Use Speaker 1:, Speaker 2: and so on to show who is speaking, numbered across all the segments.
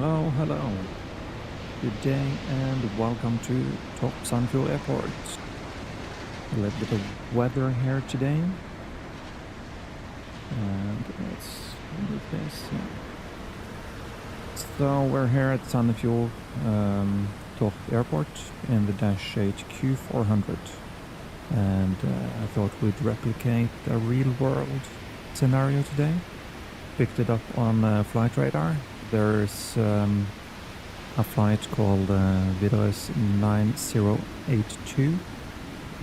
Speaker 1: Hello, hello. Good day and welcome to Top Sandefjord Airport. A little bit of weather here today. And let's move this. So we're here at Sandefjord Torp Airport in the Dash 8 Q400. And I thought we'd replicate a real world scenario today. Picked it up on flight radar. There's a flight called Widerøe 9082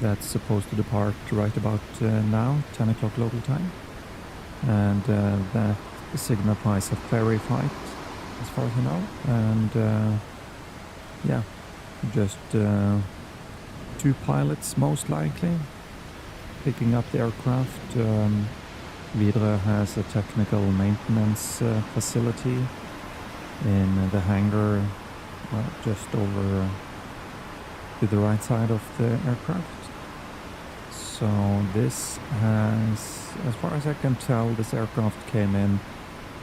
Speaker 1: that's supposed to depart right about now, 10 o'clock local time. And that signifies a ferry flight, as far as I know. And yeah, just two pilots most likely picking up the aircraft. Widerøe has a technical maintenance facility in the hangar just over to the right side of the aircraft. So this has, as far as I can tell, this aircraft came in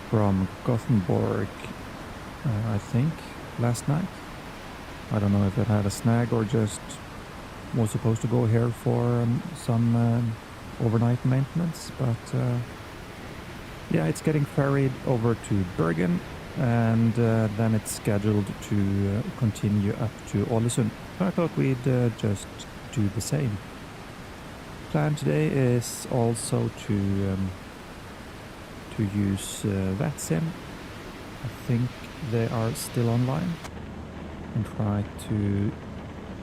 Speaker 1: from Gothenburg, I think, last night. I don't know if it had a snag or just was supposed to go here for some overnight maintenance, but yeah, it's getting ferried over to Bergen, and then it's scheduled to continue up to Ålesund. So I thought we'd just do the same. Plan today is also to use VATSIM. I think they are still online, and try to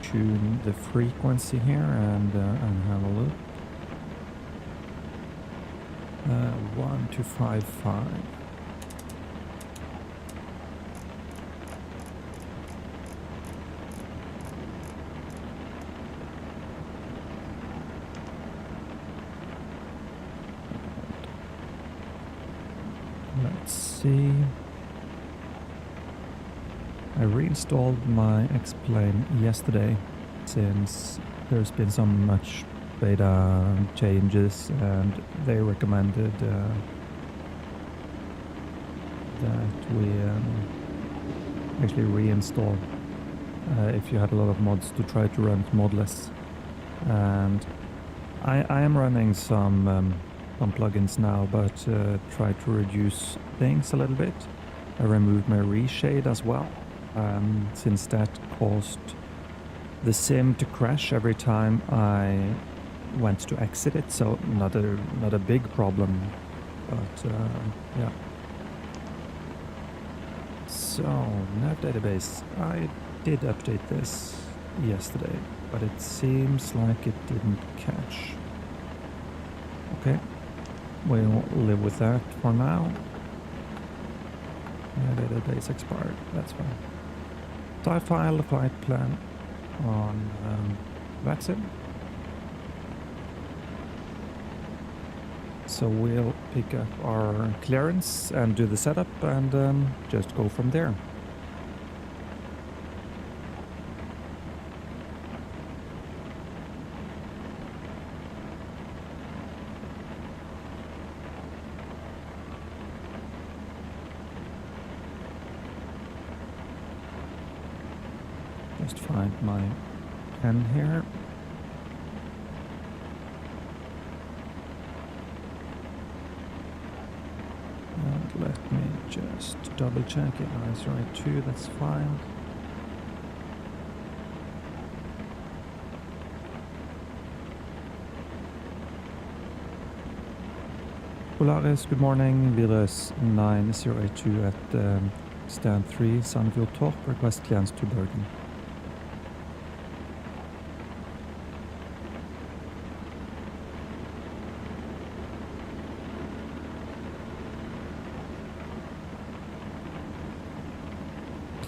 Speaker 1: tune the frequency here and have a look. 1255. Let's see. I reinstalled my X-Plane yesterday since there's been so much beta changes, and they recommended that we actually reinstall if you had a lot of mods, to try to run it modless. And I am running some plugins now, but try to reduce things a little bit. I removed my reshade as well, since that caused the sim to crash every time I went to exit it, so not a big problem, but yeah. So nav database, I did update this yesterday, but it seems like it didn't catch. Okay, we'll live with that for now. Yeah, database expired, that's fine. So I filed a flight plan on VATSIM. So we'll pick up our clearance and do the setup, and just go from there. Just find my pen here. And let me just double check it. Eyes right too, that's fine. Polaris, good morning. Widerøe 9082 at stand 3, Sandefjord Torp. Request clearance to Bergen.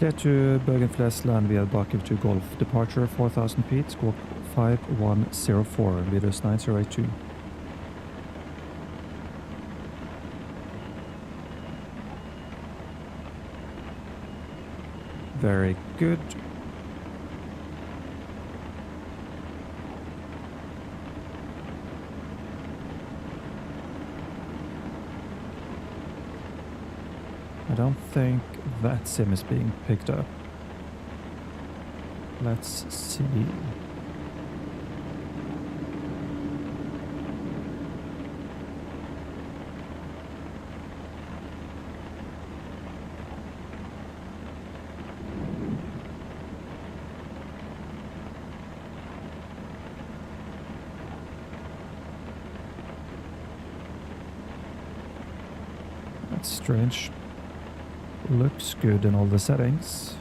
Speaker 1: Clear to Bergen Flesland via Bakiv to Golf. Departure 4000 feet, squawk 5104, Widerøe 9082. Very good. I don't think that sim is being picked up. Let's see. That's strange. Looks good in all the settings.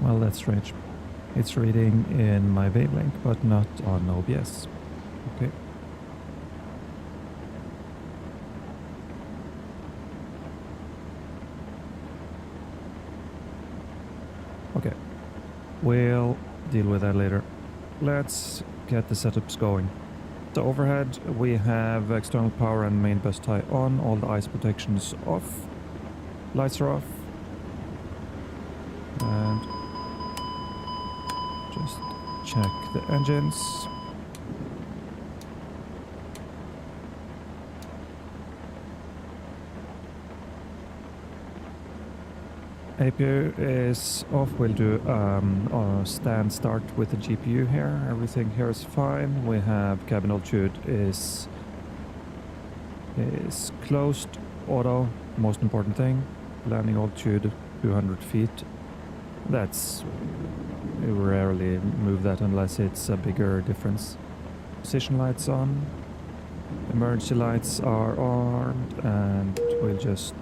Speaker 1: Well, that's strange. It's reading in my wavelength, but not on OBS. Okay. Okay. We'll deal with that later. Let's get the setups going. So overhead, we have external power and main bus tie on. All the ice protections off. Lights are off. And just check the engines. APU is off. We'll do a stand start with the GPU here. Everything here is fine. We have cabin altitude is closed, auto, most important thing. Landing altitude 200 feet. We rarely move that unless it's a bigger difference. Position lights on. Emergency lights are armed, and we'll just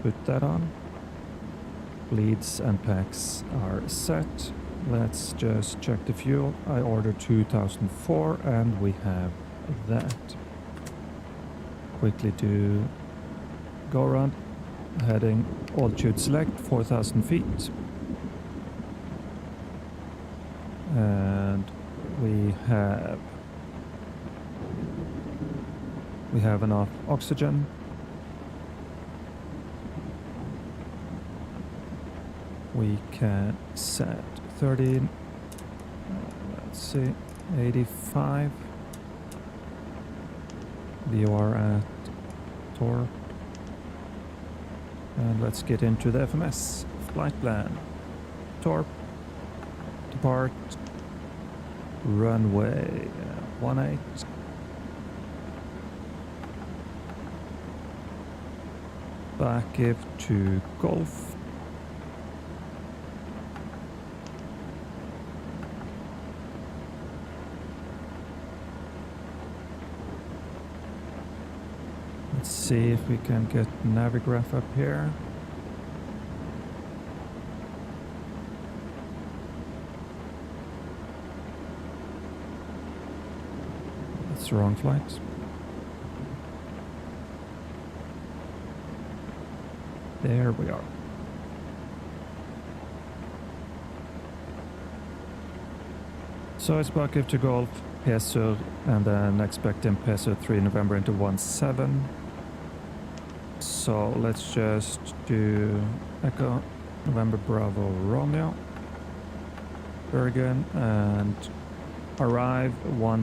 Speaker 1: put that on. Bleeds and packs are set. Let's just check the fuel. I ordered 2004 and we have that. Quickly do go around. Heading altitude select 4,000 feet. And we have enough oxygen. We can set 30, let's see, 85. VOR at Torp. And let's get into the FMS. Flight plan. Torp. Depart. Runway 18. Back if to Golf. Let's see if we can get Navigraph up here. That's the wrong flight. There we are. So it's back if to Golf, Pesur, and then expecting Pesur 3 November into 17. So let's just do Echo, November Bravo Romeo, Bergen, and arrive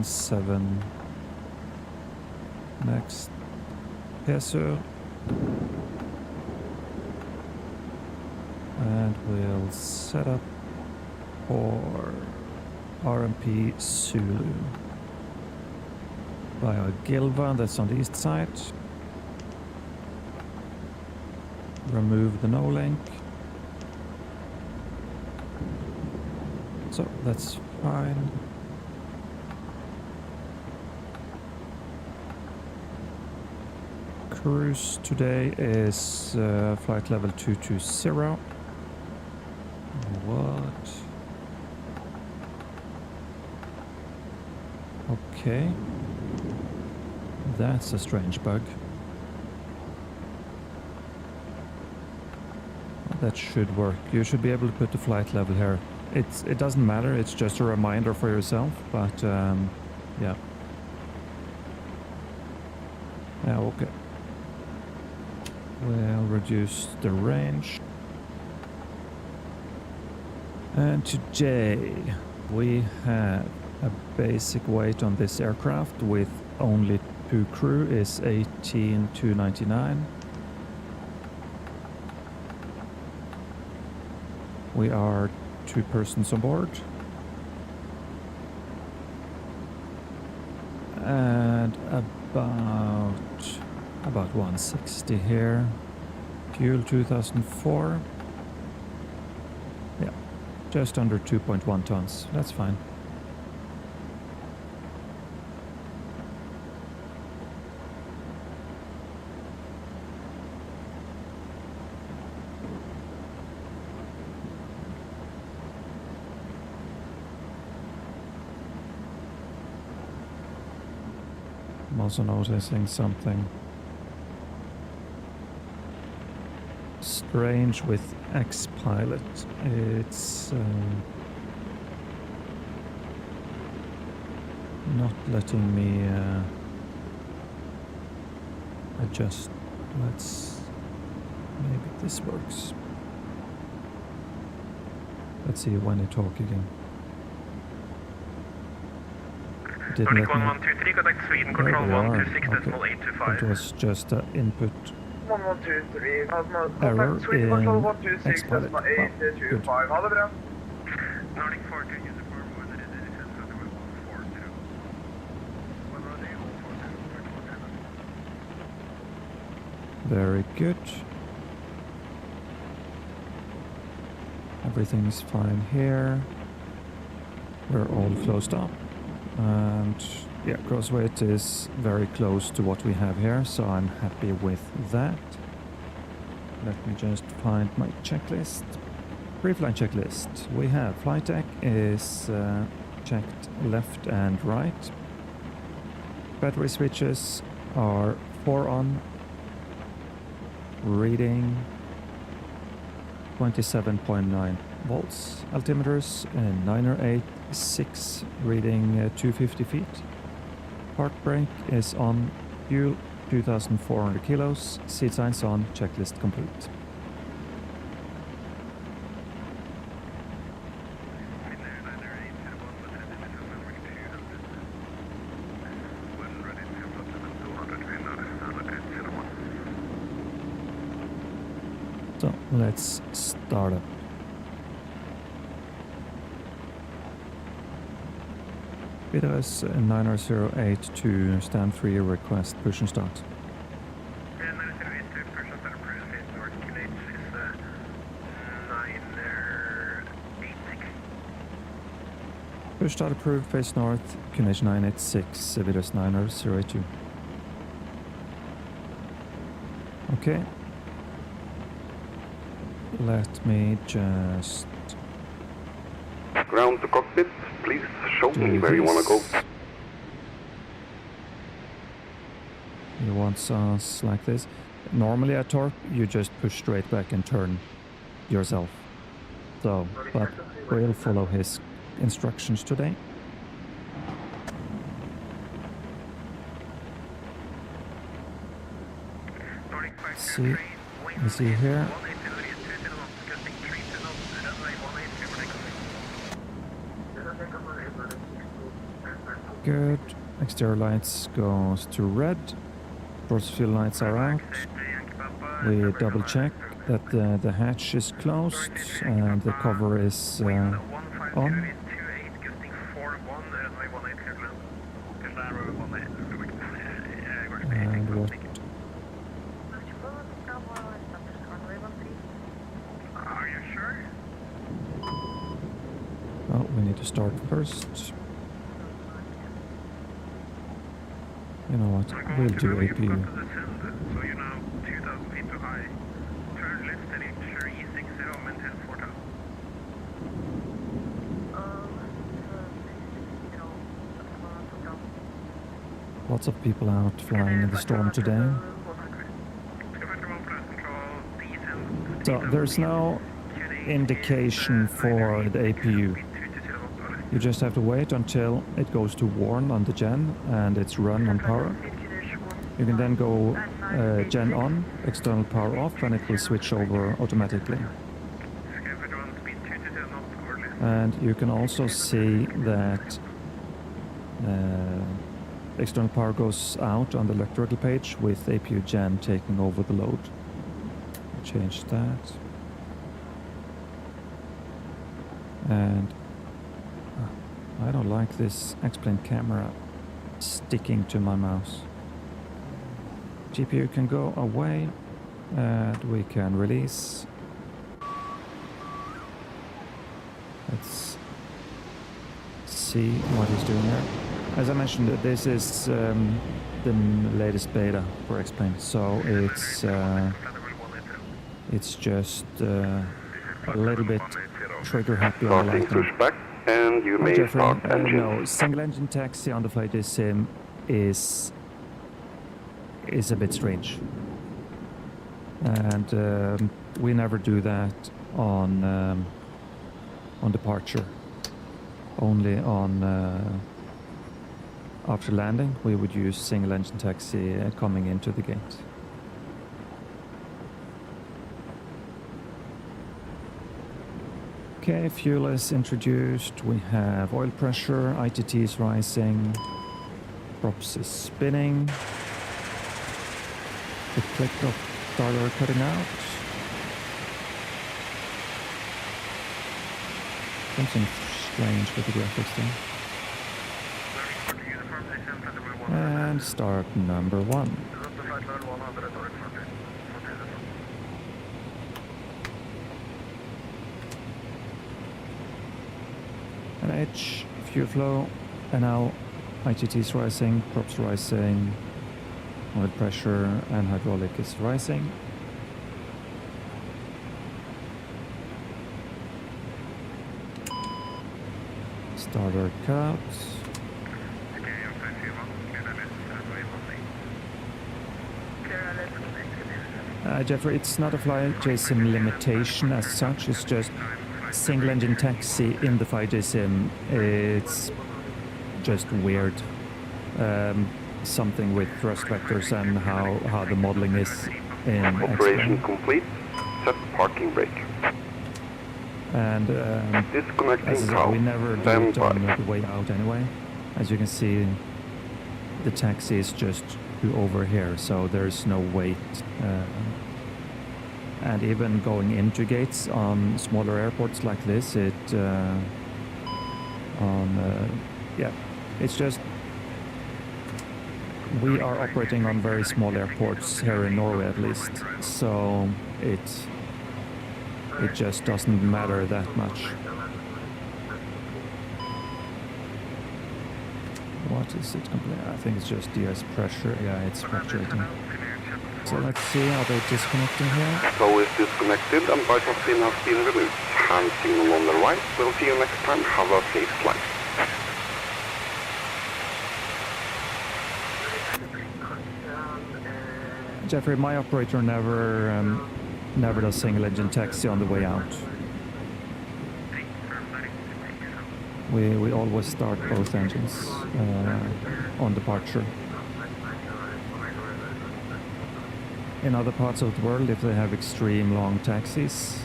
Speaker 1: 17. Next, Pesur. And we'll set up for RMP Zulu via Gilva, that's on the east side. Remove the no link. So that's fine. cruise today is flight level 220. What? Okay. That's a strange bug. That should work. You should be able to put the flight level here. It doesn't matter, it's just a reminder for yourself, but yeah. Yeah, okay. We'll reduce the range. And today we have a basic weight on this aircraft with only 2 crew is 18,299. We are 2 persons on board. And about 160 here. Fuel 2004. Yeah, just under 2.1 tons. That's fine. I'm also noticing something strange with X-Pilot. It's not letting me adjust. Maybe this works. Let's see when I talk again. Didn't let me.
Speaker 2: 1123, contact Sweden control 126.825.
Speaker 1: It was just an input
Speaker 2: 1123,
Speaker 1: error
Speaker 2: Sweden
Speaker 1: in
Speaker 2: control 126.825. Ha det bra. Nordic 42, user for more than it is 142.
Speaker 1: Very good. Everything's fine here. We're all closed up. And yeah, cross weight is very close to what we have here, so I'm happy with that. Let me just find my checklist. Pre-flight checklist. We have flight deck is checked left and right. Battery switches are 4 on, reading 27.9 volts. Altimeters 908.6, reading 250 feet. Park brake is on. Fuel 2,400 kilos. Seat signs on. Checklist complete. So let's start up. Widerøe 9008 to stand 3, request push and start.
Speaker 2: Yeah, 9008 to push and start, approve face north, QNH is 986.
Speaker 1: Push start approved, face north, QNH 986, Widerøe 9082. Okay. Let me just...
Speaker 3: Ground to cockpit, please show me where you want to go.
Speaker 1: He wants us like this. Normally at Torp, you just push straight back and turn yourself. So, but we'll follow his instructions today. See, is he here? Good. Exterior lights goes to red. Force fuel lights are out. We double check that the hatch is closed and the cover is on. And what?
Speaker 2: Are you sure?
Speaker 1: Well, we need to start first. You know what? We'll do APU. Lots of people out flying in the storm today. So there's no indication for the APU. You just have to wait until it goes to warn on the gen and it's run on power. You can then go gen on, external power off, and it will switch over automatically. And you can also see that external power goes out on the electrical page with APU gen taking over the load. Change that. And I don't like this X-plane camera sticking to my mouse. GPU can go away and we can release. Let's see what he's doing here. As I mentioned, this is the latest beta for X-plane, so it's just a little bit trigger happy on the
Speaker 3: Starting
Speaker 1: lightning.
Speaker 3: pushback, and you may
Speaker 1: Jeffrey,
Speaker 3: start engine.
Speaker 1: no, single engine taxi on the flight sim is a bit strange, and we never do that on departure. Only on after landing we would use single engine taxi coming into the gate. Okay, fuel is introduced. We have oil pressure, ITT is rising, props is spinning. The click of starter cutting out. Something strange with the graphics there. And start number 1. NH, fuel flow, and now ITT is rising, props rising, oil pressure and hydraulic is rising. Starter cut. Jeffrey, it's not a fly sim limitation as such, it's just single engine taxi in the fly sim. It's just weird. Something with thrust vectors and how the modeling is in
Speaker 3: Operation
Speaker 1: X-plane.
Speaker 3: complete. Set parking brake.
Speaker 1: And
Speaker 3: Disconnecting
Speaker 1: as I said,
Speaker 3: power.
Speaker 1: we never do
Speaker 3: Stand
Speaker 1: it on
Speaker 3: by.
Speaker 1: the way out anyway. As you can see, the taxi is just over here, so there's no wait. And even going into gates on smaller airports like this, it's just, we are operating on very small airports here in Norway at least, so it just doesn't matter that much. What is it? I think it's just DS pressure. Yeah, it's fluctuating. So let's see how they're disconnecting here.
Speaker 3: Tow is disconnected and bypass pin has been removed. Hand signal on the right. We'll see you next time. Have a safe flight.
Speaker 1: Jeffrey, my operator never does single engine taxi on the way out. We always start both engines on departure. In other parts of the world, if they have extreme long taxis,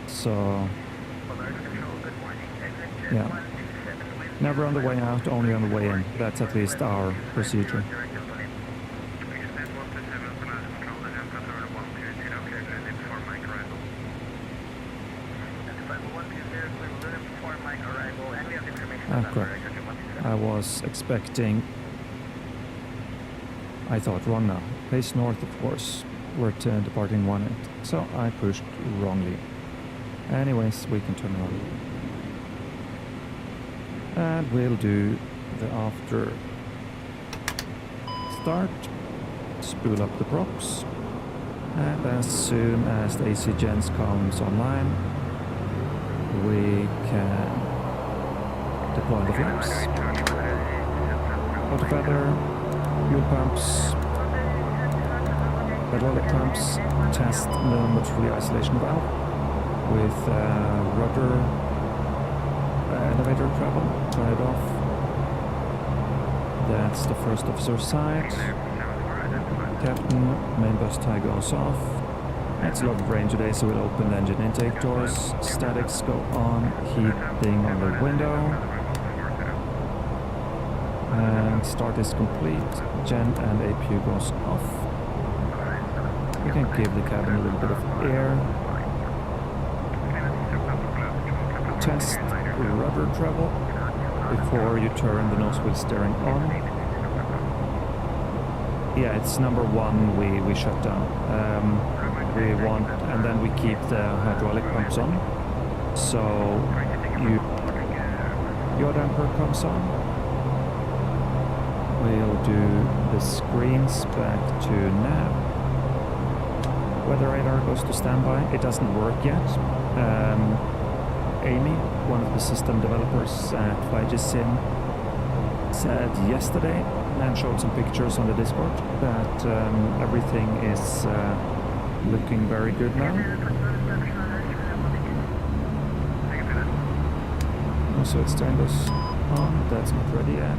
Speaker 1: so yeah, never on the way out, only on the way in. That's at least our procedure. Correct. I was expecting, I thought wrong now. Pace north, of course. We're departing 18, so I pushed wrongly. Anyways, we can turn around. And we'll do the after start, spool up the props, and as soon as the AC gens comes online, we can deploy the flaps. Auto feather, fuel pumps, hydraulic pumps, test number 3 isolation valve with rudder elevator travel, turn it off. That's the first officer side. Captain, main bus tie goes off. It's a lot of rain today, so we'll open the engine intake doors. Statics go on, heating on the window. And start is complete. Gen and APU goes off. We can give the cabin a little bit of air. Test rudder travel before you turn the nose wheel steering on. Yeah, it's number 1 we shut down. We want, and then we keep the hydraulic pumps on. So your damper comes on. We'll do the screens back to nav. Weather radar goes to standby. It doesn't work yet. Amy, one of the system developers at FlyGSim, said yesterday and showed some pictures on the Discord that everything is looking very good now. So it's turned us on. That's not ready yet.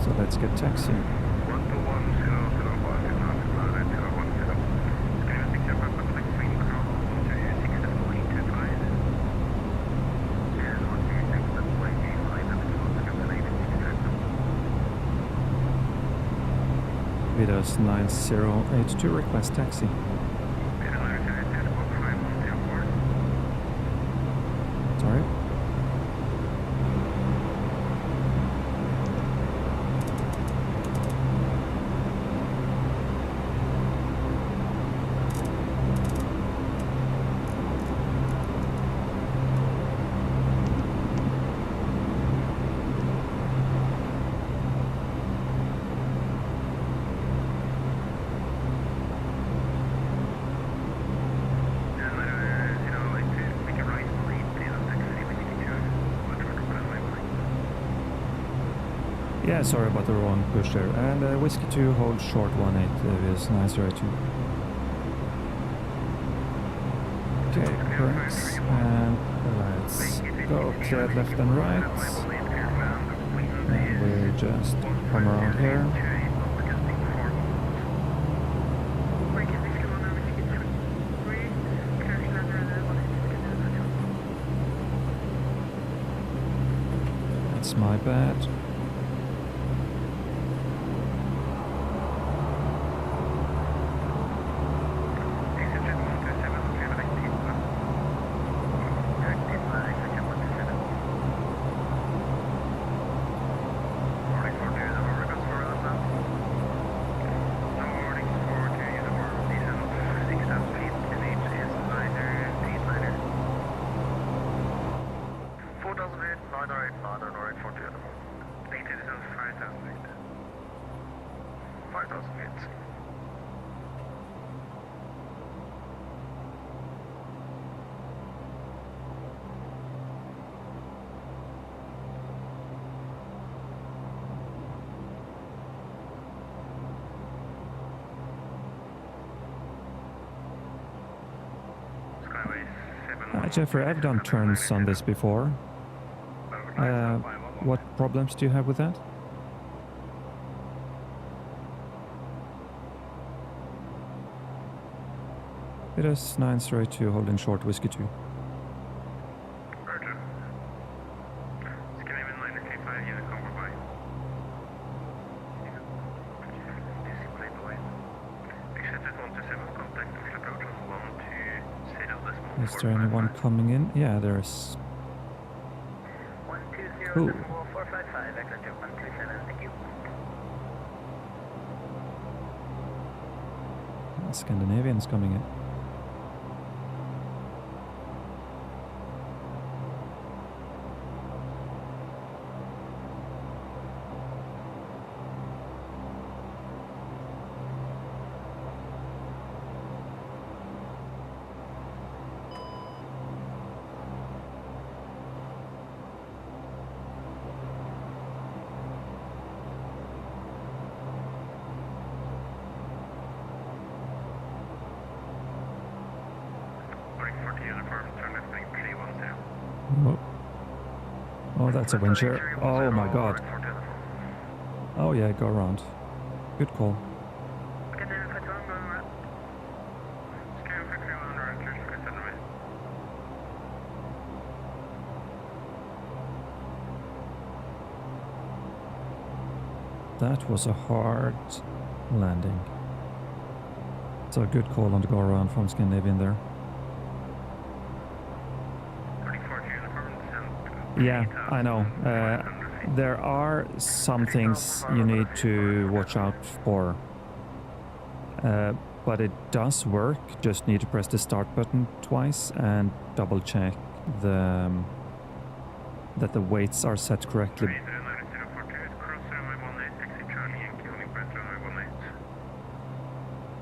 Speaker 1: So let's get taxi. Widerøe 9082, request taxi. Sorry. Yeah, sorry about the wrong push there. And Whiskey 2, hold short 18 is 902. Okay, brakes, and let's go clear left and right. And we'll just come around here. That's my bad. Jeffrey, I've done turns on this before. What problems do you have with that? It is 902 holding short Whiskey 2.
Speaker 2: Roger. Scandinavian 935, unit combo by. Accepted 127, contact Oslo approach on 120
Speaker 1: Is there anyone coming in? Yeah, there is.
Speaker 2: 120 455, accepted 127, thank you.
Speaker 1: Scandinavians coming in.
Speaker 2: uniform, turn left wing 310.
Speaker 1: Oh, that's a wind shear. Oh my god. Oh yeah, go around. Good call.
Speaker 2: Okay, then if I don't go around. Scale for Q400 and clear for Norway.
Speaker 1: That was a hard landing. So a good call on the go around from Scandinavian there.
Speaker 2: 34 uniform, descent.
Speaker 1: Yeah, I know. There are some things you need to watch out for. But it does work. Just need to press the start button twice and double check that the weights are set correctly.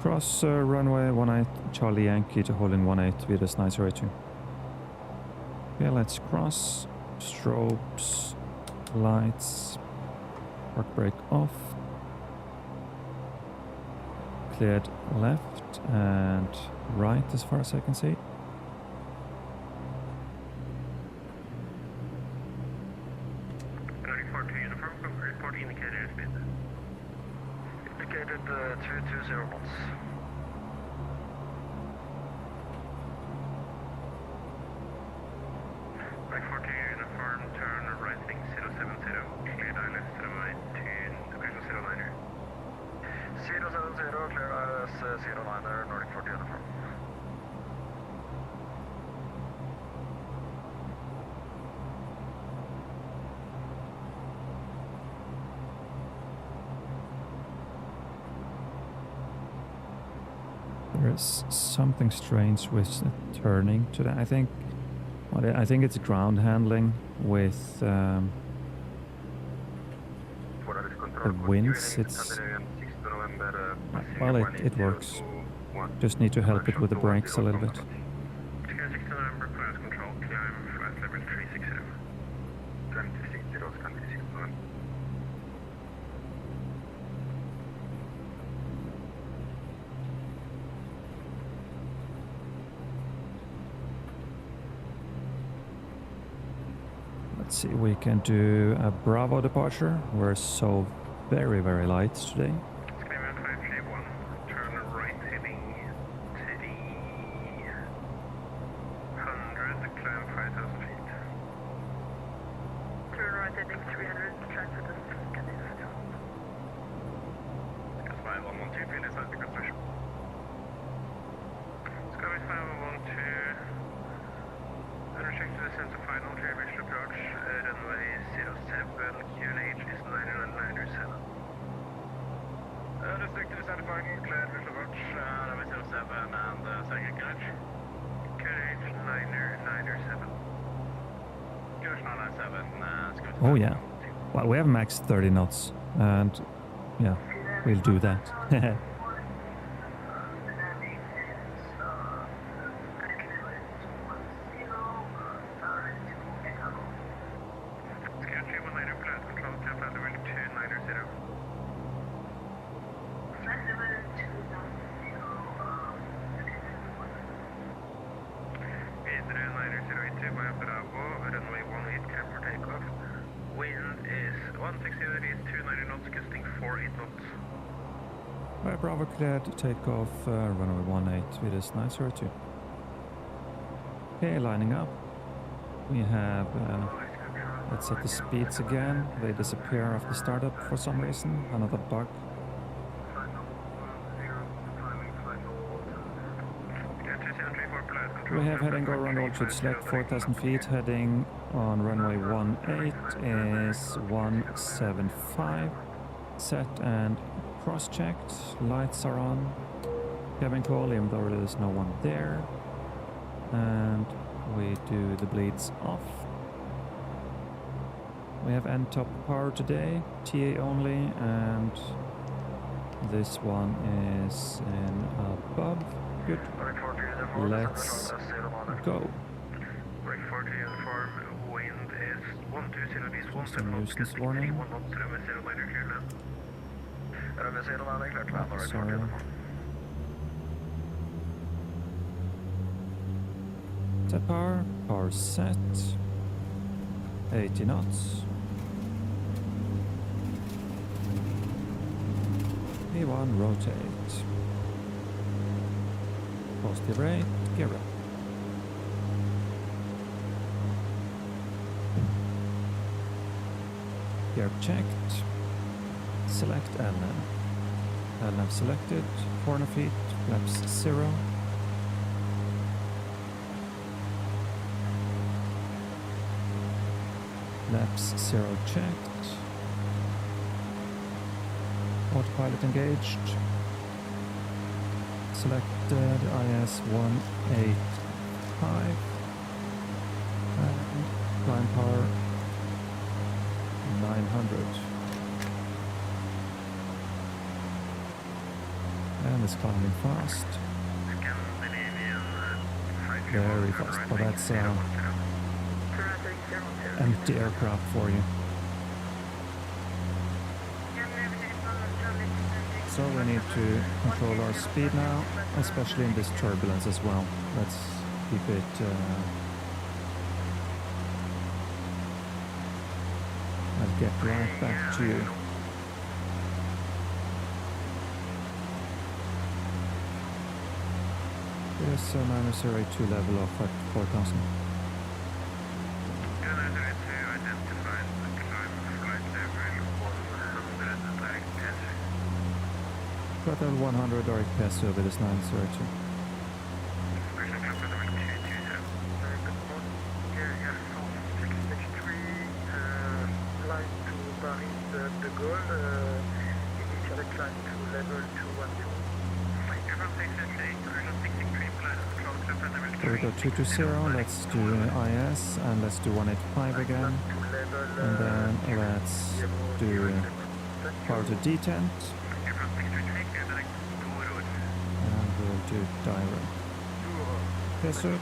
Speaker 1: Cross runway 18, Charlie Yankee to hold in 18, Vidas 902. Okay, let's cross. Strobes, lights, park brake off. Cleared left and right as far as I can see.
Speaker 2: Uniform, report indicator speed. Indicated 220 knots. Black 40 uniform, turn right wing 070, clear eye left runway to Bergen 09er. 070, clear ILS 09er, Nordic 40 uniform.
Speaker 1: There is something strange with turning today. I think it's ground handling with the winds. It's well, it works. Just need to help it with the brakes a little bit. Let's see, we can do a Bravo departure. We're so very, very light today.
Speaker 2: Screamer 531, turn right heading 300, climb 5,000 feet. Turn right heading 300, climb 5,000 feet, continue. Sky 112, finish out the construction. Sky 5112. Check to descent to final, clear visual approach, runway 07, QNH is 997. Restrict to descent to final, clear visual approach, runway 07 and second QNH. QNH 997. QNH 997,
Speaker 1: Oh yeah. Well, we have max 30 knots, and yeah, we'll do that. Bravo cleared to take off runway 18 Vidas 902. Okay, lining up. We have, let's set the speeds again. They disappear after startup for some reason. Another bug. We have heading go around altitude select 4,000 feet. Heading on runway 18 is 175. Set and cross-checked, lights are on, cabin call even though there is no one there, and we do the bleeds off. We have end top power today, TA only, and this one is in above. Good. Let's go. Just a nuisance warning. Sorry. Set power, power set, 80 knots. V1 rotate. Positive rate, gear up. Gear checked. Select LM. LM selected, 400 feet, flaps 0. Flaps 0 checked. Autopilot engaged. Selected IS 185. And climb power 900. And it's climbing fast. Very fast. But that's empty aircraft for you. So we need to control our speed now, especially in this turbulence as well. Let's keep it I'll get right back to you. There's a -082 level off at 4,000. Throttle 100 RPS over this 902. Here we go 220, let's do IS and let's do 185 again. And then let's do power to detent. And we'll do direct. Yes, sir.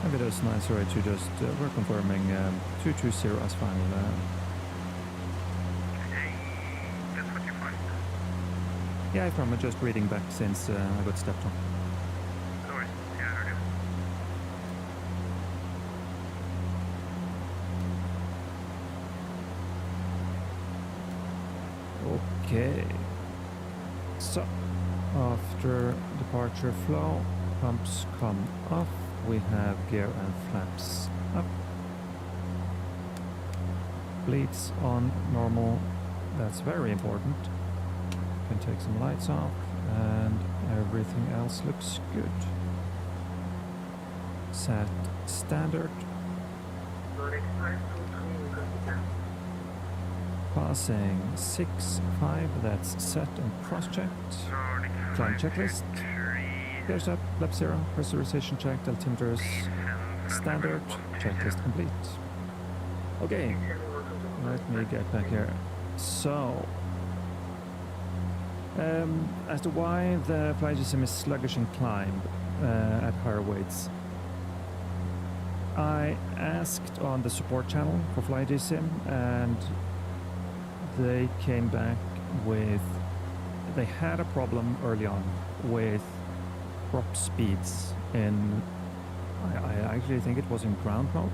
Speaker 1: And with those 902, just we're confirming 220 as final. Yeah, I'm just reading back since I got stepped on.
Speaker 2: No worries. Yeah, I heard you.
Speaker 1: Okay. So, after departure flow, pumps come off. We have gear and flaps up. Bleeds on normal. That's very important. Can take some lights off and everything else looks good. Set standard. Passing 6-5, that's set and cross-checked. Climb checklist. Gears up, lap 0, pressurization checked, altimeters standard, checklist complete. Okay, let me get back here. So, as to why the FlyGSim is sluggish in climb at higher weights, I asked on the support channel for FlyGSim and they came back with, they had a problem early on with prop speeds in, I actually think it was in ground mode.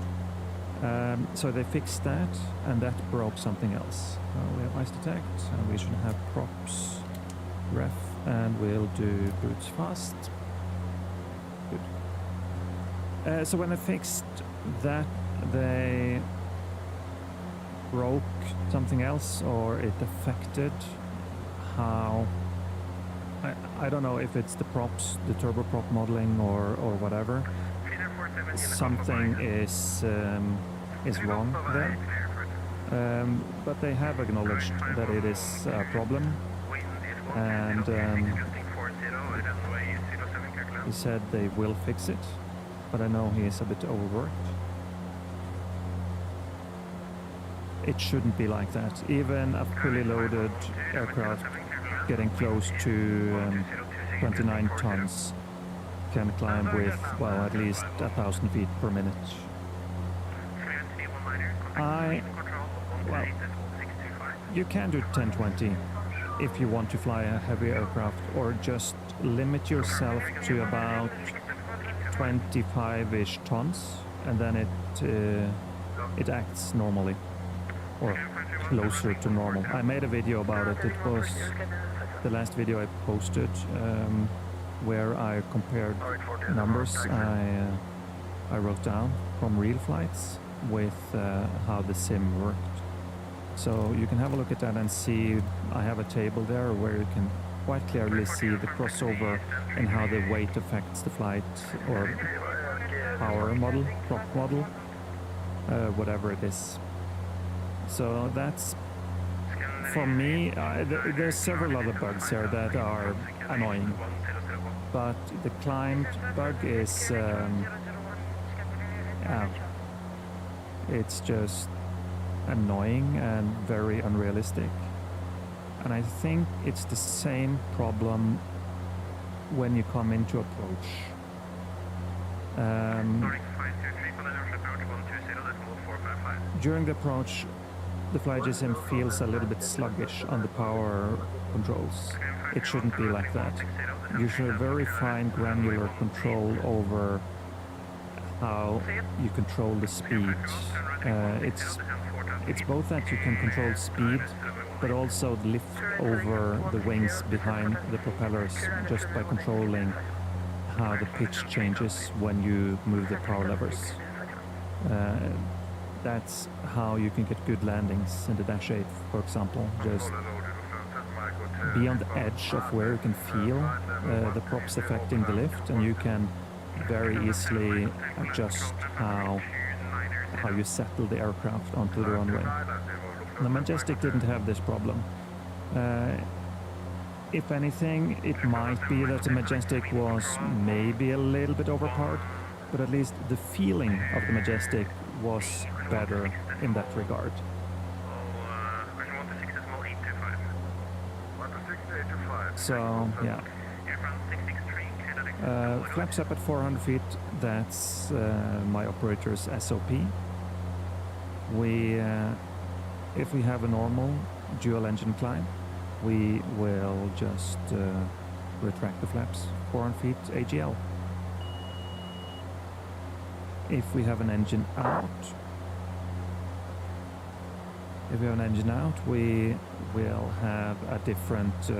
Speaker 1: So they fixed that and that broke something else. We have ice detect and we should have props ref and we'll do boots fast. Good. So when I fixed that, they broke something else or it affected how, I don't know if it's the props, the turboprop modeling or whatever. Something is wrong there. But they have acknowledged that it is a problem. And he said they will fix it, but I know he is a bit overworked. It shouldn't be like that. Even a fully loaded aircraft getting close to 29 tons can climb with, well, at least 1,000 feet per minute. Well, you can do 1020 if you want to fly a heavy aircraft, or just limit yourself to about 25-ish tons, and then it acts normally, or closer to normal. I made a video about it. It was the last video I posted, where I compared numbers I wrote down from real flights with how the sim worked. So you can have a look at that and see. I have a table there where you can quite clearly see the crossover and how the weight affects the flight or power model, prop model, whatever it is. So that's, for me, there's several other bugs here that are annoying. But the climbed bug is, it's just annoying and very unrealistic. And I think it's the same problem when you come into approach. During the approach, the FlyGSim feels a little bit sluggish on the power controls. It shouldn't be like that. You should have very fine granular control over how you control the speed. It's both that you can control speed, but also lift over the wings behind the propellers just by controlling how the pitch changes when you move the power levers. That's how you can get good landings in the Dash 8, for example. Just be on the edge of where you can feel the props affecting the lift, and you can very easily adjust how you settle the aircraft onto the runway. The Majestic didn't have this problem. If anything, it might be that the Majestic was maybe a little bit overpowered, but at least the feeling of the Majestic was better in that regard. So, yeah. Flaps up at 400 feet, that's my operator's SOP. If we have a normal dual engine climb, we will just retract the flaps 400 feet AGL. If we have an engine out, we will have a different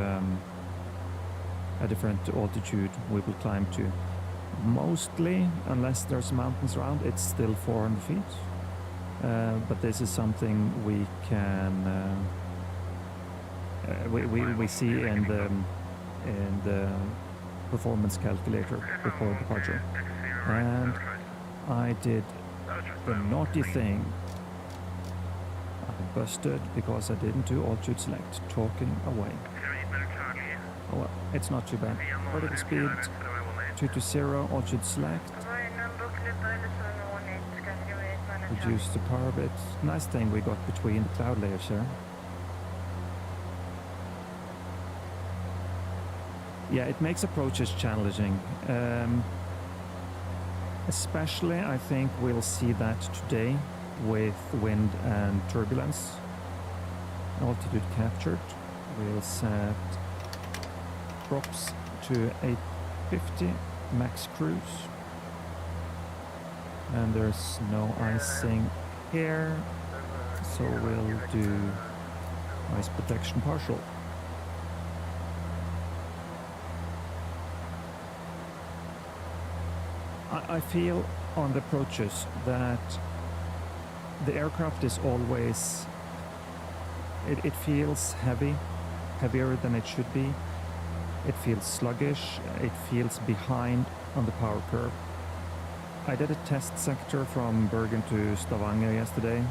Speaker 1: altitude we will climb to. Mostly, unless there's mountains around, it's still 400 feet. But this is something we can we see in the performance calculator before departure. And I did the naughty thing. I busted because I didn't do altitude select, talking away. Oh well, it's not too bad. Vertical speed 220, altitude select. Reduce the power a bit. Nice thing we got between the cloud layers here. Yeah, it makes approaches challenging. Especially, I think we'll see that today with wind and turbulence. Altitude captured. We'll set props to 850 max cruise. And there's no icing here, so we'll do ice protection partial. I feel on the approaches that the aircraft is always, it feels heavy, heavier than it should be. It feels sluggish, it feels behind on the power curve. I did a test sector from Bergen to Stavanger yesterday,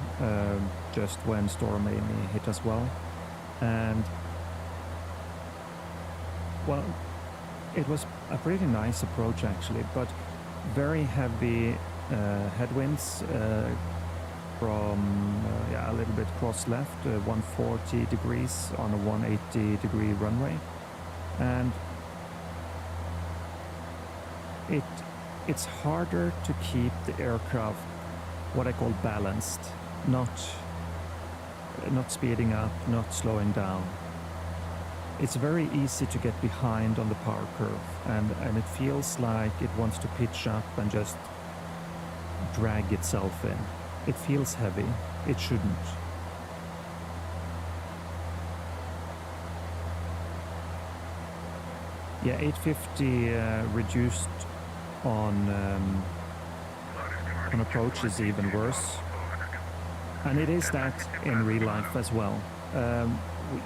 Speaker 1: just when Storm Amy hit us well. And, well, it was a pretty nice approach actually, but very heavy headwinds from a little bit cross left, 140 degrees on a 180 degree runway. And it's harder to keep the aircraft what I call balanced, not speeding up, not slowing down. it's very easy to get behind on the power curve, and it feels like it wants to pitch up and just drag itself in. It feels heavy. It shouldn't. Yeah, 850 reduced on approach is even worse. And it is that in real life as well.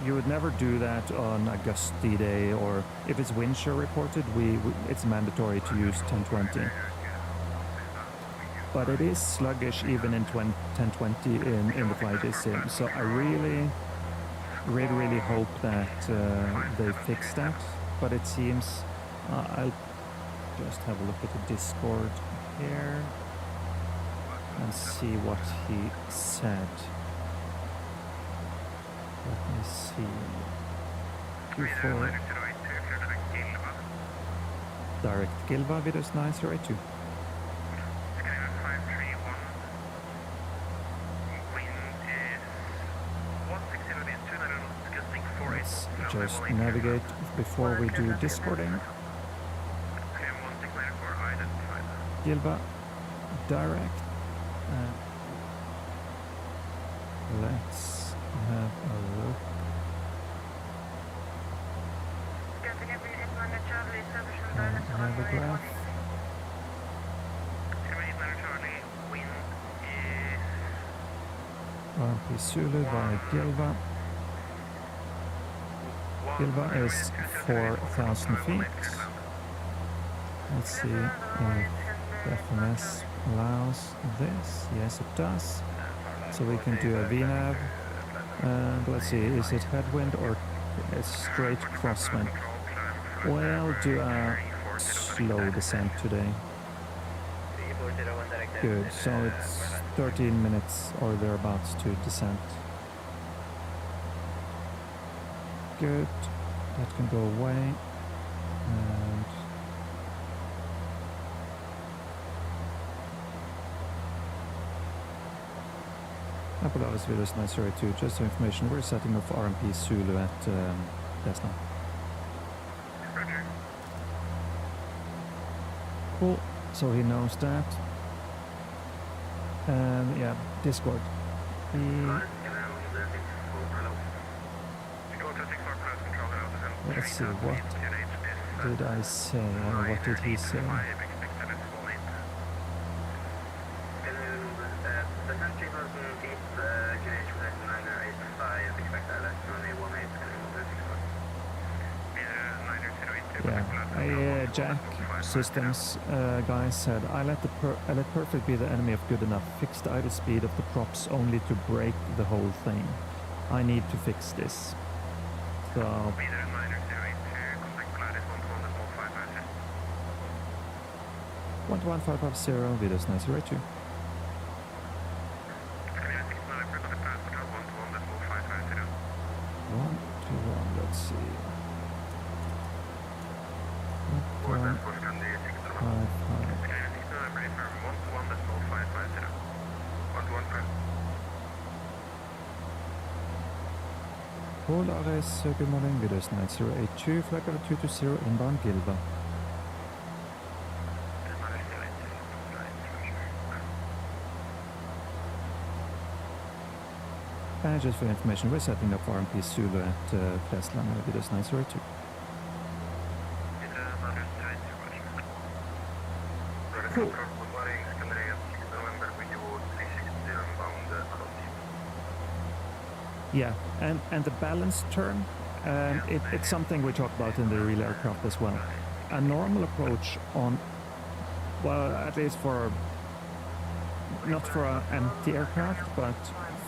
Speaker 1: You would never do that on a gusty day, or if it's wind shear reported, it's mandatory to use 1020. But it is sluggish even in 1020 in the flight sim. So I really hope that they fix that. But it seems, I'll just have a look at the Discord here and see what he said. Let me see. Q4 direct Gilva, Widerøe 902. Let's just navigate before we do Discording. Gilva, direct. Let's have a look. Have a graph. RMP Zulu via Gilva. Gilva is 4,000 feet. Let's see if the FMS allows this. Yes, it does. So we can do a VNAV. And let's see, is it headwind or a straight crosswind? We'll do a slow descent today. Good, so it's 13 minutes or thereabouts to descent. Good, that can go away. And Apollonis Widerøe 902, just for information, we're setting up RMP Zulu at Flesland. Cool, so he knows that. And yeah, Discord. Let's see, what did I say? What did he say? Yeah, Jack Systems guy said, I let perfect be the enemy of good enough. Fix the idle speed of the props only to break the whole thing. I need to fix this. So 11550, Widerøe 902. Let's see. 115. Polaris, good morning, Widerøe 9082, flag over 220, inbound Gilva. And just for information, we're setting up RMP Zulu at Flesland, Widerøe 902. Cool. Yeah, and the balanced turn, it's something we talk about in the real aircraft as well. A normal approach on, well, at least for, not for an empty aircraft, but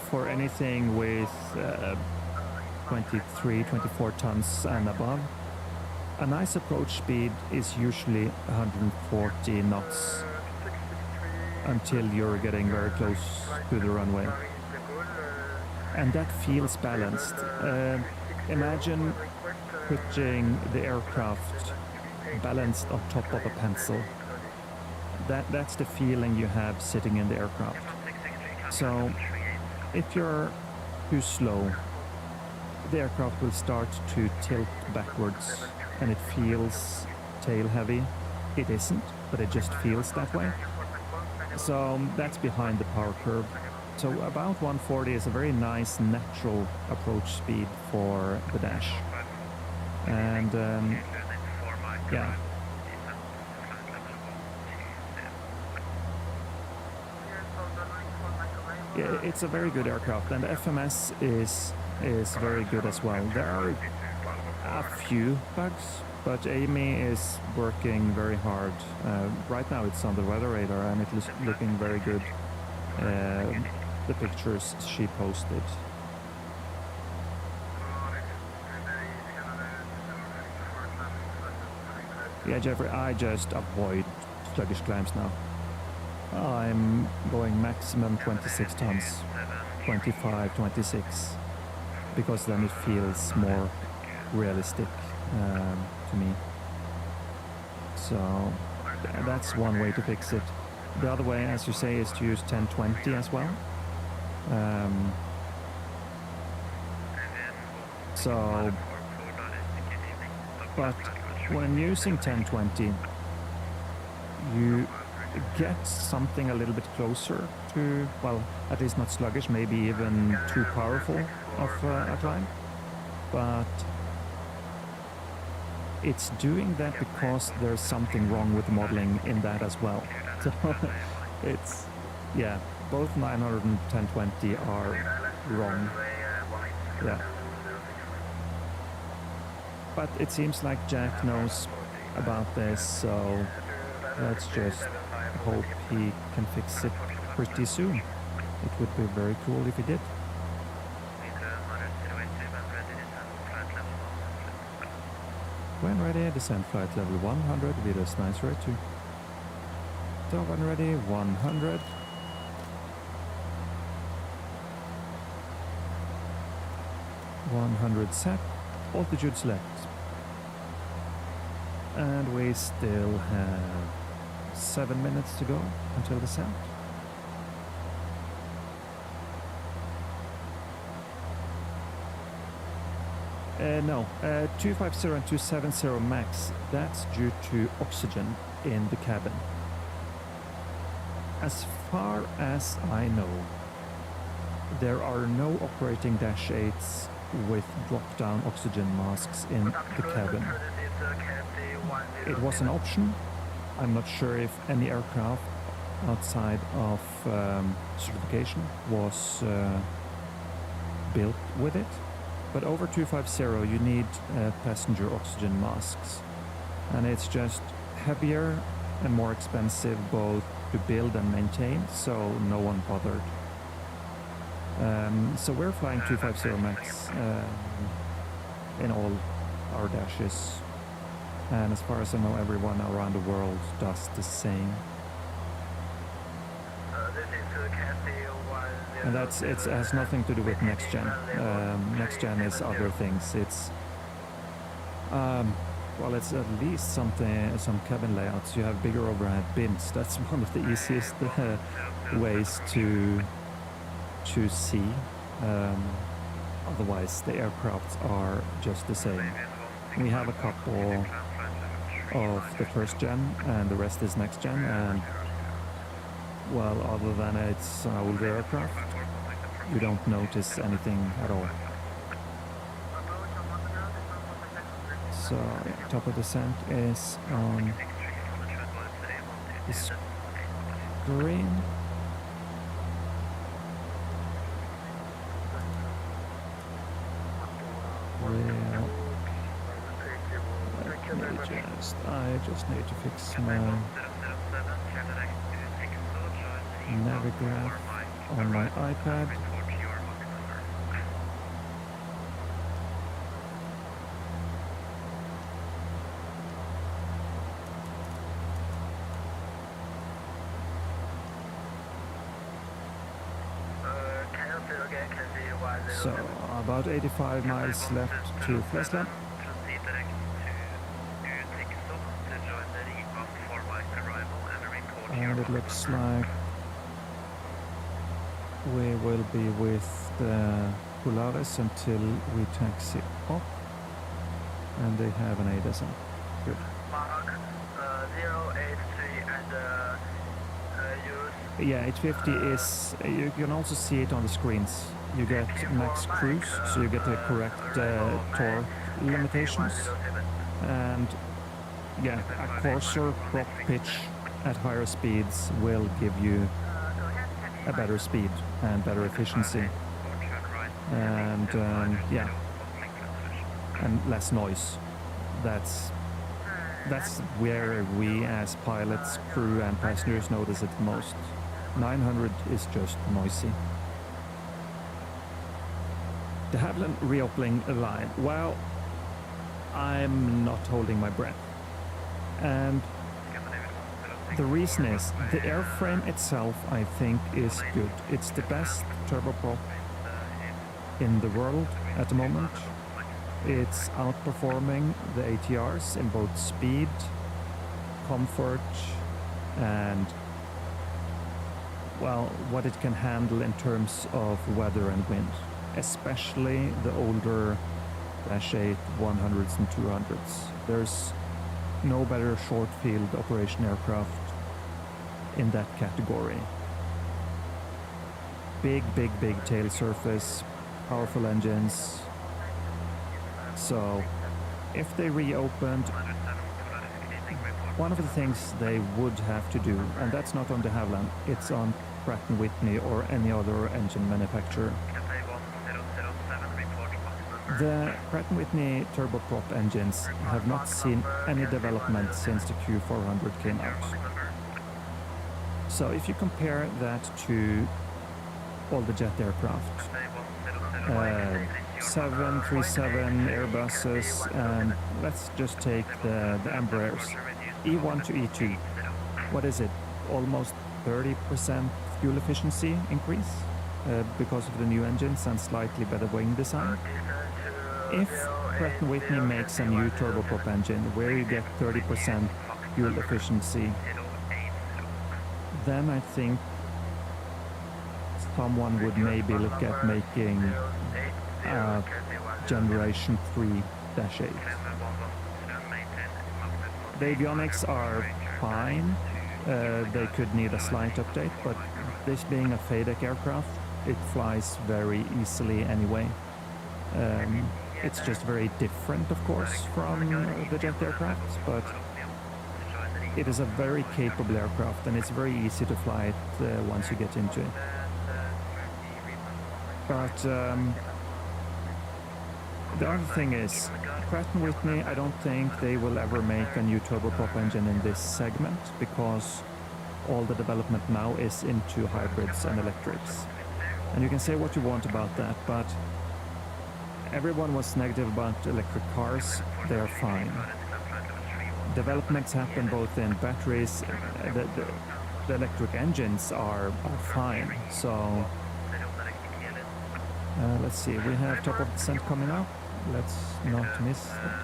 Speaker 1: for anything with 23, 24 tons and above, a nice approach speed is usually 140 knots until you're getting very close to the runway. And that feels balanced. Imagine putting the aircraft balanced on top of a pencil. That's the feeling you have sitting in the aircraft. So if you're too slow, the aircraft will start to tilt backwards and it feels tail heavy. It isn't, but it just feels that way. So that's behind the power curve. So about 140 is a very nice natural approach speed for the dash. And yeah. Yeah, it's a very good aircraft, and the FMS is very good as well. There are a few bugs, but Amy is working very hard. Right now it's on the weather radar and it is looking very good. The pictures she posted. Yeah, Jeffrey, I just avoid sluggish climbs now. I'm going maximum 26 tons, 25, 26, because then it feels more realistic to me. So that's one way to fix it. The other way, as you say, is to use 1020 as well. But when using 1020, you get something a little bit closer to, well, at least not sluggish, maybe even too powerful of a climb. But it's doing that because there's something wrong with the modeling in that as well. So it's, yeah, both 900 and 1020 are wrong. Yeah. But it seems like Jack knows about this, so let's just hope he can fix it pretty soon. It would be very cool if he did. When ready, descend flight level 100, Widerøe 902. So when ready, 100. Set, altitude select. And we still have 7 minutes to go until descent. No, 250 and 270 max, that's due to oxygen in the cabin. As far as I know, there are no operating Dash 8s with drop-down oxygen masks in the cabin. It was an option. I'm not sure if any aircraft outside of certification was built with it. But over 250 you need passenger oxygen masks. And it's just heavier and more expensive both to build and maintain, so no one bothered. So we're flying 250 max in all our dashes. And as far as I know, everyone around the world does the same. And it has nothing to do with next gen. Next gen is other things. It's well, it's at least some cabin layouts. You have bigger overhead bins. That's one of the easiest ways to see. Otherwise, the aircrafts are just the same. We have a couple of the first gen, and the rest is next gen. And well, other than it's an older aircraft, you don't notice anything at all. So, yeah, top of descent is on the screen. I just need to fix my Navigraph on my iPad. So, about 85 miles left to Flesland. And it looks like we will be with the Polaris until we taxi up. And they have an ADSM. Good.
Speaker 2: Mark 083 and use.
Speaker 1: Yeah, 850 is, you can also see it on the screens. You get max cruise, so you get the correct torque limitations. And yeah, a coarser prop pitch at higher speeds will give you a better speed and better efficiency. And yeah, and less noise. That's where we as pilots, crew and passengers notice it the most. 900 is just noisy. De Havilland reopening a line. Well, I'm not holding my breath. And the reason is the airframe itself, I think, is good. It's the best turboprop in the world at the moment. It's outperforming the ATRs in both speed, comfort, and, well, what it can handle in terms of weather and wind, especially the older Dash 8 100s and 200s. There's no better short field operation aircraft in that category. Big tail surface, powerful engines. So if they reopened, one of the things they would have to do, and that's not on de Havilland, it's on Pratt & Whitney or any other engine manufacturer. The Pratt & Whitney turboprop engines have not seen any development since the Q400 came out. So if you compare that to all the jet aircraft, 737 Airbuses, and let's just take the Embraers, E1 to E2, what is it, almost 30% fuel efficiency increase because of the new engines and slightly better wing design. If Pratt & Whitney makes a new turboprop engine where you get 30% fuel efficiency, then I think someone would maybe look at making a Generation 3 Dash 8. The avionics are fine. They could need a slight update, but this being a FADEC aircraft, it flies very easily anyway. It's just very different, of course, from the jet aircraft, but it is a very capable aircraft and it's very easy to fly it once you get into it. But the other thing is, Pratt & Whitney, I don't think they will ever make a new turboprop engine in this segment because all the development now is into hybrids and electrics. And you can say what you want about that, but everyone was negative about electric cars. They are fine. Developments happen both in batteries. The electric engines are fine. So let's see. We have top of descent coming up. Let's not miss that.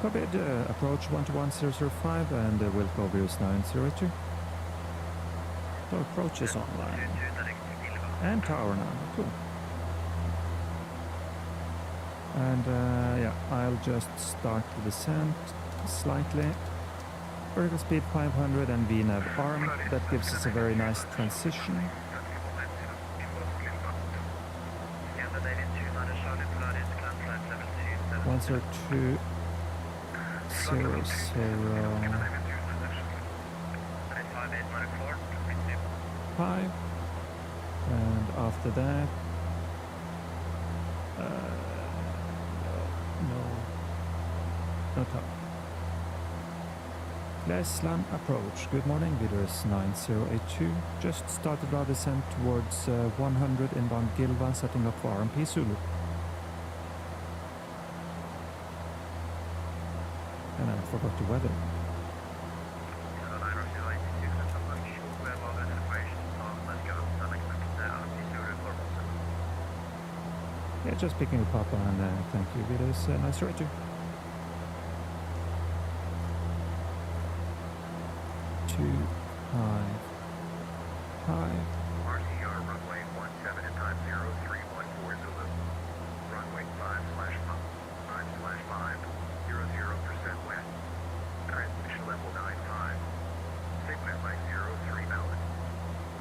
Speaker 1: Copied, approach 121.005 and Wilco Virus 902. So approach is online. And tower now, cool. And yeah, I'll just start the descent slightly. Vertical speed 500 and VNAV arm. That gives us a very nice transition. 102. 00. Five, and after that, no top. Flesland approach. Good morning, Viders 9082. Just started our descent towards 100 inbound Gilva, setting up for RMP Zulu. And I forgot the weather. Yeah, just picking up Papa, and thank you. It is nice to meet you. 255.
Speaker 2: RCR runway 17 at time 0314 Zulu. Runway 5/5, 00% west. Transmission level 95. Signet light 03 valid.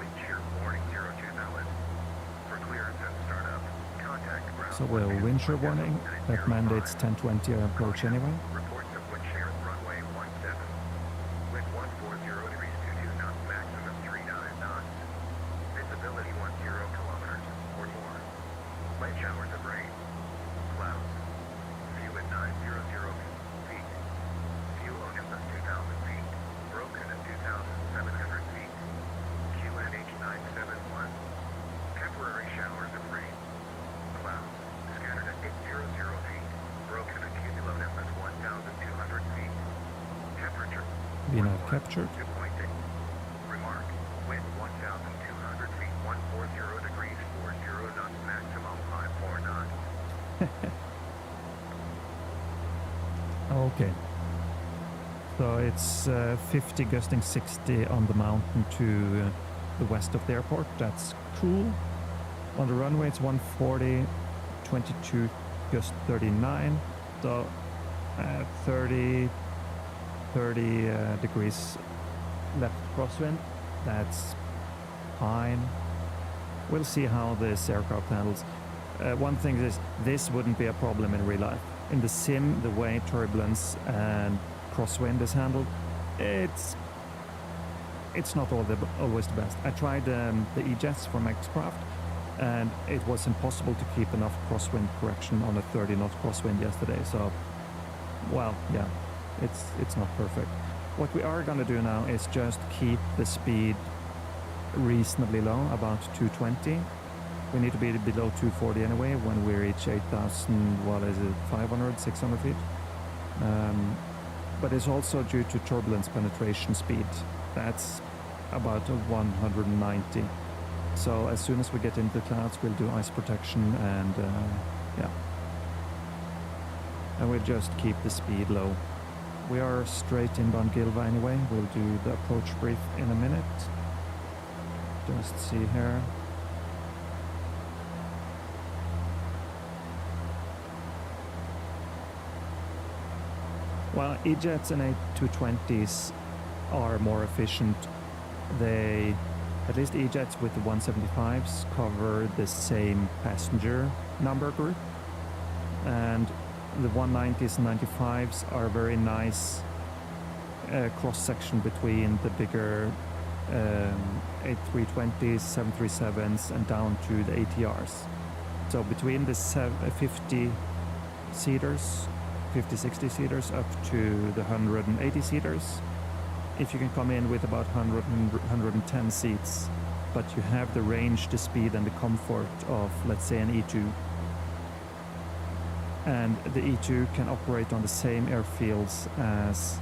Speaker 2: Wind shear warning 02 valid. For clearance and startup, contact ground.
Speaker 1: So we'll wind shear warning. That mandates 1020 approach anyway.
Speaker 2: Reports of wind shear runway 17. Wind 140 degrees 22 knots, maximum 39 knots. Visibility 10 kilometers or more. Light showers of rain. Clouds. View at 900 feet. View Olympus 2,000 feet. Broken at 2,700 feet. QNH 971. Temporary showers of rain. Clouds. Scattered at 800 feet. Broken at Cumul Olympus 1,200 feet. Temperature.
Speaker 1: VNAV captured.
Speaker 2: Dew point date. Remark. Wind 1,200 feet, 140 degrees, 40 knots, maximum 54 knots.
Speaker 1: Okay. So it's 50 gusting 60 on the mountain to the west of the airport. That's cool. On the runway it's 140, 22 gust 39. So 30 degrees left crosswind. That's fine. We'll see how this aircraft handles. One thing is, this wouldn't be a problem in real life. In the sim, the way turbulence and crosswind is handled, it's not always the best. I tried the E-jets from X-Craft, and it was impossible to keep enough crosswind correction on a 30-knot crosswind yesterday. So, well, yeah, it's not perfect. What we are going to do now is just keep the speed reasonably low, about 220. We need to be below 240 anyway when we reach 8,000, 500, 600 feet. But it's also due to turbulence penetration speed. That's about 190. So as soon as we get into the clouds, we'll do ice protection and yeah. And we'll just keep the speed low. We are straight inbound Gilva anyway. We'll do the approach brief in a minute. Just see here. Well, E-jets and A220s are more efficient. They, at least E-jets with the 175s, cover the same passenger number group. And the 190s and 95s are a very nice cross-section between the bigger A320s, 737s, and down to the ATRs. So between the 50-seaters, 50-60 seaters up to the 180 seaters, if you can come in with about 110 seats, but you have the range, the speed, and the comfort of, let's say, an E2, and the E2 can operate on the same airfields as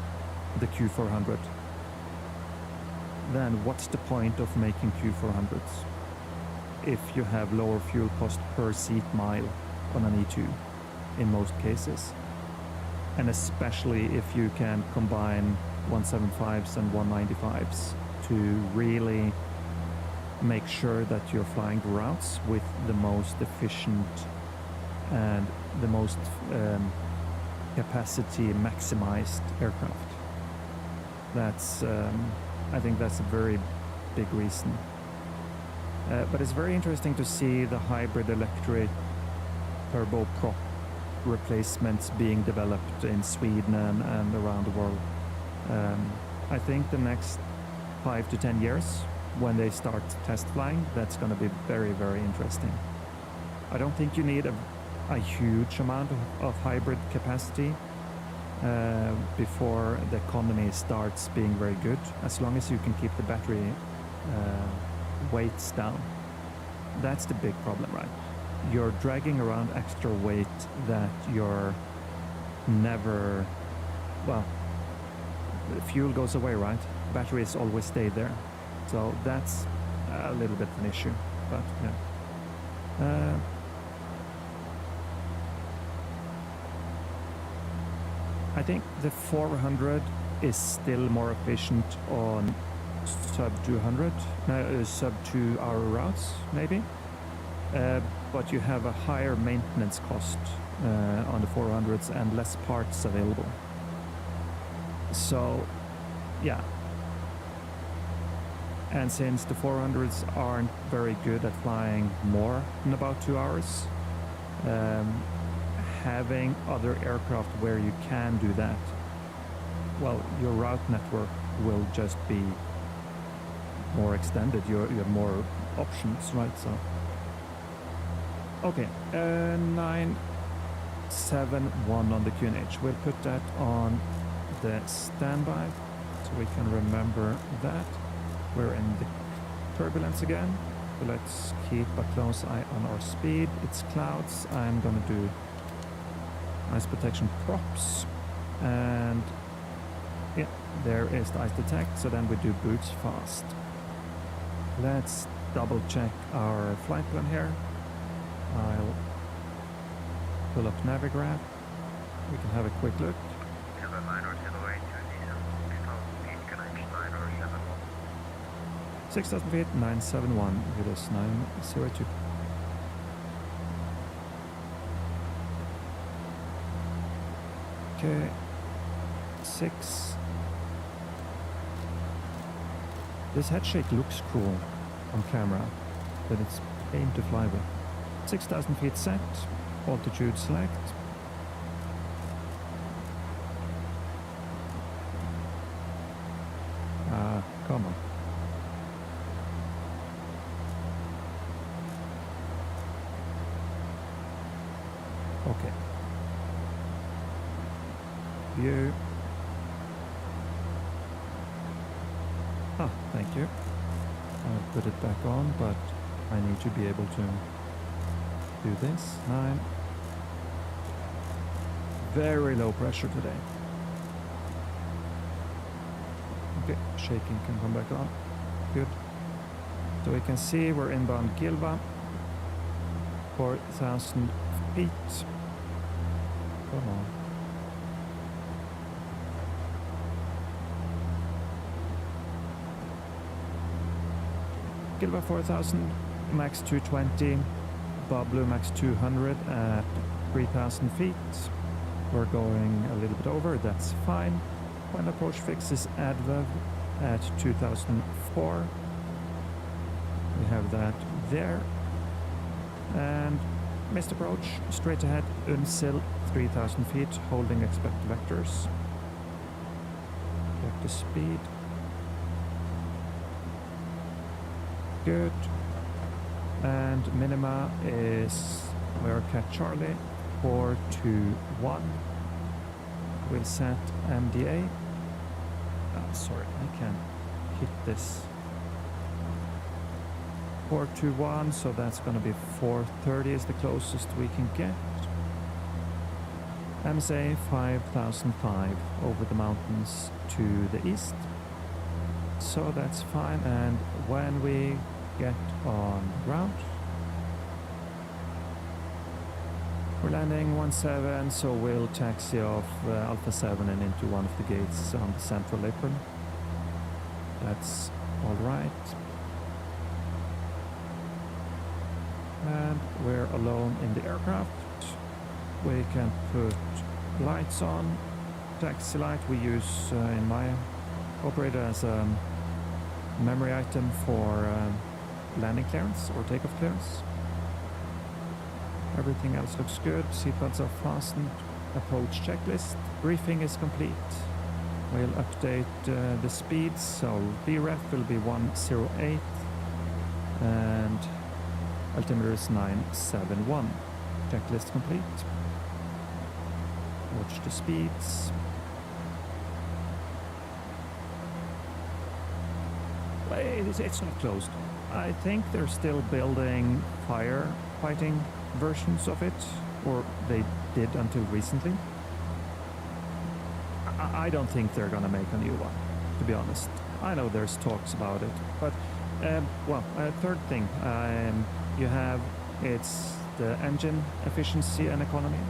Speaker 1: the Q400, then what's the point of making Q400s if you have lower fuel cost per seat mile on an E2 in most cases? And especially if you can combine 175s and 195s to really make sure that you're flying routes with the most efficient and the most capacity maximized aircraft. That's, I think that's a very big reason. But it's very interesting to see the hybrid electric turboprop replacements being developed in Sweden and around the world. I think the next 5 to 10 years, when they start test flying, that's going to be very, very interesting. I don't think you need a huge amount of hybrid capacity before the economy starts being very good, as long as you can keep the battery weights down. That's the big problem, right? You're dragging around extra weight that you're never, well, the fuel goes away, right? Batteries always stay there. So that's a little bit of an issue, but yeah. I think the 400 is still more efficient on sub 200, sub 2 hour routes maybe, but you have a higher maintenance cost on the 400s and less parts available. So yeah, and since the 400s aren't very good at flying more than about 2 hours, having other aircraft where you can do that, well, your route network will just be more extended. You have more options, right? So, okay, 971 on the QNH. We'll put that on the standby so we can remember that. We're in the turbulence again. So let's keep a close eye on our speed. It's clouds. I'm gonna do ice protection props, and yeah, there is the ice detect. So then we do boots fast. Let's double check our flight plan here. I'll pull up Navigraph. We can have a quick look. 6,000 feet, 971 with us 902. Okay, 6. This head shake looks cool on camera, but it's pain to fly with. 6,000 feet set, altitude select. Come on. Okay. View. Ah, thank you. I'll put it back on, but I need to be able to do this. 9. Very low pressure today. Okay, shaking can come back on. Good. So we can see we're inbound Gilva. 4,000 feet. Come on. Gilva 4,000, max 220. Bablu max 200 at 3,000 feet. We're going a little bit over, that's fine. Final approach fix is Advev at 2004. We have that there. And missed approach, straight ahead, Unsil, 3,000 feet, holding expect vectors. Check the speed. Good. And minima is Americat Charlie, 421. We'll set MDA. Sorry, I can't hit this. 421, so that's going to be 430 is the closest we can get. MSA 5005 over the mountains to the east. So that's fine, and when we get on ground, we're landing 17, so we'll taxi off Alpha 7 and into one of the gates on the central apron. That's all right. And we're alone in the aircraft. We can put lights on. Taxi light we use in my operator as a memory item for landing clearance or takeoff clearance. Everything else looks good. Seatbelts are fastened. Approach checklist. Briefing is complete. We'll update the speeds. So BREF will be 108 and altimeter is 971. Checklist complete. Watch the speeds. It's not closed. I think they're still building firefighting versions of it, or they did until recently. I don't think they're gonna make a new one, to be honest. I know there's talks about it, but third thing, you have, it's the engine efficiency and economy.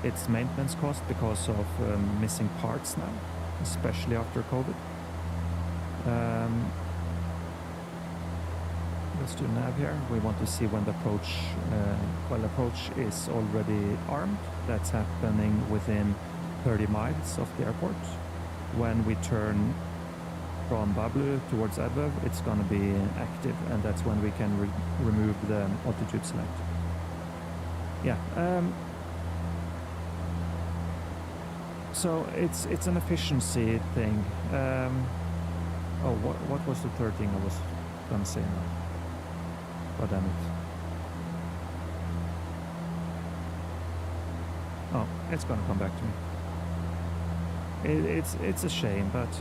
Speaker 1: its maintenance cost because of missing parts now, especially after COVID. Let's do nav here. We want to see when the approach, approach is already armed. That's happening within 30 miles of the airport. When we turn from Bablu towards Advev, it's going to be active, and that's when we can remove the altitude select. Yeah. So it's an efficiency thing. Oh, what was the third thing I was going to say now? God damn it. Oh, it's going to come back to me. It's a shame, but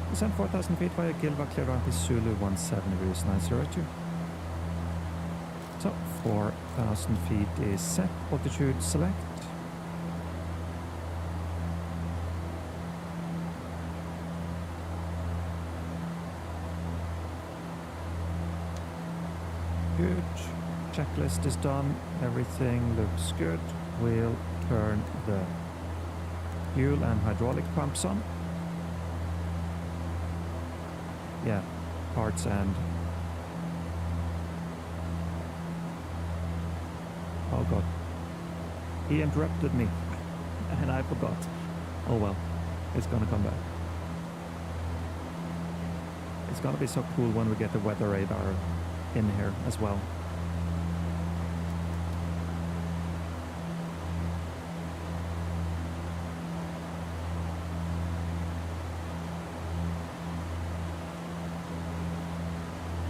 Speaker 1: Descend 4,000 feet via Gilva, clear on Zulu 17 degrees 902. So 4,000 feet is set, altitude select. Good. Checklist is done. Everything looks good. We'll turn the fuel and hydraulic pumps on. Yeah, parts and... Oh god. He interrupted me. And I forgot. Oh well. It's gonna come back. It's gonna be so cool when we get the weather radar in here as well.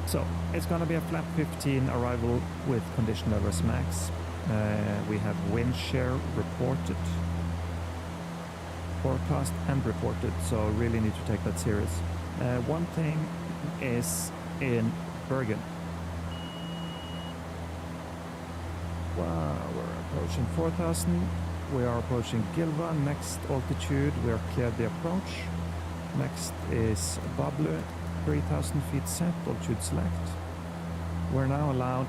Speaker 1: So it's going to be a flap 15 arrival with condition levels max. We have wind shear reported, forecast and reported, so really need to take that serious. One thing is in Bergen. Wow, we're approaching 4,000. We are approaching Gilva. Next altitude, we are cleared the approach. Next is Bablu, 3,000 feet set, altitude select. We're now allowed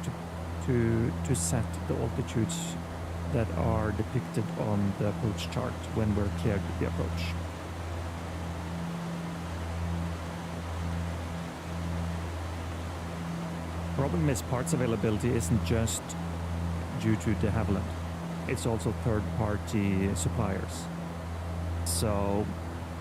Speaker 1: to set the altitudes that are depicted on the approach chart when we're cleared the approach. Problem is parts availability isn't just due to de Havilland. It's also third-party suppliers. So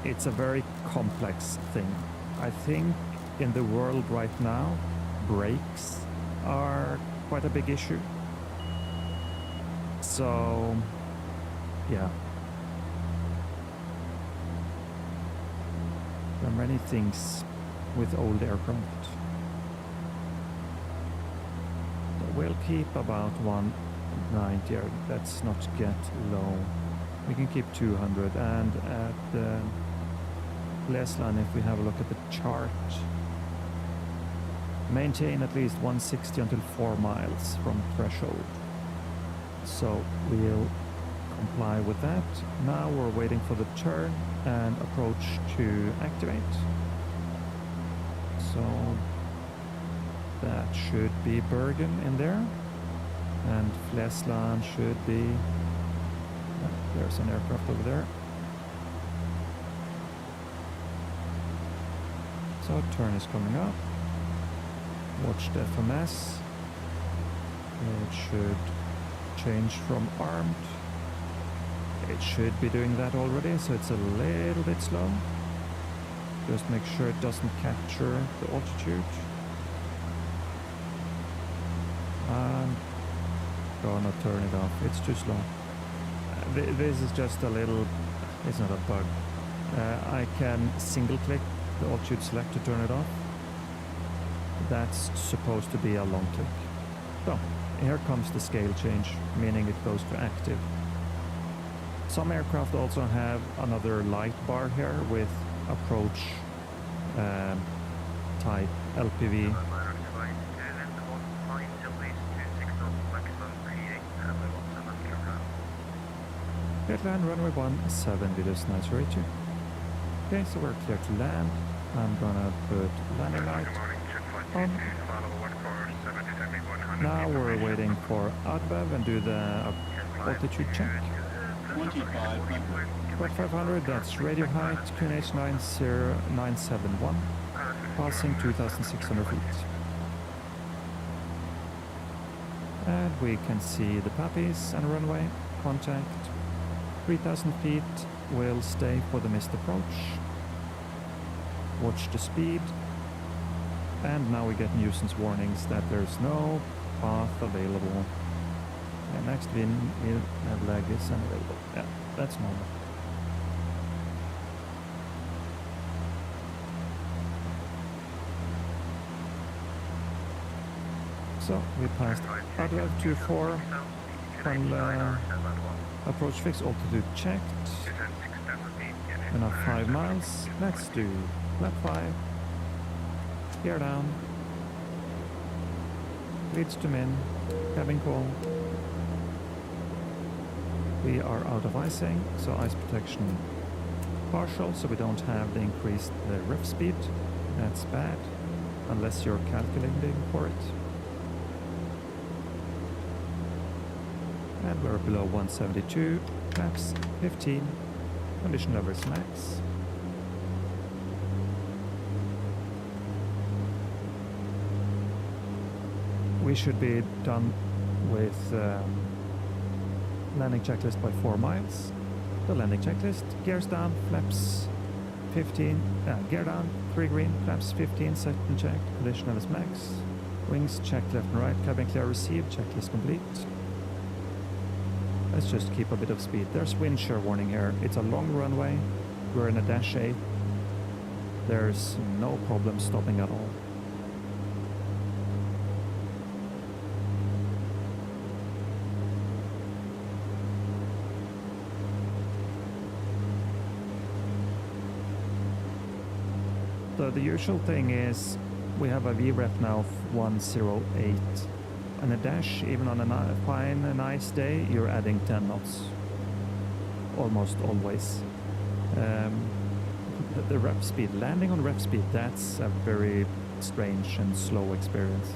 Speaker 1: it's a very complex thing. I think in the world right now, brakes are quite a big issue. So, yeah. There are many things with old aircraft. So we'll keep about 190, let's not get low. We can keep 200, and at the Flesland, if we have a look at the chart, maintain at least 160 until 4 miles from threshold. So we'll comply with that. Now we're waiting for the turn and approach to activate. So that should be Bergen in there, and Flesland should be... There's an aircraft over there. So turn is coming up. Watch the FMS. It should change from armed. It should be doing that already, so it's a little bit slow. Just make sure it doesn't capture the altitude. And gonna turn it off. It's too slow. This is just a little... It's not a bug. I can single click the altitude select to turn it off. That's supposed to be a long click. So here comes the scale change, meaning it goes to active. Some aircraft also have another light bar here with approach type LPV. Land runway 17 meters 902. Okay, so we're clear to land. I'm gonna put landing light. on.
Speaker 2: Follow for 77
Speaker 1: Now we're waiting for ADVEV and do the altitude check.
Speaker 4: 2500.
Speaker 1: About 500, that's radio height, QNH 90971, passing 2,600 feet. And we can see the puppies and runway, contact. 3,000 feet, will stay for the missed approach. Watch the speed. And now we get nuisance warnings that there's no path available. Yeah, next wind leg is unavailable. Yeah, that's normal. So we passed ADVEV 24, final approach fix, altitude checked. Enough 5 miles. Let's do lap 5. Gear down. Leads to min. Cabin call. We are out of icing, so ice protection partial, so we don't have the increased ref speed. That's bad, unless you're calculating for it. And we're below 172, flaps 15, condition level is max. We should be done with landing checklist by 4 miles. The landing checklist, gears down, flaps 15, gear down, 3 green, flaps 15, second check, condition level is max. Wings checked left and right, cabin clear received, checklist complete. Let's just keep a bit of speed. There's wind shear warning here. It's a long runway. We're in a dash 8. There's no problem stopping at all. So the usual thing is we have a VREF now of 108. And a dash, even on a fine, nice day, you're adding 10 knots. Almost always. The rep speed, landing on rep speed, that's a very strange and slow experience.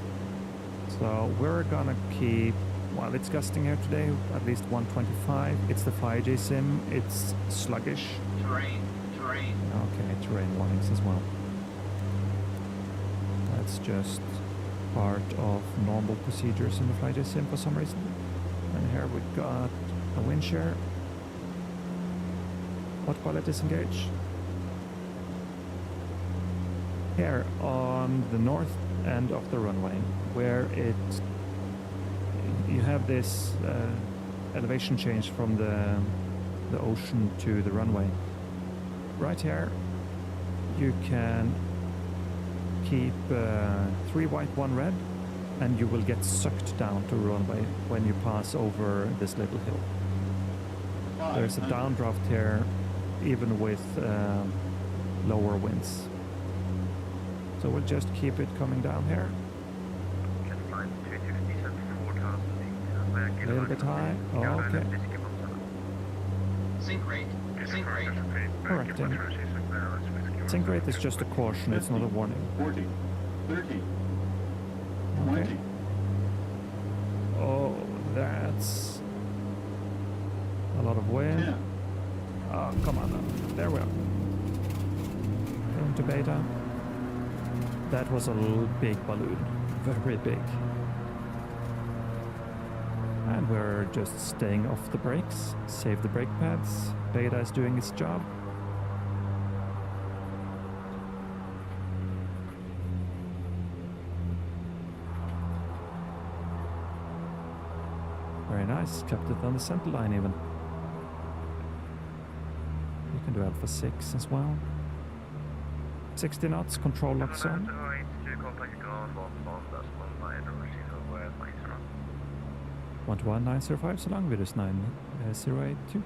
Speaker 1: So we're gonna keep, well, it's gusting here today, at least 125. It's the 5G sim, it's sluggish.
Speaker 4: Terrain.
Speaker 1: Okay, terrain warnings as well. That's just part of normal procedures in the FlyJ sim for some reason. And here we got a wind shear. Autopilot disengage. Here on the north end of the runway, where you have this elevation change from the ocean to the runway. Right here, you can keep 3 white, 1 red, and you will get sucked down to runway when you pass over this little hill. There's a downdraft here, even with lower winds. So we'll just keep it coming down here. A little bit high. Oh, okay.
Speaker 4: Sync rate.
Speaker 1: Correcting. Sync rate is just a caution, it's not a warning.
Speaker 4: 40, 30,
Speaker 1: Okay.
Speaker 4: 20.
Speaker 1: Oh, that's a lot of wind.
Speaker 4: 10.
Speaker 1: Oh, come on now. There we are. Into beta. That was a little big balloon. Very big. And we're just staying off the brakes. Save the brake pads. Beta is doing its job. Very nice. Kept it on the center line even. You can do Alpha 6 as well. 60 knots, control lock zone. 121.905, so long with us 9082.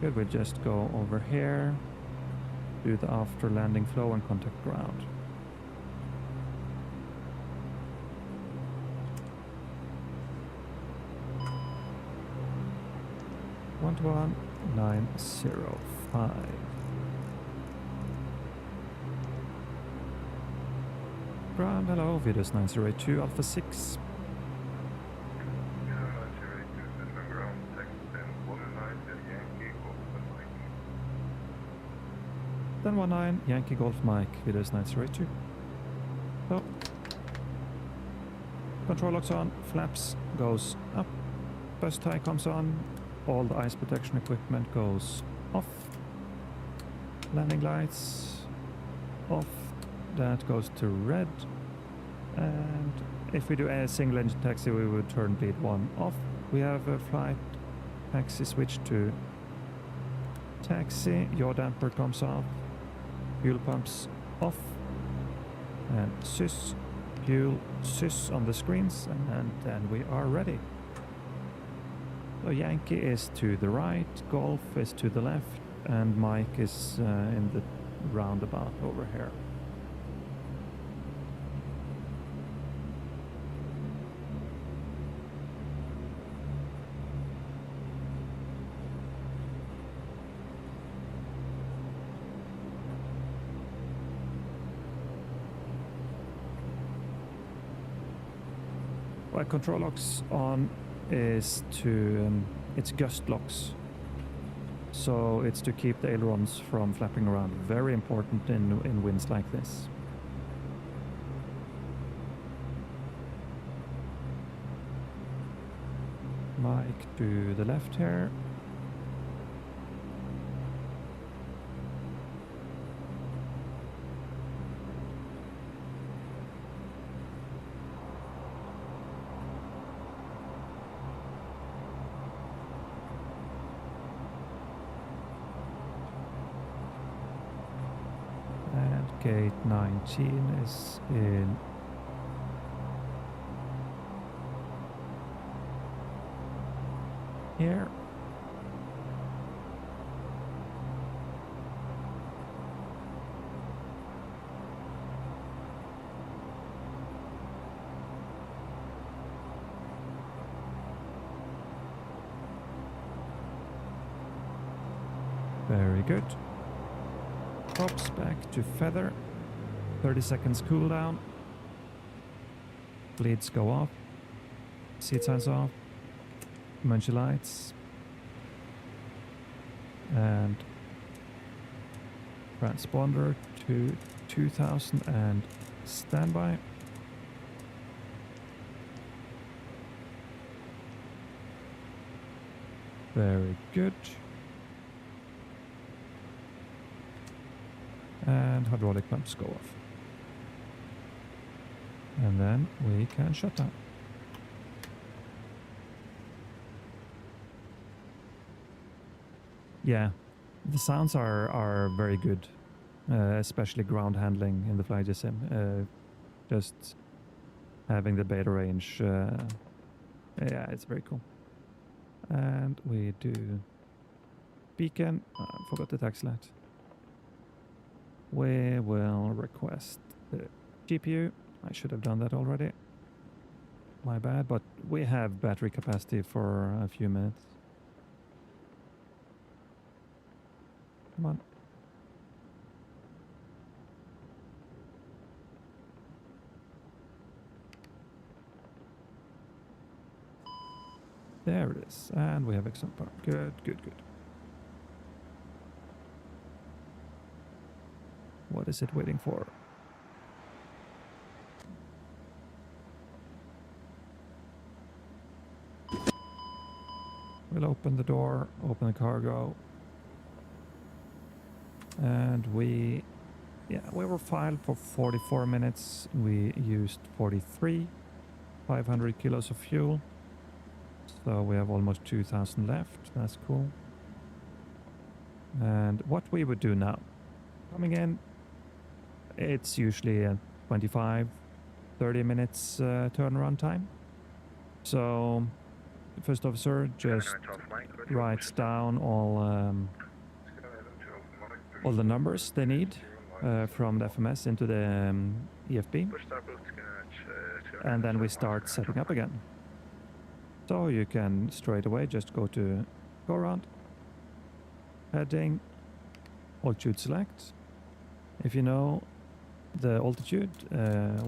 Speaker 1: Good, we'll just go over here, do the after landing flow and contact ground. One 905. Ground, hello, Vidas 902 Alpha 6. Then 19 Yankee Golf Mike, Vidas 902. So, control locks on, flaps goes up, bus tie comes on, all the ice protection equipment goes off, landing lights off, that goes to red, and if we do a single engine taxi we would turn bleed 1 off. We have a flight taxi switch to taxi, yaw damper comes off, fuel pumps off, and sys, fuel, sys on the screens, and then we are ready. So Yankee is to the right, Golf is to the left, and Mike is in the roundabout over here. What control locks on is to, it's gust locks. So it's to keep the ailerons from flapping around. Very important in winds like this. Mike to the left here. Gate 19 is in here. Very good. Props back to feather. 30 seconds cooldown. Bleeds go off. Seat signs off. Munchy lights. And transponder to 2000 and standby. Very good. And hydraulic pumps go off. And then we can shut down. Yeah, the sounds are very good, especially ground handling in the FlyGSim. Just having the beta range, yeah, it's very cool. And we do beacon. Forgot the taxi light. We will request the GPU. I should have done that already. My bad, but we have battery capacity for a few minutes. Come on. There it is. And we have excellent power. Good, good, good. What is it waiting for? We'll open the door, open the cargo. And we were filed for 44 minutes. We used 43, 500 kilos of fuel. So we have almost 2,000 left. That's cool. And what we would do now, coming in, it's usually a 25, 30 minutes turnaround time. So first officer just writes down all the numbers they need from the FMS into the EFB, and then we start setting up again. So you can straight away just go to go around, heading, altitude select. If you know the altitude,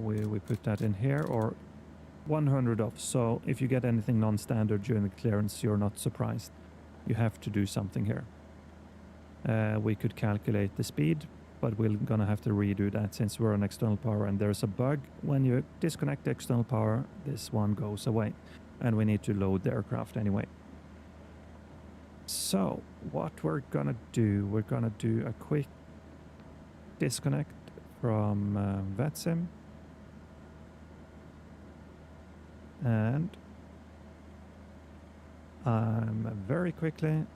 Speaker 1: we put that in here, or 100 off. So if you get anything non-standard during the clearance, you're not surprised. You have to do something here. We could calculate the speed, but we're gonna have to redo that since we're on external power, and there's a bug. When you disconnect the external power, this one goes away, and we need to load the aircraft anyway. So what we're gonna do, we're gonna do a quick disconnect from VetSim, and I'm very quickly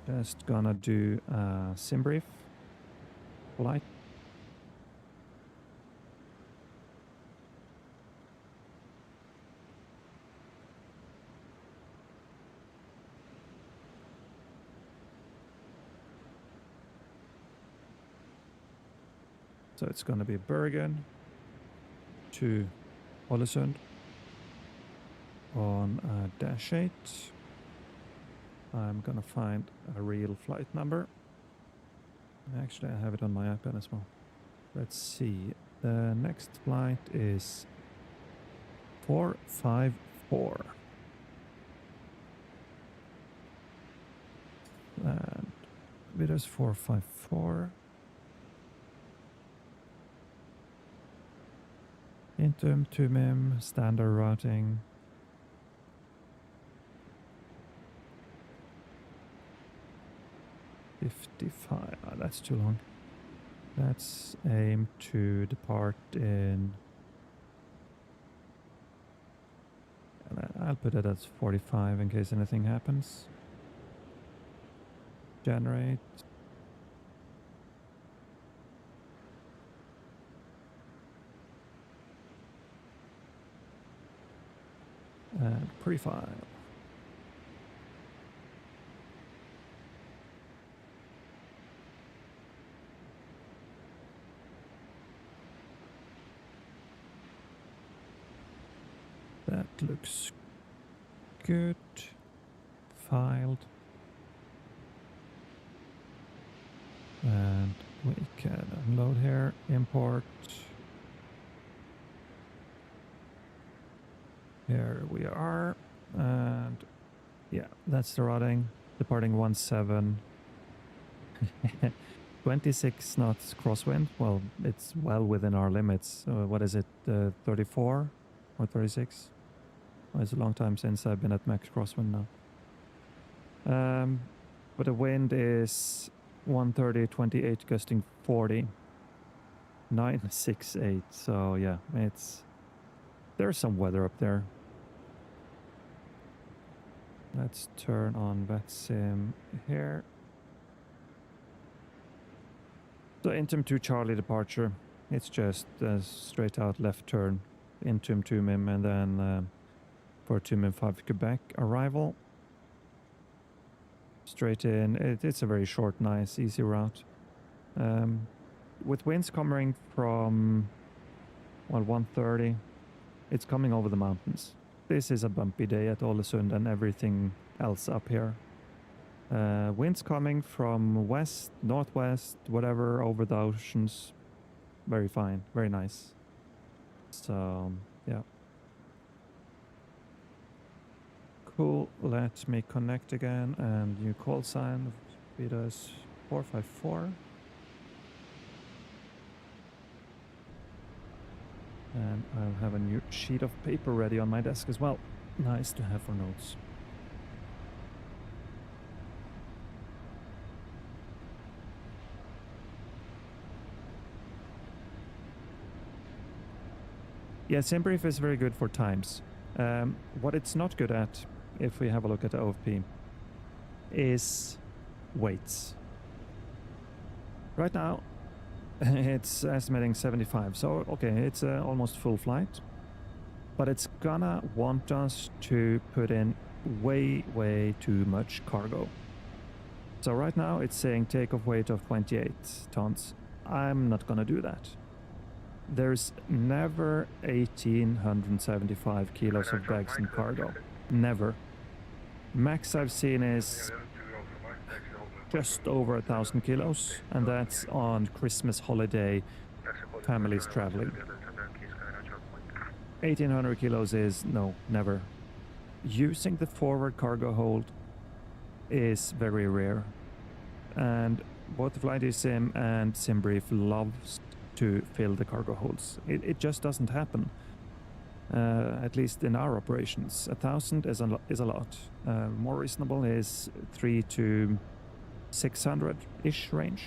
Speaker 1: just gonna do a sim brief flight. So it's gonna be Bergen to Ålesund on a -8. I'm gonna find a real flight number. Actually, I have it on my iPad as well. Let's see. The next flight is 454. And it is 454. Intum to MIM, standard routing. Oh, that's too long. Let's aim to depart in... I'll put it as 45 in case anything happens. Generate. And prefile. That looks good. Filed. And we can unload here, import. Here we are. And yeah, that's the routing. Departing 17. 26 knots crosswind. Well, it's well within our limits. What is it? 34 or 36? Well, it's a long time since I've been at max crosswind now. But the wind is 130, 28, gusting 40. 968. So yeah, there's some weather up there. Let's turn on VetSim here. So Intum 2 Charlie departure. It's just a straight out left turn. Intum 2 MIM, and then for 2 MIM 5 Quebec arrival. Straight in. It's a very short, nice, easy route. With winds coming from, well, 130, it's coming over the mountains. This is a bumpy day at Ålesund and everything else up here. Winds coming from west, northwest, whatever, over the oceans. Very fine, very nice. So, yeah. Cool, let me connect again, and new call sign, Widerøe 454. And I'll have a new sheet of paper ready on my desk as well. Nice to have for notes. Yeah, SimBrief is very good for times. What it's not good at, if we have a look at the OFP, is weights. Right now, it's estimating 75, so okay, it's almost full flight, but it's gonna want us to put in way too much cargo. So right now it's saying takeoff weight of 28 tons. I'm not gonna do that. There's never 1875 kilos of bags and cargo. Never. Max I've seen is just over 1,000 kilos, and that's on Christmas holiday families traveling. 1800 kilos is no, never. Using the forward cargo hold is very rare, and both FlyDSim and SimBrief loves to fill the cargo holds. It just doesn't happen, at least in our operations. 1,000 is a lot. More reasonable is 300 to 600-ish range.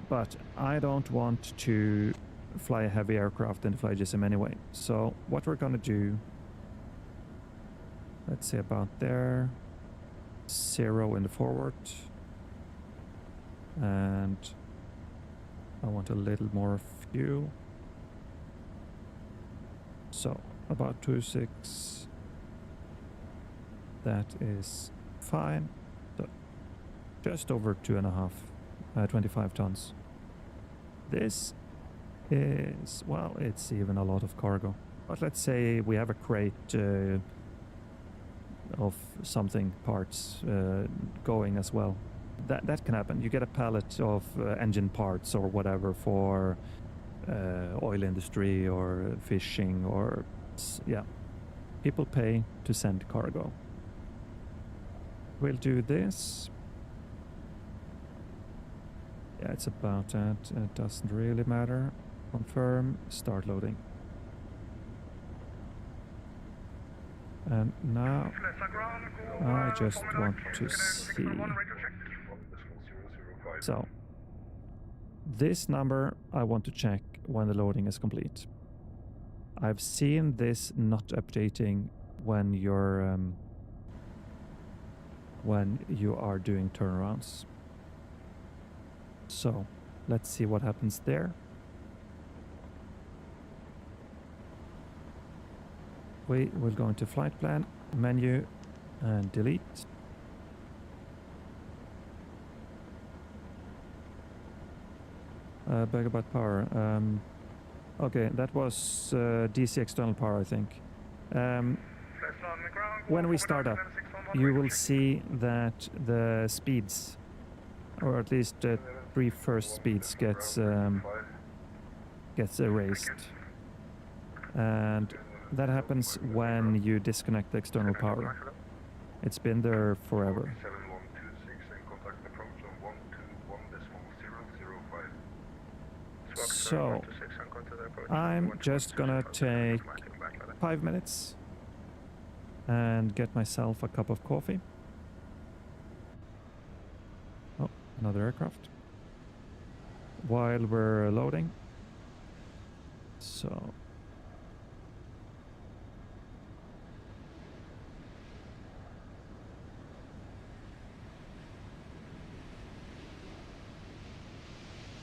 Speaker 1: But I don't want to fly a heavy aircraft in the FlyDSim anyway. So what we're gonna do, let's say about there, 0 in the forward, and I want a little more fuel. So about 2.6, that is fine. So just over 2.5, 25 tons. This is, well, it's even a lot of cargo. But let's say we have a crate of something parts going as well. That can happen. You get a pallet of engine parts or whatever for oil industry or fishing or, yeah. People pay to send cargo. We'll do this. Yeah, it's about that. It doesn't really matter. Confirm, start loading. And now I just want to see. So this number I want to check when the loading is complete. I've seen this not updating when you are doing turnarounds. So let's see what happens there. We will go into flight plan, menu, and delete. Beg about power. Okay, that was DC external power, I think. When we start up, you will see that the speeds, or at least the 3 first speeds, gets erased, and that happens when you disconnect the external power. It's been there forever. So I'm just gonna take 5 minutes and get myself a cup of coffee. Oh, another aircraft. While we're loading. So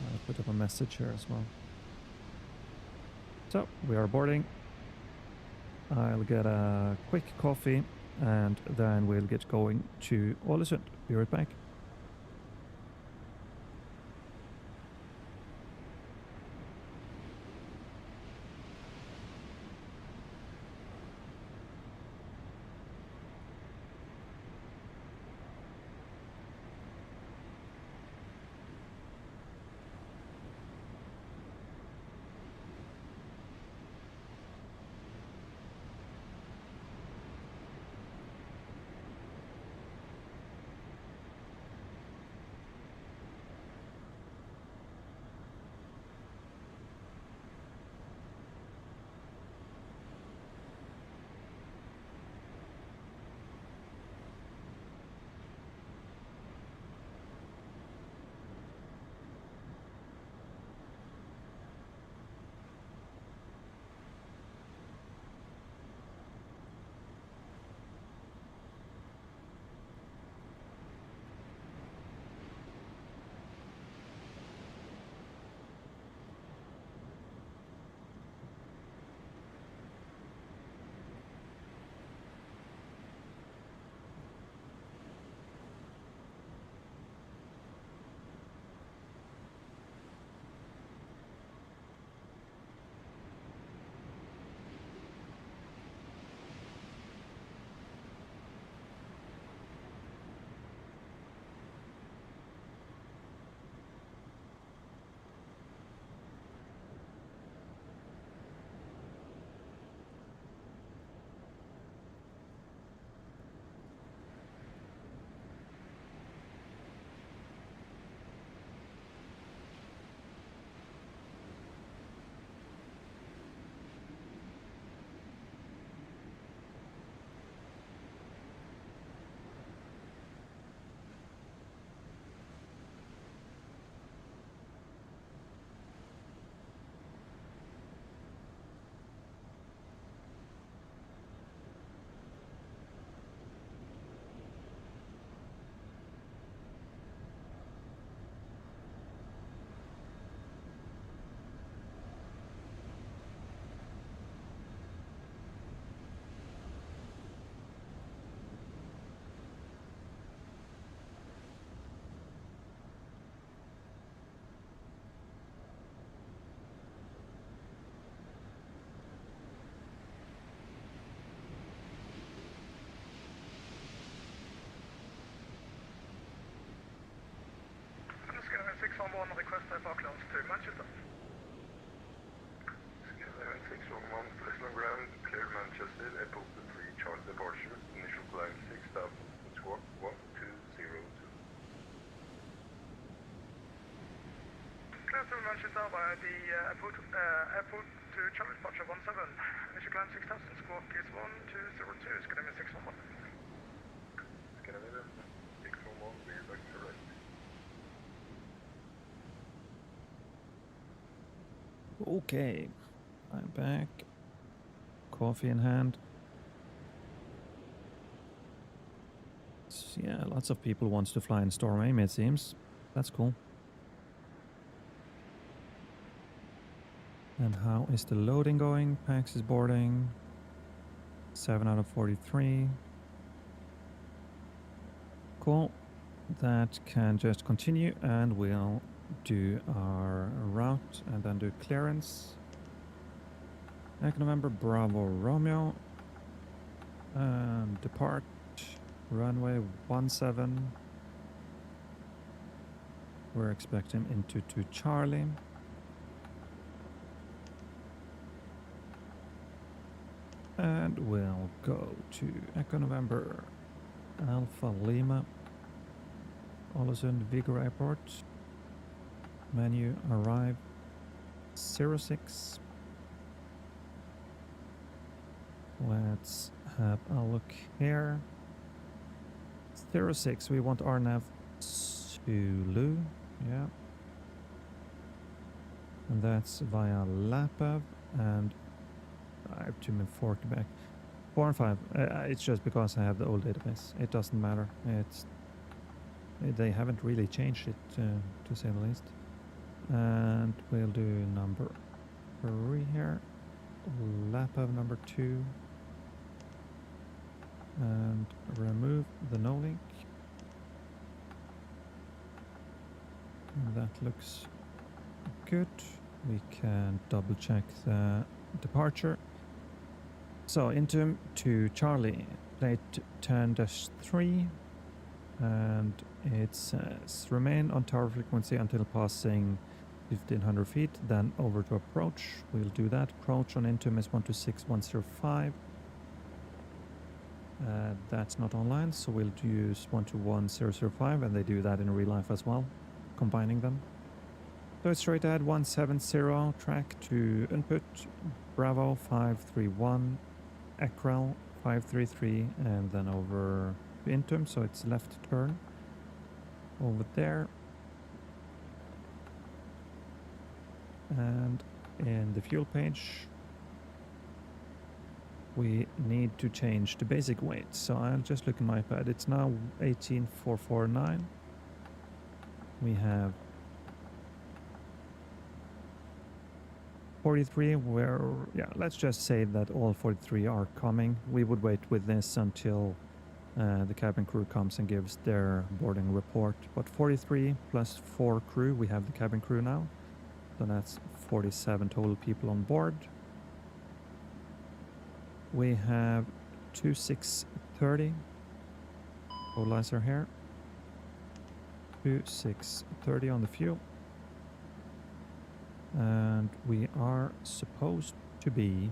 Speaker 1: I'll put up a message here as well. So we are boarding. I'll get a quick coffee and then we'll get going to Ålesund. Be right back.
Speaker 2: 611, request for close to Manchester.
Speaker 3: Skyline 611, Flesland ground, clear Manchester, airport 3, Charlie departure, initial climb 6000, squawk 1202.
Speaker 2: Clear to Manchester via the airport to Charlie departure 17. Initial climb 6000, squawk is 1202, Skyline 611.
Speaker 3: Skyline 611, we're back to right.
Speaker 1: Okay, I'm back. Coffee in hand. So, yeah, lots of people wants to fly in Storm Aim, it seems. That's cool. And how is the loading going? Pax is boarding. 7 out of 43. Cool. That can just continue and we'll do our route and then do clearance. Echo November Bravo Romeo. And depart. Runway 17. We're expecting into to Charlie. And we'll go to Echo November Alpha Lima. Ålesund Vigra Airport. Menu arrive 06. Let's have a look here. 06, we want RNAV Zulu, yeah. And that's via Lapav, and I have to move 4 Quebec. 4 and 5, it's just because I have the old database. It doesn't matter. They haven't really changed it, to say the least. And we'll do number 3 here. Lapav number 2. And remove the no link. And that looks good. We can double check the departure. So into to Charlie, plate 10-3, and it says remain on tower frequency until passing 1500 feet, then over to approach. We'll do that. Approach on Intum is 126105. That's not online, so we'll use 121005, and they do that in real life as well, combining them. So it's straight ahead 170, track to input, Bravo 531, Ekrel 533, and then over to Intum, so it's left turn over there. And in the fuel page, we need to change the basic weight. So I'll just look at my pad. It's now 18,449. We have 43 where, yeah, let's just say that all 43 are coming. We would wait with this until the cabin crew comes and gives their boarding report. But 43 plus 4 crew, we have the cabin crew now. So that's 47 total people on board. We have 2630. Totalizer here. 2630 on the fuel. And we are supposed to be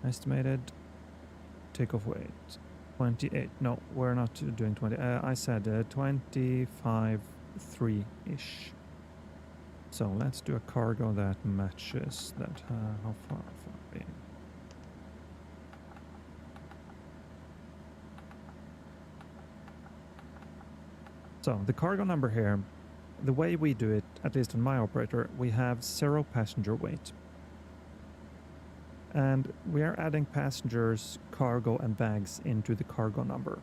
Speaker 1: estimated takeoff weight 28. No, we're not doing 20. I said 25.3-ish. So let's do a cargo that matches that. How far in? So the cargo number here, the way we do it, at least on my operator, we have 0 passenger weight. And we are adding passengers, cargo and bags into the cargo number.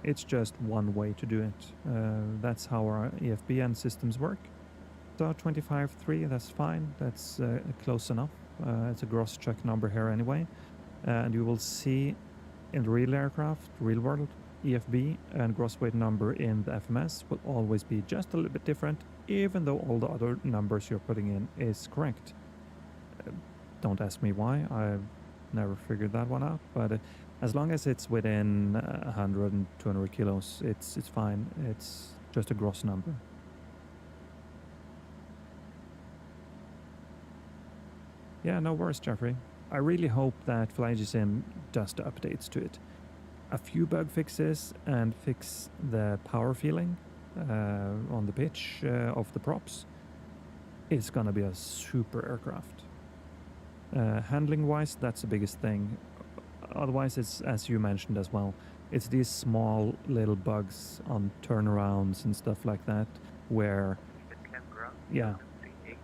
Speaker 1: It's just one way to do it. That's how our EFBN systems work. So 25.3, that's fine. That's close enough. It's a gross check number here anyway. And you will see in the real aircraft, real world, EFB and gross weight number in the FMS will always be just a little bit different, even though all the other numbers you're putting in is correct. Don't ask me why. I've never figured that one out. But as long as it's within 100 and 200 kilos, it's fine. just a gross number. Yeah, no worries, Jeffrey. I really hope that FlyGSim does the updates to it. A few bug fixes and fix the power feeling on the pitch of the props. It's gonna be a super aircraft. Handling wise, that's the biggest thing. Otherwise, it's, as you mentioned as well, it's these small little bugs on turnarounds and stuff like that where, yeah,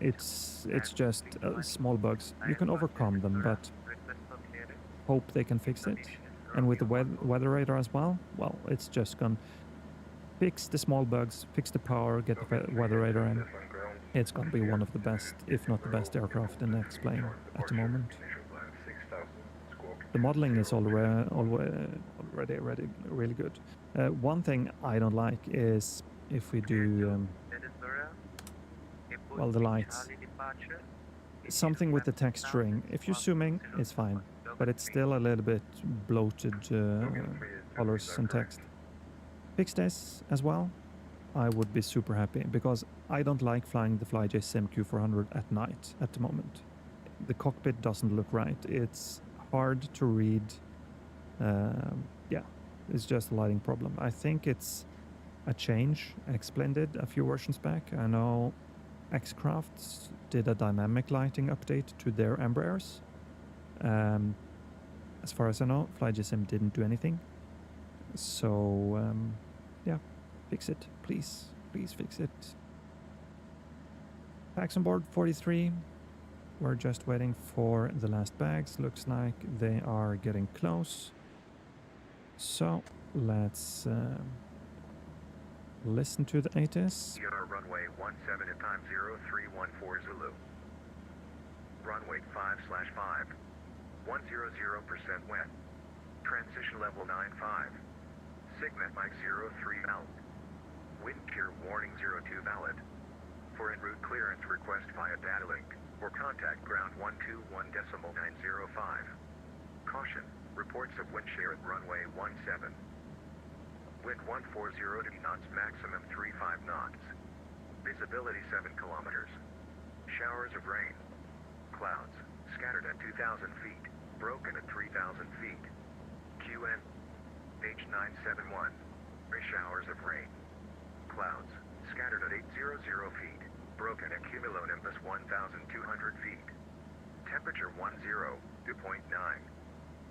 Speaker 1: it's just small bugs. You can overcome them, but hope they can fix it. And with the weather radar as well, it's just gonna fix the small bugs, fix the power, get the weather radar in. It's gonna be one of the best, if not the best aircraft in the X-Plane at the moment. The modeling is already really good. One thing I don't like is if we do, well, the lights. Something with the texturing. If you're zooming, it's fine, but it's still a little bit bloated colors and text. Fix this as well. I would be super happy because I don't like flying the FlyGSim Q400 at night at the moment. The cockpit doesn't look right. It's hard to read. Yeah, it's just a lighting problem. I think it's a change. I explained it a few versions back. I know X-Crafts did a dynamic lighting update to their Embraers. As far as I know, FlyGSim didn't do anything. So, yeah, fix it, please. Please fix it. Packs on board 43. We're just waiting for the last bags. Looks like they are getting close. So, let's listen to the ATIS.
Speaker 2: Runway 17 at time 0314 Zulu. Runway 5/5. 100% wet. Transition level 95. Signet Mike 03 valid. Wind shear warning 02 valid. For en route clearance request via data link or contact ground 121.905. Caution, reports of wind shear at runway 17. Wind 140 degree knots, maximum 35 knots. Visibility 7 kilometers. Showers of rain. Clouds, scattered at 2,000 feet, broken at 3,000 feet. QN, H971. Showers of rain. Clouds, scattered at 800 feet, broken at cumulonimbus 1,200 feet. Temperature 10.9.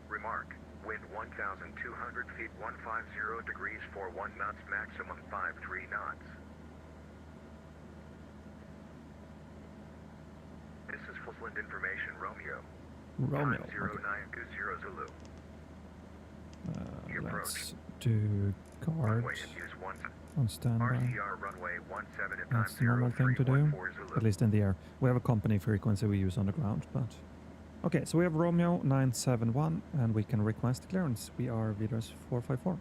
Speaker 2: Remark, wind 1,200 feet, 150 degrees 41 knots, maximum 53 knots. This is Flesland information, Romeo.
Speaker 1: Romeo.
Speaker 2: 0920 Zulu.
Speaker 1: Let's do guard on standby.
Speaker 2: RCR runway 17 at
Speaker 1: That's the
Speaker 2: time
Speaker 1: normal thing to do,
Speaker 2: 0314 Zulu.
Speaker 1: at least in the air. We have a company frequency we use on the ground, but... Okay, so we have Romeo 971, and we can request clearance. We are Widerøe 454.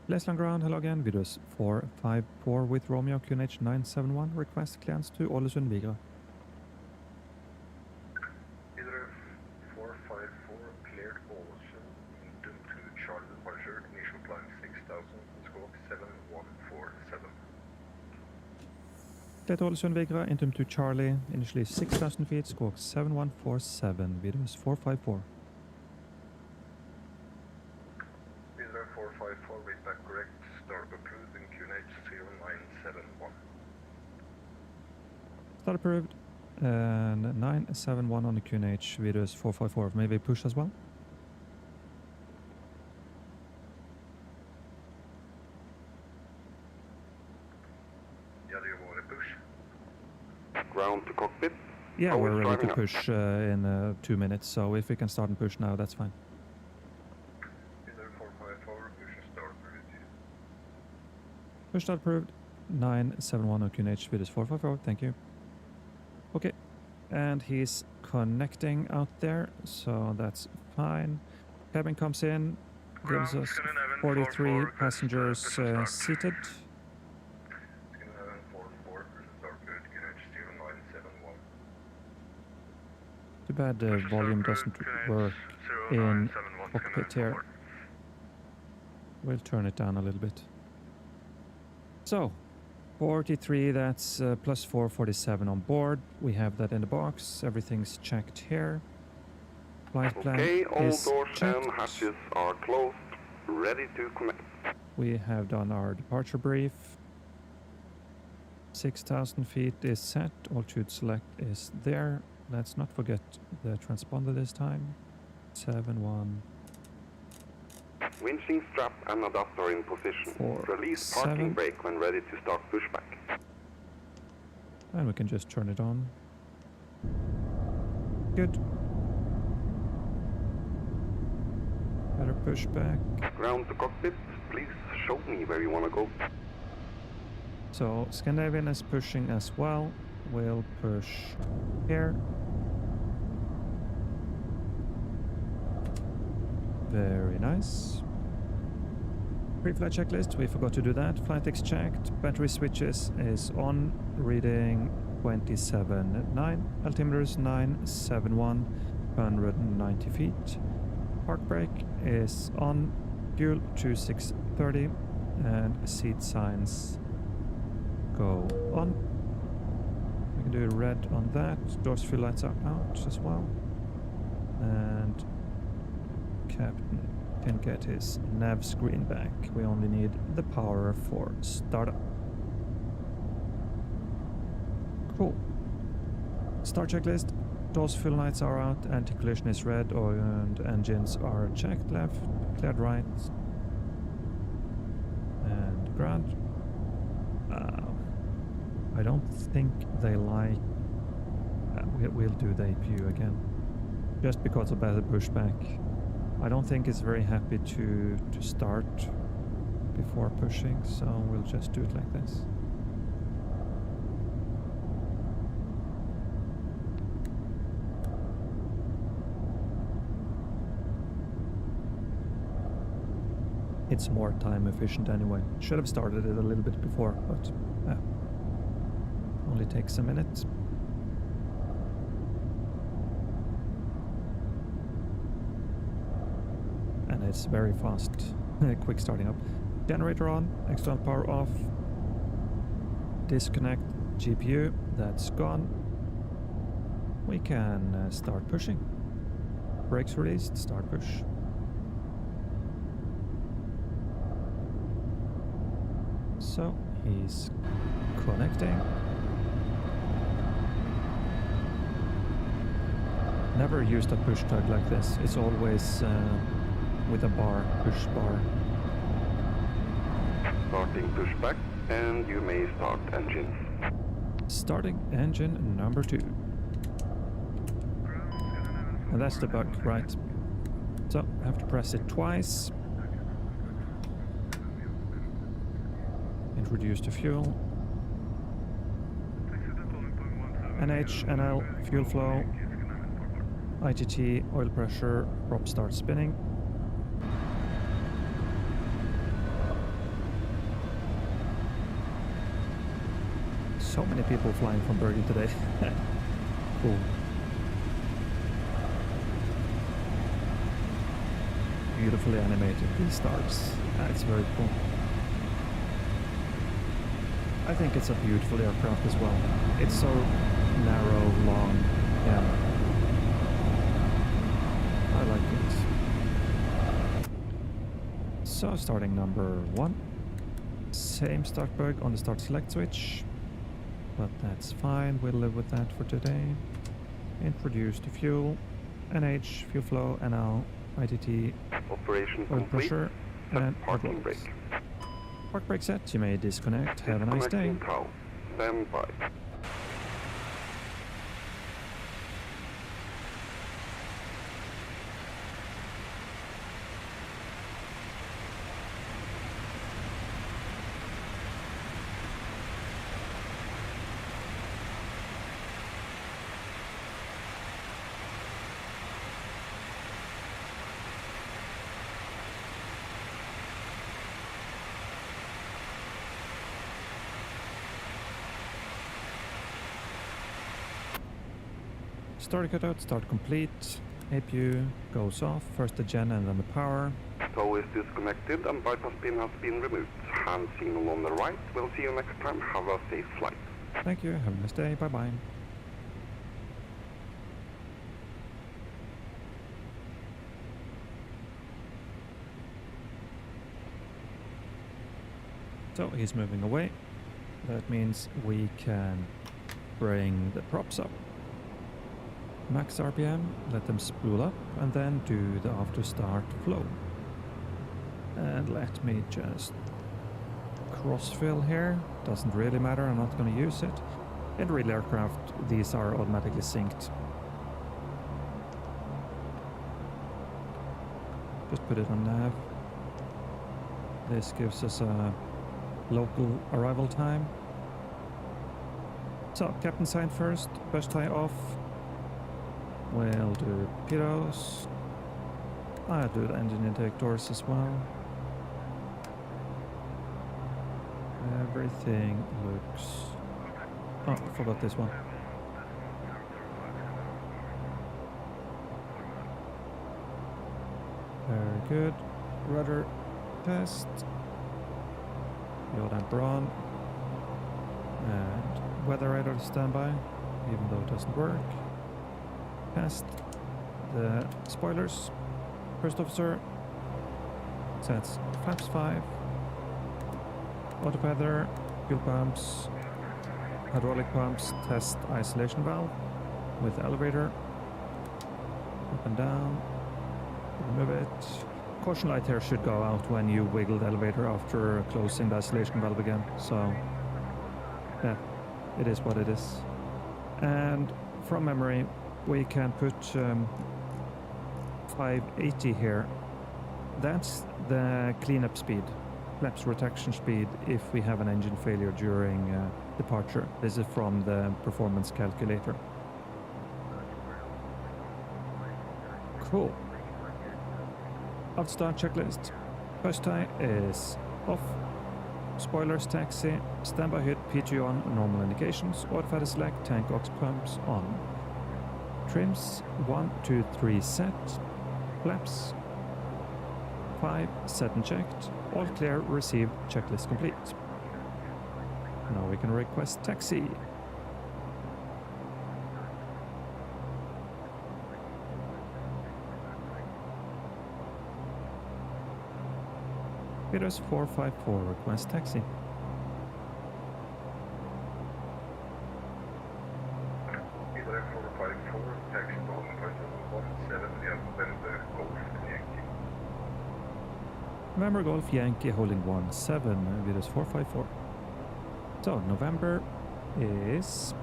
Speaker 1: Flesland ground, hello again, Widerøe 454 with Romeo QNH 971, request clearance to Ålesund Vigra.
Speaker 3: Widerøe 454 cleared Ålesund, Intum to Charlie departure, initial climb 6,000, squawk 7147.
Speaker 1: Clear to Ålesund Vigra, Intum to Charlie, initially 6,000 feet, squawk 7147, Widerøe 454.
Speaker 3: Widerøe 454, read back correct, start approved in QNH 0971.
Speaker 1: Start approved, and 971 on the QNH, Widerøe 454, maybe push as well?
Speaker 3: Yeah, do you want to push?
Speaker 5: Ground to cockpit.
Speaker 1: Yeah,
Speaker 5: Oh,
Speaker 1: we're
Speaker 5: it's
Speaker 1: ready
Speaker 5: driving
Speaker 1: to
Speaker 5: up.
Speaker 1: push in 2 minutes, so if we can start and push now, that's fine.
Speaker 3: Widerøe 454, push and start approved.
Speaker 1: Push start approved, 971 on QNH, Widerøe 454, thank you. Okay, and he's connecting out there, so that's fine. Cabin comes in, gives us 43 passengers seated.
Speaker 3: Skin 44, push and start approved, QNH 0971.
Speaker 1: Too bad the volume doesn't work in cockpit here. We'll turn it down a little bit. So, 43, that's plus 4, 47 on board. We have that in the box. Everything's checked here. Flight plan
Speaker 5: Okay, all
Speaker 1: is
Speaker 5: doors
Speaker 1: checked.
Speaker 5: and hatches are closed, ready to connect.
Speaker 1: We have done our departure brief. 6,000 feet is set. Altitude select is there. Let's not forget the transponder this time. 7-1.
Speaker 5: Winching strap and adapter in position.
Speaker 1: 4,
Speaker 5: Release parking
Speaker 1: 7.
Speaker 5: brake when ready to start pushback.
Speaker 1: And we can just turn it on. Good. Better push back.
Speaker 5: Ground to cockpit, please show me where you want to go.
Speaker 1: So Scandinavian is pushing as well. We'll push here. Very nice. Pre-flight checklist, we forgot to do that. Flight deck's checked. Battery switches is on. Reading 27.9. Altimeters 971. 190 feet. Park brake is on. Fuel 2630. And seat signs go on. We can do red on that. Doors fuel lights are out as well. And Captain can get his nav screen back. We only need the power for startup. Cool. Start checklist. Doors fuel lights are out. Anti-collision is red. And engines are checked left. Cleared right. And ground. I don't think they like... we'll do the APU again. Just because of better pushback. I don't think it's very happy to start before pushing, so we'll just do it like this. It's more time efficient anyway. Should have started it a little bit before, but only takes a minute. And it's very fast. Quick starting up. Generator on, external power off. Disconnect GPU, that's gone. We can start pushing. Brakes released, start push. So he's connecting. Never used a push tug like this. It's always with a bar, push bar.
Speaker 5: Starting pushback, and you may start engines.
Speaker 1: Starting engine number 2. And that's the bug, right? So I have to press it twice. Introduce the fuel. NH, NL, fuel flow. ITT, oil pressure, prop start spinning. So many people flying from Bergen today. Cool. Beautifully animated, these starts. That's very cool. I think it's a beautiful aircraft as well. It's so narrow, long, yeah. I like it. So starting number 1. Same start bug on the start select switch. But that's fine, we'll live with that for today. Introduce the fuel. NH, fuel flow, NL, ITT,
Speaker 5: Operation
Speaker 1: oil
Speaker 5: complete.
Speaker 1: pressure, and
Speaker 5: Set parking
Speaker 1: hydraulics.
Speaker 5: brake.
Speaker 1: Park brake set, you may disconnect. Have a nice day.
Speaker 5: Disconnecting cow. Stand by.
Speaker 1: Starter cutout, start complete. APU goes off. First the gen and then the power.
Speaker 5: tow is disconnected and bypass pin has been removed. Hand signal on the right. We'll see you next time. Have a safe flight.
Speaker 1: Thank you. Have a nice day. Bye-bye. So he's moving away. That means we can bring the props up. Max RPM, let them spool up, and then do the after start flow. And let me just crossfill here. Doesn't really matter, I'm not going to use it. In real aircraft, these are automatically synced. Just put it on nav. This gives us a local arrival time. So, captain sign first, bus tie off. We'll do pitos. I'll do the engine intake doors as well. Everything looks... Oh, I forgot this one. Very good. Rudder test. Yacht and Braun. And weather radar standby, even though it doesn't work. Test the spoilers. First officer sets flaps 5. Autopether, fuel pumps, hydraulic pumps, test isolation valve with elevator. Up and down. Remove it. Caution light here should go out when you wiggle the elevator after closing the isolation valve again. So, yeah, it is what it is. And from memory, we can put 580 here. That's the cleanup speed, flaps retraction speed if we have an engine failure during departure. This is from the performance calculator. Cool. Outstart checklist. Bus tie is off. Spoilers taxi. Standby hood PG on. Normal indications. Autopilot select. Tank aux pumps on. Trims 1, 2, 3 set. Flaps 5 set and checked. All clear. Received. Checklist complete. Now we can request taxi. Widerøe 454 request taxi.
Speaker 3: Widerøe 454, taxi to Ålesund 17, November Golf Yankee.
Speaker 1: November Golf Yankee holding 17, Widerøe 454. So, November is...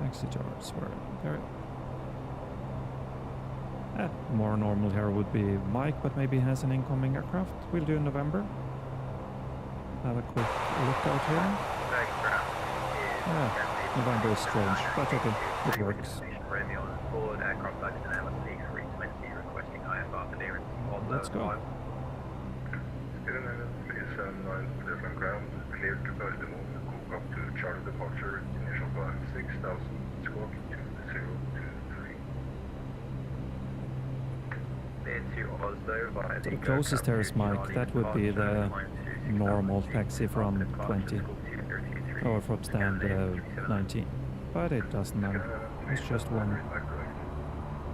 Speaker 1: Taxi charge, where? There. More normal here would be Mike, but maybe he has an incoming aircraft. We'll do November. Have a quick look out here. November is strange, but okay, it works. Let's go.
Speaker 3: Please 9 Flesland ground, clear to Bergen, go up to charter departure, initial climb 6,000, squawk 2023.
Speaker 1: So the closest here is Mike. That would be the normal taxi from 20 or from stand 19, but it doesn't matter. It's just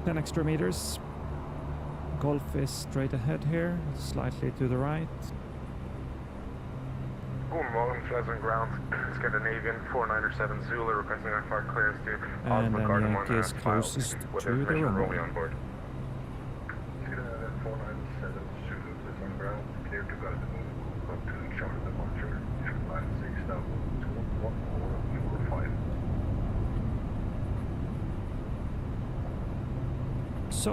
Speaker 1: 10 extra meters. Golf is straight ahead here, slightly to the right.
Speaker 3: Bergen Flesland ground, Scandinavian 497 Zulu requesting our fire clearance to
Speaker 1: and then Yankee is closest to the runway.
Speaker 3: 497 Zulu Flesland ground, clear to go to charter departure, line 6,000 to 1445.
Speaker 1: So,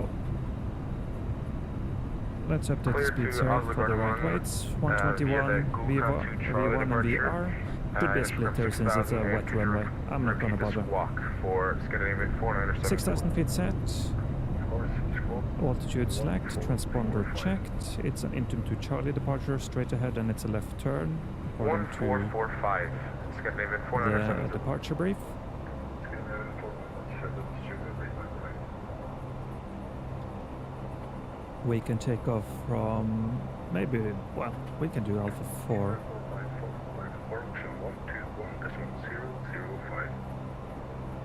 Speaker 1: let's update the speeds here for the right weights. 121, V1 and VR. Could be a split here since it's a wet runway. I'm not gonna bother. 6,000 feet set. Altitude select, transponder checked. It's an Intum to Charlie departure straight ahead and it's a left turn. According to the departure brief. We can take off from maybe, well, we can do Alpha 4.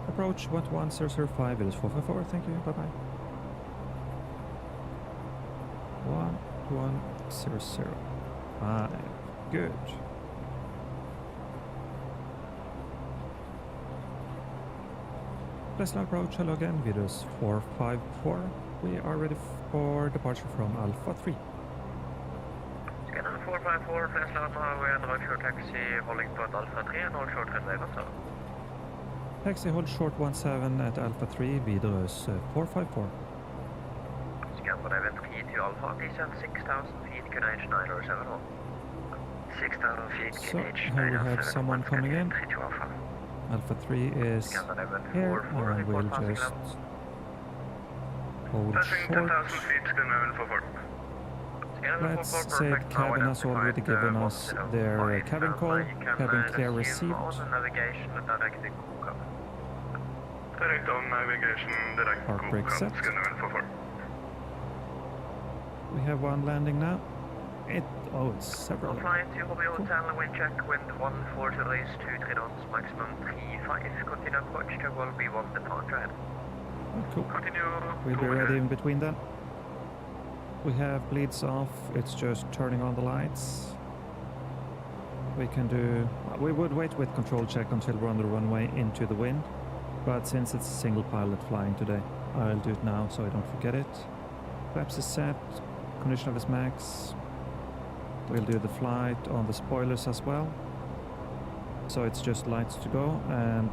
Speaker 1: Approach 11005, it is 454, thank you, bye bye. 11005, good. Flesland approach, hello again, Widerøe 454. We are ready for departure from Alpha 3.
Speaker 2: Scanner 454, Flesland, Norway, and right short taxi, holding point Alpha 3, and hold short runway 17.
Speaker 1: Taxi hold short 17 at Alpha 3, Widerøe 454.
Speaker 2: Scan for event 3 to Alpha, descend 6,000 feet, QNH 9071. 6,000 feet,
Speaker 1: So,
Speaker 2: QNH
Speaker 1: here we have someone coming in.
Speaker 2: 3 to Alpha.
Speaker 1: Alpha 3 is
Speaker 2: Scan for event
Speaker 1: here,
Speaker 2: 44,
Speaker 1: and we'll
Speaker 2: report passing
Speaker 1: just
Speaker 2: level.
Speaker 1: hold
Speaker 3: Passing
Speaker 1: short.
Speaker 3: 10,000 feet, scanner 44.
Speaker 1: Let's say the cabin has already given us their cabin call, cabin clear received.
Speaker 2: Navigation and direct to Kuka.
Speaker 3: Direct on navigation, direct
Speaker 1: Park brake
Speaker 3: Kuka,
Speaker 1: set.
Speaker 3: scanner 44.
Speaker 1: We have one landing now. It's several.
Speaker 2: Fly to Hobby Hotel, wind check, wind 14 degrees, 23 knots, maximum 35. Continue approach, there will be one departure.
Speaker 1: Oh, cool.
Speaker 2: Continue.
Speaker 1: We'll be ready in between then. We have bleeds off, it's just turning on the lights. We can do... We would wait with control check until we're on the runway into the wind. But since it's a single pilot flying today, I'll do it now so I don't forget it. Flaps is set, condition of his max. We'll do the flight on the spoilers as well. So it's just lights to go. And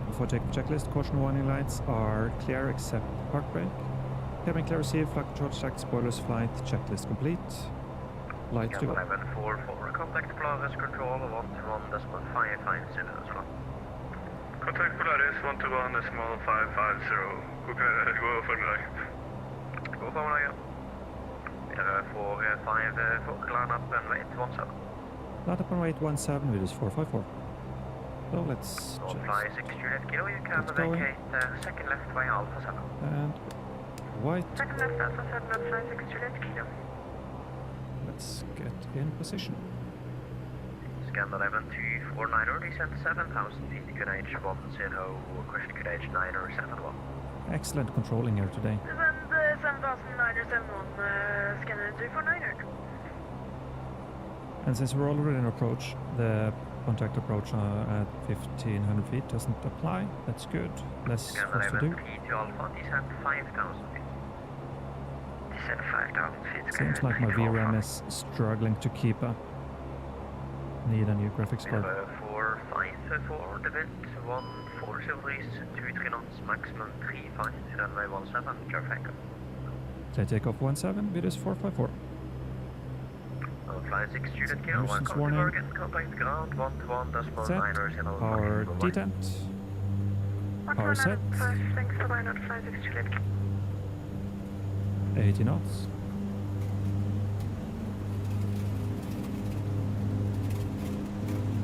Speaker 1: before taking the checklist, caution warning lights are clear except park brake. Cabin clear received, flight control check, spoilers flight, checklist complete. Lights to go.
Speaker 2: 1144, contact Polaris control 121.550 as well.
Speaker 3: Contact Polaris 121.550. God formiddag.
Speaker 2: God formiddag. Widerøe 454, line up and wait 17.
Speaker 1: Not up on rate 17, it is 454. So let's
Speaker 2: Don't
Speaker 1: just...
Speaker 2: fly 6 Juliet Kilo, you can
Speaker 1: Let's go in.
Speaker 2: vacate second left by Alpha 7.
Speaker 1: And white.
Speaker 2: Second left Alpha 7 and fly 6 Juliet Kilo.
Speaker 1: Let's get in position.
Speaker 2: Scan 11-249, descend 7,000 feet, QNH 10, question QNH 971.
Speaker 1: Excellent controlling here today.
Speaker 6: Descend 7,971, scanner 249.
Speaker 1: And since we're already in approach, the contact approach at 1500 feet doesn't apply. That's good. Less
Speaker 2: Scan
Speaker 1: for us to do.
Speaker 2: 11-3 to Alpha, descend 5,000 feet. Descend 5,000 feet.
Speaker 1: Seems like my VRAM is struggling to keep up. Need a new graphics card.
Speaker 2: 454, the wind 140 degrees, 23 knots, maximum 35, runway 17, traffic.
Speaker 1: Say takeoff 17, it is 454.
Speaker 2: Fly 6 Juliet Kilo,
Speaker 1: Nuisance
Speaker 2: 1 contact
Speaker 1: warning.
Speaker 2: Bergen, contact ground 121.9
Speaker 1: Set. Power detent. Power set.
Speaker 6: Thanks for line out, fly 6 Juliet Kilo.
Speaker 1: 80 knots.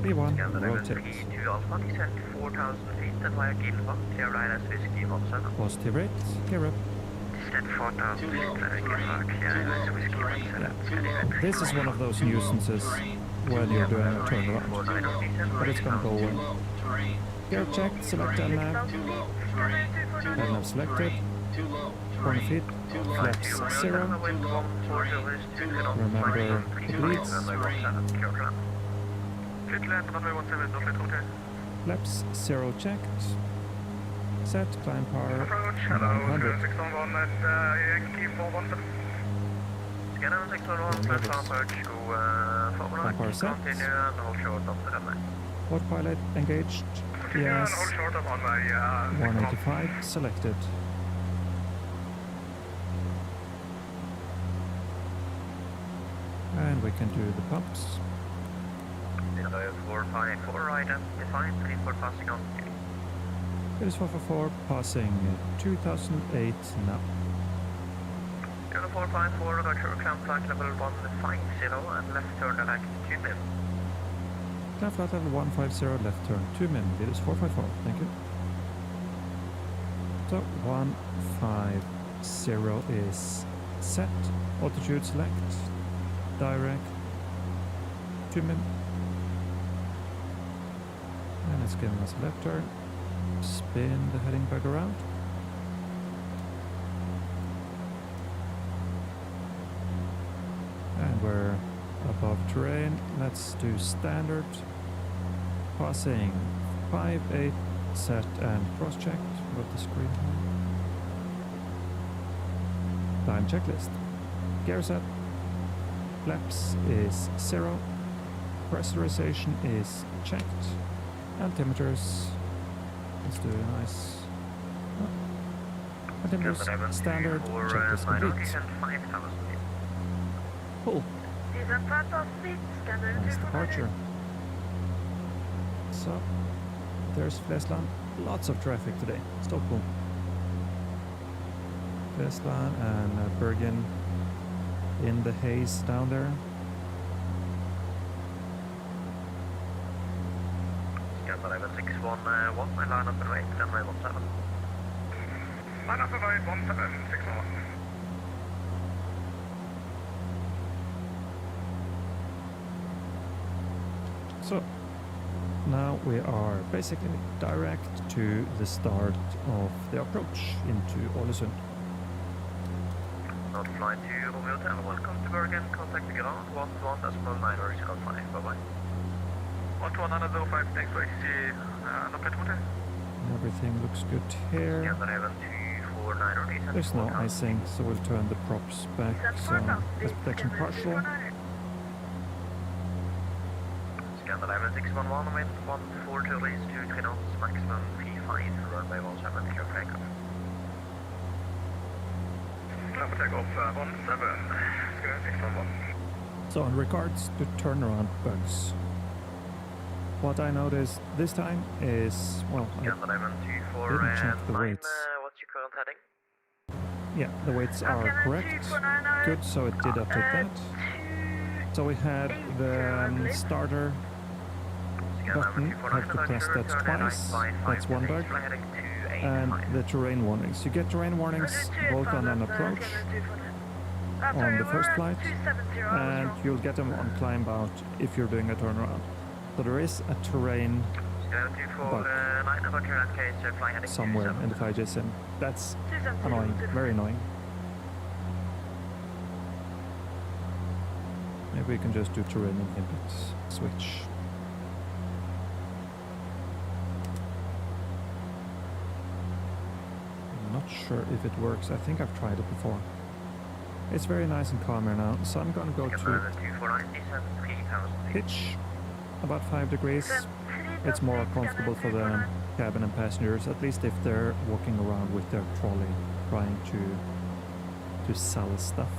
Speaker 1: B1, rotate.
Speaker 2: P2 Alpha, descend 4,000 feet and via Gilva, clear right as Whiskey 17.
Speaker 1: Positive rate, gear up.
Speaker 2: Descend 4,000 feet, Gilva, clear as Whiskey 17.
Speaker 1: This is one of those nuisances when you're doing a turnaround, but it's gonna go away. Gear checked, select LNAV. LNAV selected. 1 feet, flaps 0. Remember the bleeds. Flaps 0 checked. Set, climb power
Speaker 3: Approach, hello,
Speaker 1: 900.
Speaker 3: 611 at Q400.
Speaker 2: Scanner 601, platform approach, go forward,
Speaker 1: Climb power set.
Speaker 2: continue and hold short of the runway.
Speaker 1: Autopilot engaged.
Speaker 3: Continue and hold
Speaker 1: Yes.
Speaker 3: short of runway
Speaker 1: 185 selected. And we can do the pumps.
Speaker 2: 454, right and defined, report passing on.
Speaker 1: It is 444, passing 2008 now.
Speaker 2: 454, Roger, climb flight level 150 and left turn direct 2 min.
Speaker 1: Climb flight level 150, left turn 2 min. It is 454, thank you. So 150 is set, altitude select, direct, 2 min. And it's giving us a left turn. Spin the heading back around. And we're above terrain. Let's do standard. Passing 5-8 set and cross checked. Got the screen here. Time checklist. Gear set. Flaps is 0. Pressurization is checked. Altimeters. Let's do a nice. Altimeters standard. Checklist complete. Cool. Nice departure. So, there's Flesland. Lots of traffic today. Stockholm. Flesland and Bergen in the haze down there.
Speaker 2: Scanner 611, I line up and wait, runway 17. Line up and wait, 17, 611.
Speaker 1: So, now we are basically direct to the start of the approach into Ålesund.
Speaker 2: Not flight to Romeo Hotel, welcome to Bergen, contact the ground, 11.9 vertical 5, bye bye. 11.05, next way, see, look at
Speaker 1: Everything looks good here.
Speaker 2: Scanner 249,
Speaker 1: There's no icing, so we'll turn the props back, so that's protection partial.
Speaker 2: Scanner 611, wind 142 degrees, 23 knots, maximum V5, runway 17, clear for takeoff. Clear for takeoff, 17, Scanner 611.
Speaker 1: So in regards to turnaround bugs, what I noticed this time is, well, I didn't check the weights.
Speaker 2: What's your current heading?
Speaker 1: Yeah, the weights are correct. Good, so it did update that. So we had the starter button, have to press that twice, that's one bug, and the terrain warnings. You get terrain warnings both on an approach, on the first flight, and you'll get them on climb out if you're doing a turnaround. So there is a terrain bug somewhere in the 5JSM. That's annoying, very annoying. Maybe we can just do terrain inhibit switch. I'm not sure if it works. I think I've tried it before. It's very nice and calm here now, so I'm gonna go to pitch about 5 degrees. It's more comfortable for the cabin and passengers, at least if they're walking around with their trolley trying to sell stuff.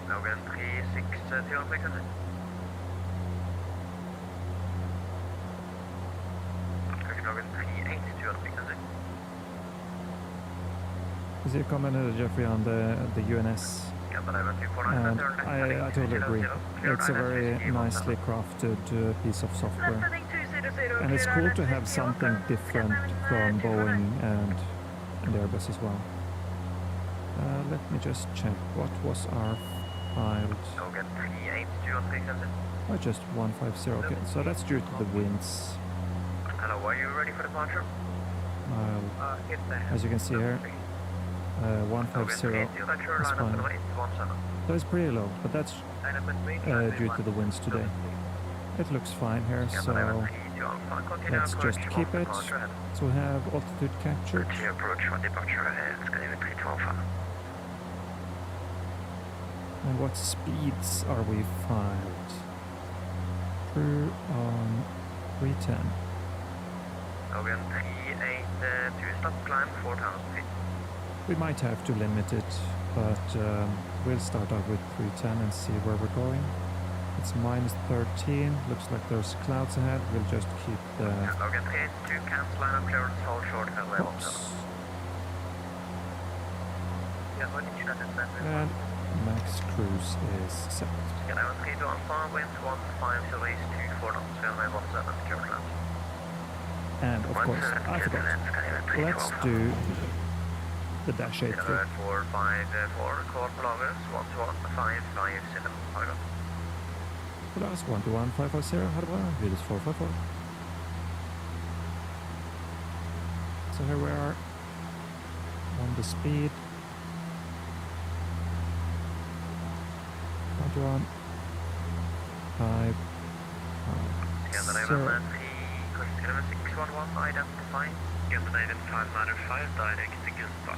Speaker 2: Logan 360 on frequency. Logan 382 on frequency.
Speaker 1: Is it commented, Jeffrey, on the UNS? And I totally agree. It's a very nicely crafted piece of software. And it's cool to have something different from Boeing and Airbus as well. Let me just check. What was our filed? Oh, just 150. Okay, so that's due to the winds.
Speaker 2: Hello, are you ready for departure?
Speaker 1: As you can see here, 150 is fine. So it's pretty low, but that's due to the winds today. It looks fine here, so let's just keep it. So we have altitude captured. And what speeds are we filed? Crew on 310.
Speaker 2: Logan 382, stop climb 4,000 feet.
Speaker 1: We might have to limit it, but we'll start out with 310 and see where we're going. It's minus 13, looks like there's clouds ahead. We'll just keep the
Speaker 2: Logan 382, cancel line of clearance, hold short, runway 17.
Speaker 1: and max cruise is set.
Speaker 2: Skyline 3 to Alpha, wind 150 degrees, 24 knots, runway 17, clear for land.
Speaker 1: And of course, I forgot. Let's do the dash 8 through.
Speaker 2: 454, call Polaris 12155 pilot.
Speaker 1: Polaris 121-550, how do I? It is 454. So here we are on the speed. 121, 5, 0.
Speaker 2: 611, identify. Scandinavian 595, direct to Gunpa.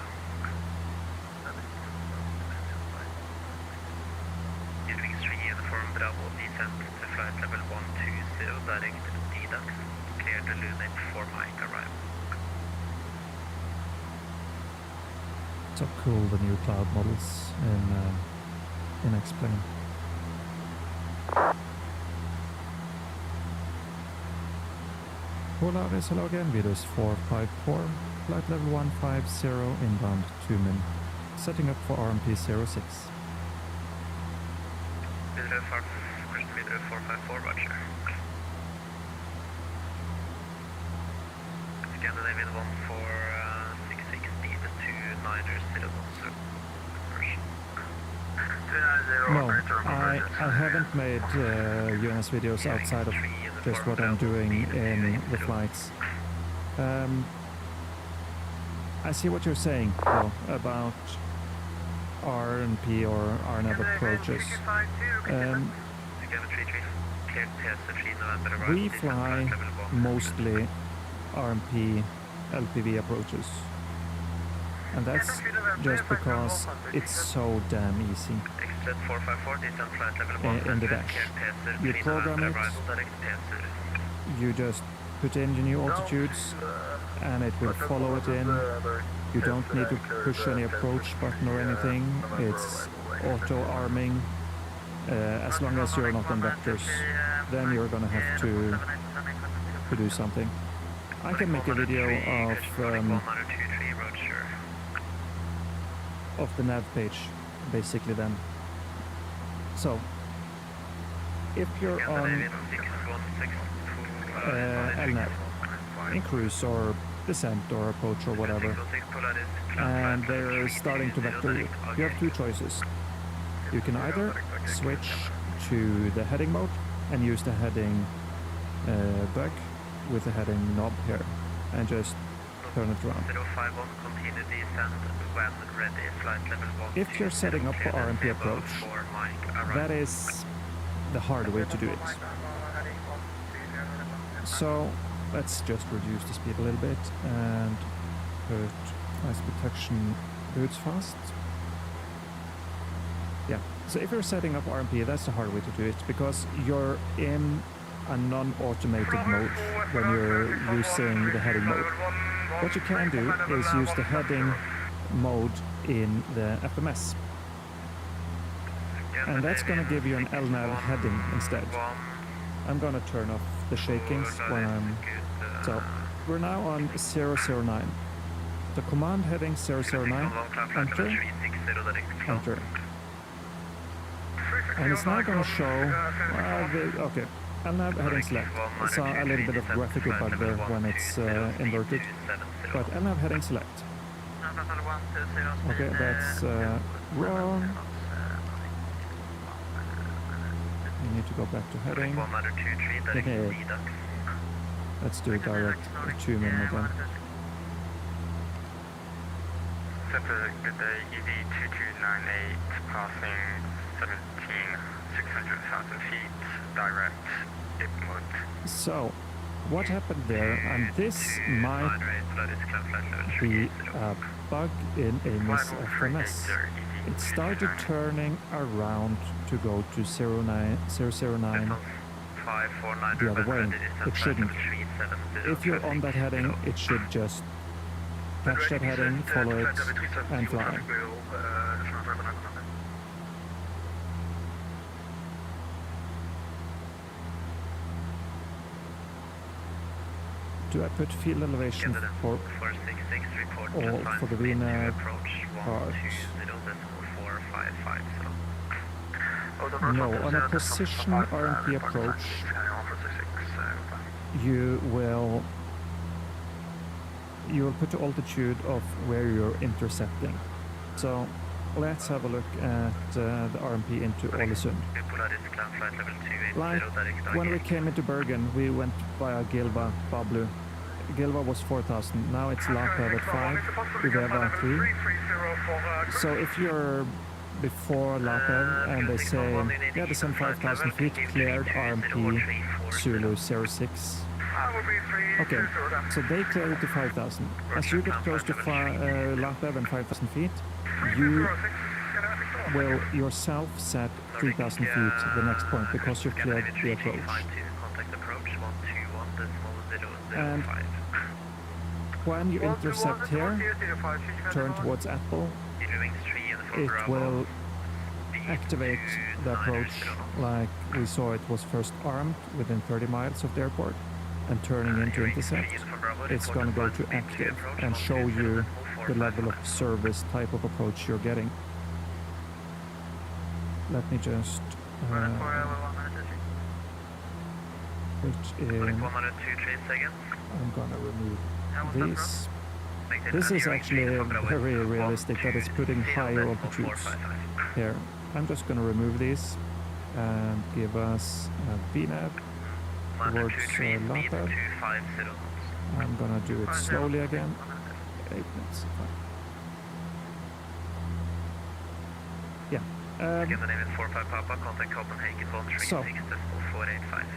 Speaker 2: Giving 3 uniform Bravo descent to flight level 120, direct to DDAX. Clear the Lunate for Mike arrival.
Speaker 1: So cool, the new cloud models in X-Plane. Polaris, hello again, Widerøe 454, flight level 150, inbound 2 min. Setting up for RMP 06.
Speaker 2: Widerøe 454, roger. Scandinavian 14660, the 29ers, 010.
Speaker 1: No, I haven't made UNS videos outside of just what I'm doing in the flights. I see what you're saying, though, about RNP or RNAV approaches. We fly mostly RMP LPV approaches. And that's just because it's so damn easy in the dash. You program it, you just put in your new altitudes, and it will follow it in. You don't need to push any approach button or anything. It's auto-arming. As long as you're not on vectors, then you're gonna have to do something. I can make a video of the nav page, basically then. So, if you're on LNAV, in cruise or descent or approach or whatever, and they're starting to vector you, you have two choices. You can either switch to the heading mode and use the heading bug with the heading knob here, and just turn it around. If you're setting up for RMP approach, that is the hard way to do it. So let's just reduce the speed a little bit and put nice protection boots fast. Yeah, so if you're setting up RMP, that's the hard way to do it, because you're in a non-automated mode when you're using the heading mode. What you can do is use the heading mode in the FMS. And that's going to give you an LNAV heading instead. I'm going to turn off the shakings when I'm... So, we're now on 009. The command heading 009, enter, enter. And it's now going to show... okay. LNAV heading select. I saw a little bit of graphical bug there when it's inverted. But LNAV heading select. Okay, that's wrong. You need to go back to heading. Okay. Let's do direct 2 min again.
Speaker 3: Good day, EV2298, passing 17,600,000 feet, direct, dip mode.
Speaker 1: So, what happened there, and this might be a bug in Amy's FMS. It started turning around to go to 009 the other way. It shouldn't. If you're on that heading, it should just catch that heading, follow it, and fly. Do I put field elevation for all for the VNAV part? No, on a precision RMP approach, you will you will put the altitude of where you're intercepting. So let's have a look at the RMP into Ålesund. Like when we came into Bergen, we went via Gilva, Bablu. Gilva was 4,000, now it's Lapev at 5, Uveva at 3. So if you're before Lapev and they say, yeah, descend 5,000 feet, cleared RMP Zulu 06. Okay, so they clear it to 5,000. As you get close to Lapev and 5,000 feet, you will yourself set 3,000 feet the next point because you've cleared the approach. And when you intercept here, turn towards Apple, it will activate the approach like we saw it was first armed within 30 miles of the airport and turning into intercept. It's going to go to active and show you the level of service type of approach you're getting. Let me just put in, I'm gonna remove these. This is actually very realistic that it's putting higher altitudes here. I'm just gonna remove these and give us a VNAV towards Lapev. I'm gonna do it slowly again. 8 minutes. Yeah. So,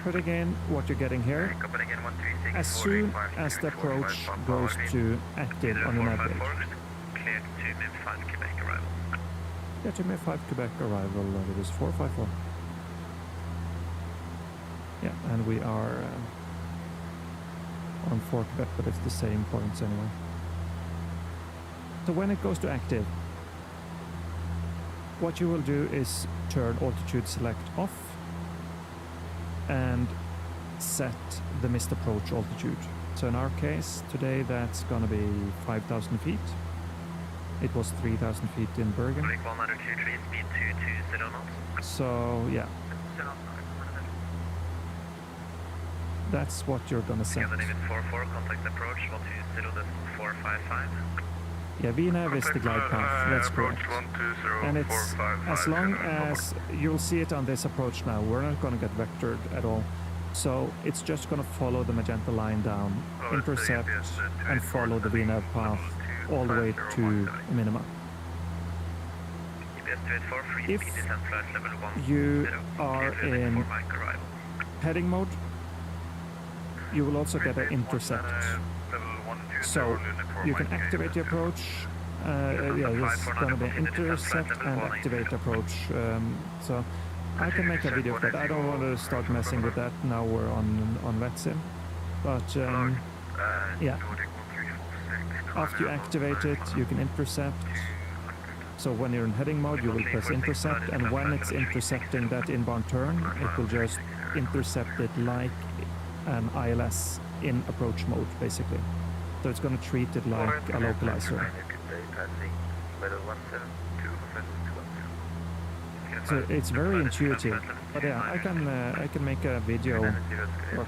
Speaker 1: putting in what you're getting here, as soon as the approach goes to active on an average. Yeah, to me 5 Quebec arrival, it is 454. Yeah, and we are on 4 Quebec, but it's the same points anyway. So when it goes to active, what you will do is turn altitude select off and set the missed approach altitude. So in our case today that's gonna be 5,000 feet. It was 3,000 feet in Bergen. So yeah, that's what you're gonna set. Yeah, VNAV is the glide path, that's correct. And it's as long as you'll see it on this approach now, we're not going to get vectored at all. So it's just going to follow the magenta line down, intercept and follow the VNAV path all the way to minima. If you are in heading mode, you will also get an intercept. So you can activate the approach. Yeah, it's going to be intercept and activate approach. So I can make a video of that. I don't want to start messing with that now we're on VetSim. But yeah, after you activate it, you can intercept. So when you're in heading mode, you will press intercept, and when it's intercepting that inbound turn, it will just intercept it like an ILS in approach mode, basically. So it's going to treat it like a localizer. So it's very intuitive. But yeah, I can make a video. Or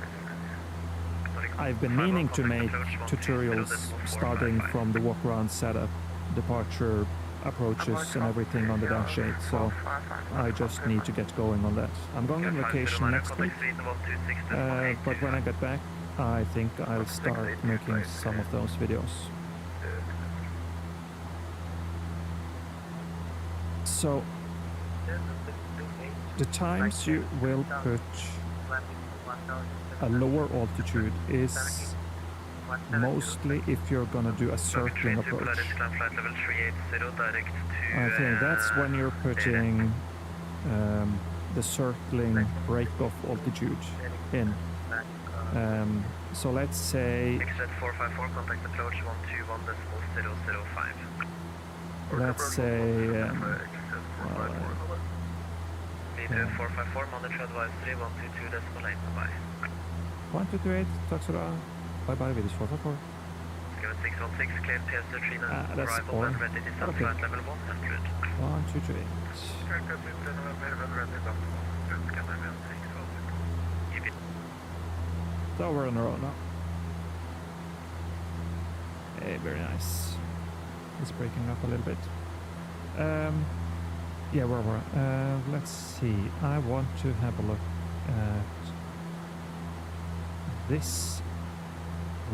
Speaker 1: I've been meaning to make tutorials starting from the walk-around setup, departure, approaches and everything on the Dash 8. So I just need to get going on that. I'm going on vacation next week, but when I get back, I think I'll start making some of those videos. So the times you will put a lower altitude is mostly if you're gonna do a circling approach. I think that's when you're putting the circling break-off altitude in. So let's say, let's say, 1228, tack så du ha. Bye bye, Vidders 454. That's all. Okay. 1228. So we're on our own now. Okay, very nice. It's breaking up a little bit. Yeah, let's see. I want to have a look at this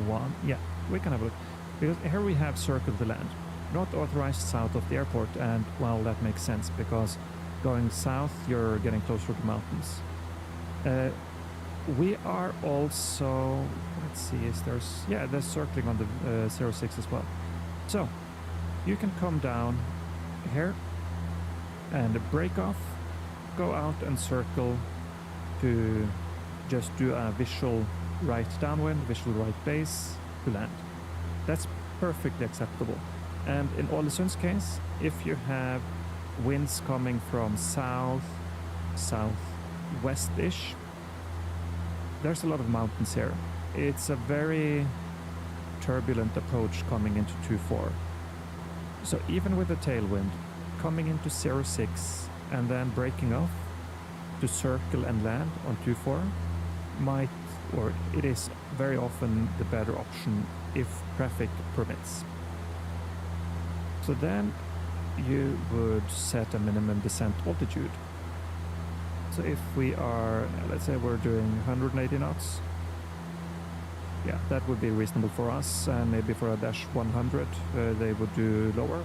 Speaker 1: one. Yeah, we can have a look. Because here we have circle to land. Not authorized south of the airport, and well, that makes sense because going south you're getting closer to mountains. We are also, let's see, there's circling on the 06 as well. So you can come down here and break off, go out and circle to just do a visual right downwind, visual right base to land. That's perfectly acceptable. And in Ålesund's case, if you have winds coming from south, southwest-ish, there's a lot of mountains here. It's a very turbulent approach coming into 2-4. So even with the tailwind, coming into 06 and then breaking off to circle and land on 2-4 it is very often the better option if traffic permits. So then you would set a minimum descent altitude. So if we are, let's say we're doing 180 knots, yeah, that would be reasonable for us, and maybe for a Dash 100 they would do lower.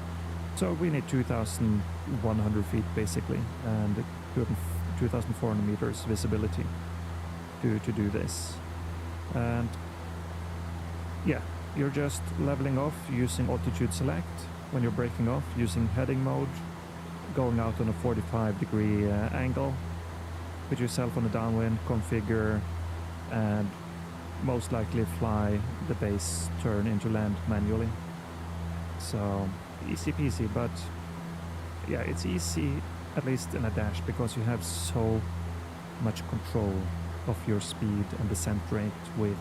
Speaker 1: So we need 2,100 feet basically, and 2,400 meters visibility to do this. And yeah, you're just leveling off using altitude select. When you're breaking off, using heading mode, going out on a 45-degree angle, put yourself on the downwind, configure, and most likely fly the base turn into land manually. So easy peasy, but yeah, it's easy at least in a dash because you have so much control of your speed and descent rate with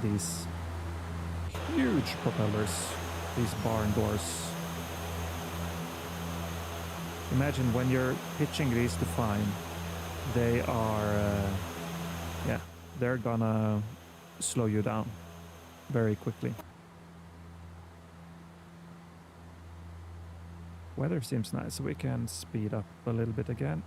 Speaker 1: these huge propellers, these barn doors. Imagine when you're pitching these to fine, they are, they're gonna slow you down very quickly. Weather seems nice, so we can speed up a little bit again.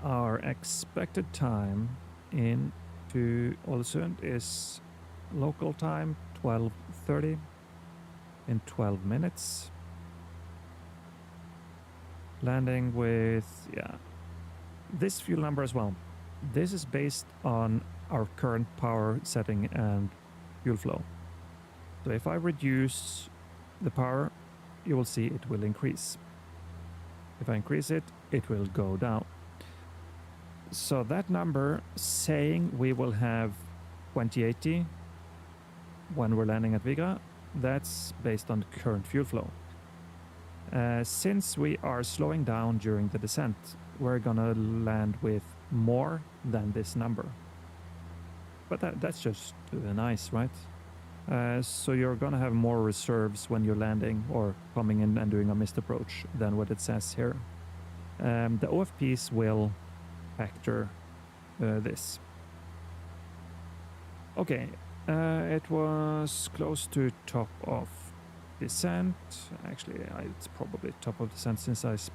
Speaker 1: Our expected time into Ålesund is local time 12:30 in 12 minutes. Landing with, this fuel number as well. This is based on our current power setting and fuel flow. So if I reduce the power, you will see it will increase. If I increase it, it will go down. So that number saying we will have 2080 when we're landing at Vigra, that's based on the current fuel flow. Since we are slowing down during the descent, we're gonna land with more than this number. But that's just nice, right? So you're gonna have more reserves when you're landing or coming in and doing a missed approach than what it says here. The OFPs will factor this. Okay, it was close to top of descent. Actually, it's probably top of descent since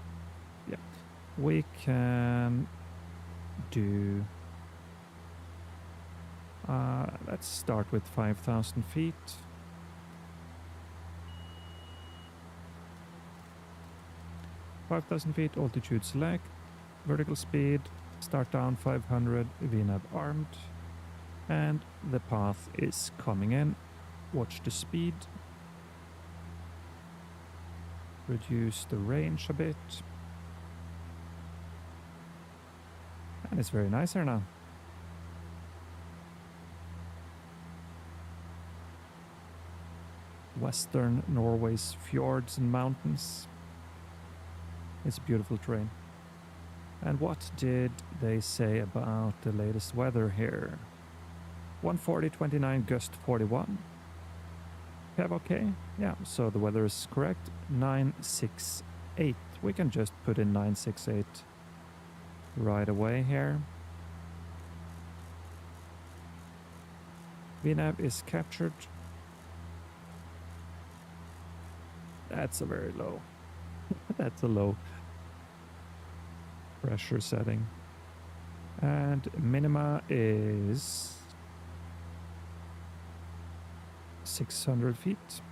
Speaker 1: we can do, let's start with 5,000 feet. Altitude select, vertical speed, start down 500, VNAV armed, and the path is coming in. Watch the speed. Reduce the range a bit. And it's very nice here now. Western Norway's fjords and mountains. It's beautiful terrain. And what did they say about the latest weather here? 140.29, gust 41. Have okay? Yeah, so the weather is correct. 968. We can just put in 968 right away here. VNAV is captured. That's a very low. That's a low pressure setting. And minima is 600 feet.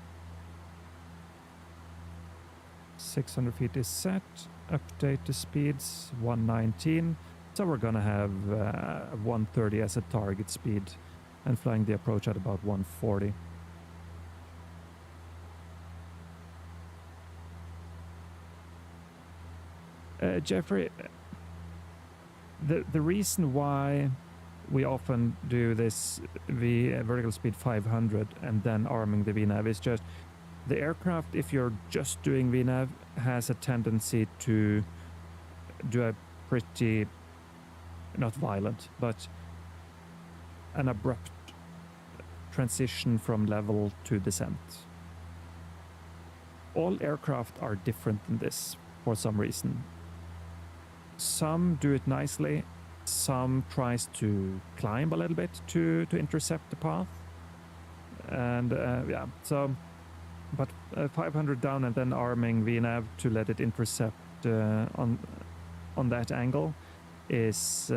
Speaker 1: 600 feet is set. Update the speeds 119. So we're gonna have 130 as a target speed and flying the approach at about 140. Jeffrey, the reason why we often do this vertical speed 500 and then arming the VNAV is just the aircraft, if you're just doing VNAV, has a tendency to do a pretty, not violent, but an abrupt transition from level to descent. All aircraft are different in this for some reason. Some do it nicely, some tries to climb a little bit to intercept the path. And yeah, so, but 500 down and then arming VNAV to let it intercept on that angle is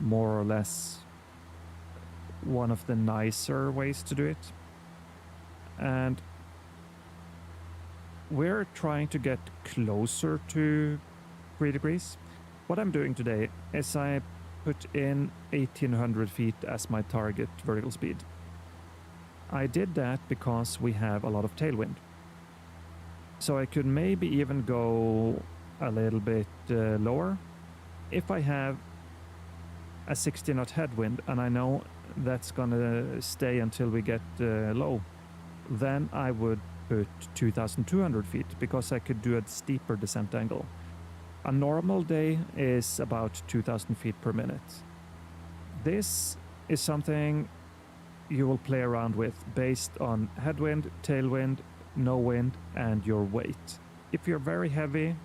Speaker 1: more or less one of the nicer ways to do it. And we're trying to get closer to 3 degrees. What I'm doing today is I put in 1800 feet as my target vertical speed. I did that because we have a lot of tailwind. So I could maybe even go a little bit lower. If I have a 60 knot headwind and I know that's gonna stay until we get low, then I would put 2200 feet because I could do a steeper descent angle. A normal day is about 2000 feet per minute. This is something you will play around with based on headwind, tailwind, no wind, and your weight. If you're very heavy,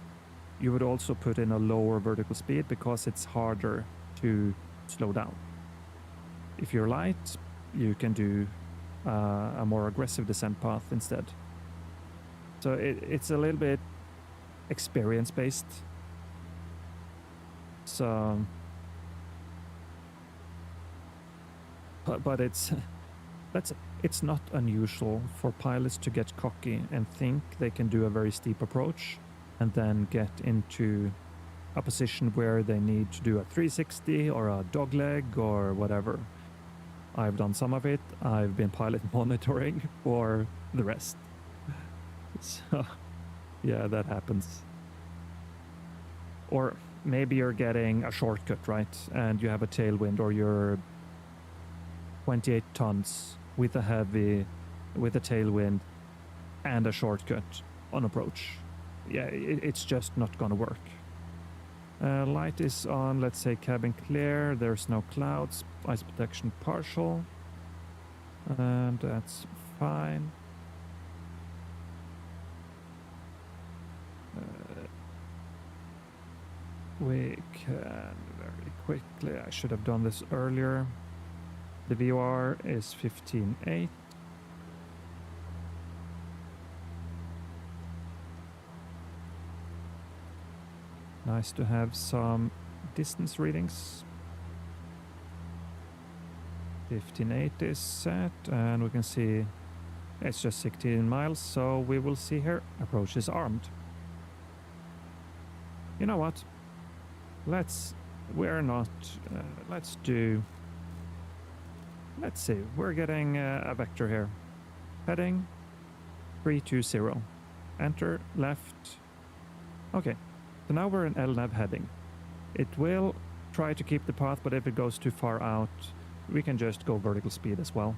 Speaker 1: you would also put in a lower vertical speed because it's harder to slow down. If you're light, you can do a more aggressive descent path instead. So it's a little bit experience based. So, but it's not unusual for pilots to get cocky and think they can do a very steep approach and then get into a position where they need to do a 360 or a dogleg or whatever. I've done some of it. I've been pilot monitoring for the rest. So, yeah, that happens. Or maybe you're getting a shortcut, right? And you have a tailwind, or you're 28 tons with a tailwind and a shortcut on approach. Yeah, it's just not gonna work. Light is on, let's say cabin clear, there's no clouds, ice protection partial, and that's fine. We can very quickly, I should have done this earlier. The VOR is 15.8. Nice to have some distance readings. 15.8 is set, and we can see it's just 16 miles, so we will see here, approach is armed. You know what? Let's see, we're getting a vector here. Heading 320. Enter, left. Okay, so now we're in LNAV heading. It will try to keep the path, but if it goes too far out, we can just go vertical speed as well.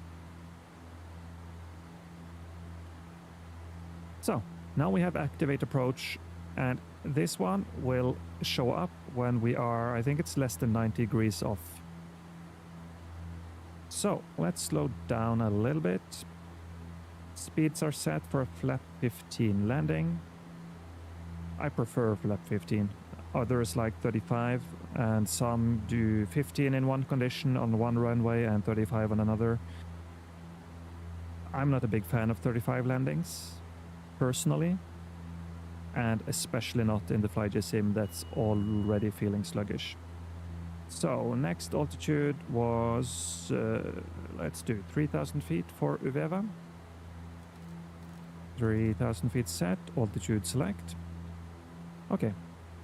Speaker 1: So, now we have activate approach, and this one will show up when we are, I think it's less than 90 degrees off. So let's slow down a little bit. Speeds are set for a flap 15 landing. I prefer flap 15. others like 35, and some do 15 in one condition on one runway and 35 on another. I'm not a big fan of 35 landings, personally, and especially not in the FlyJ sim that's already feeling sluggish. So next altitude was, let's do 3,000 feet for Uveva. 3,000 feet set, altitude select. Okay,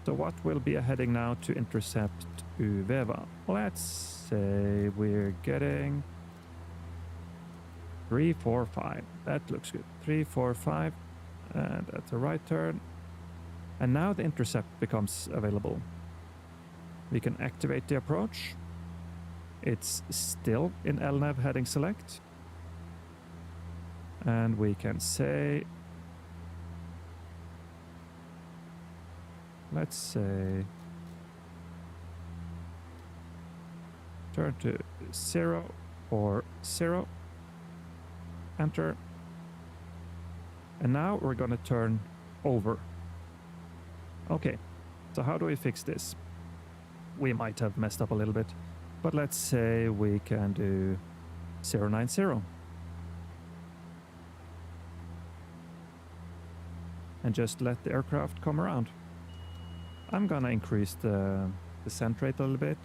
Speaker 1: so what will be a heading now to intercept Uveva? Let's say we're getting 345. That looks good. 345, and that's a right turn. And now the intercept becomes available. We can activate the approach. It's still in LNAV heading select. And we can say, let's say, turn to 0 or 0. Enter. And now we're going to turn over. Okay, so how do we fix this? We might have messed up a little bit, but let's say we can do 090. And just let the aircraft come around. I'm gonna increase the descent rate a little bit.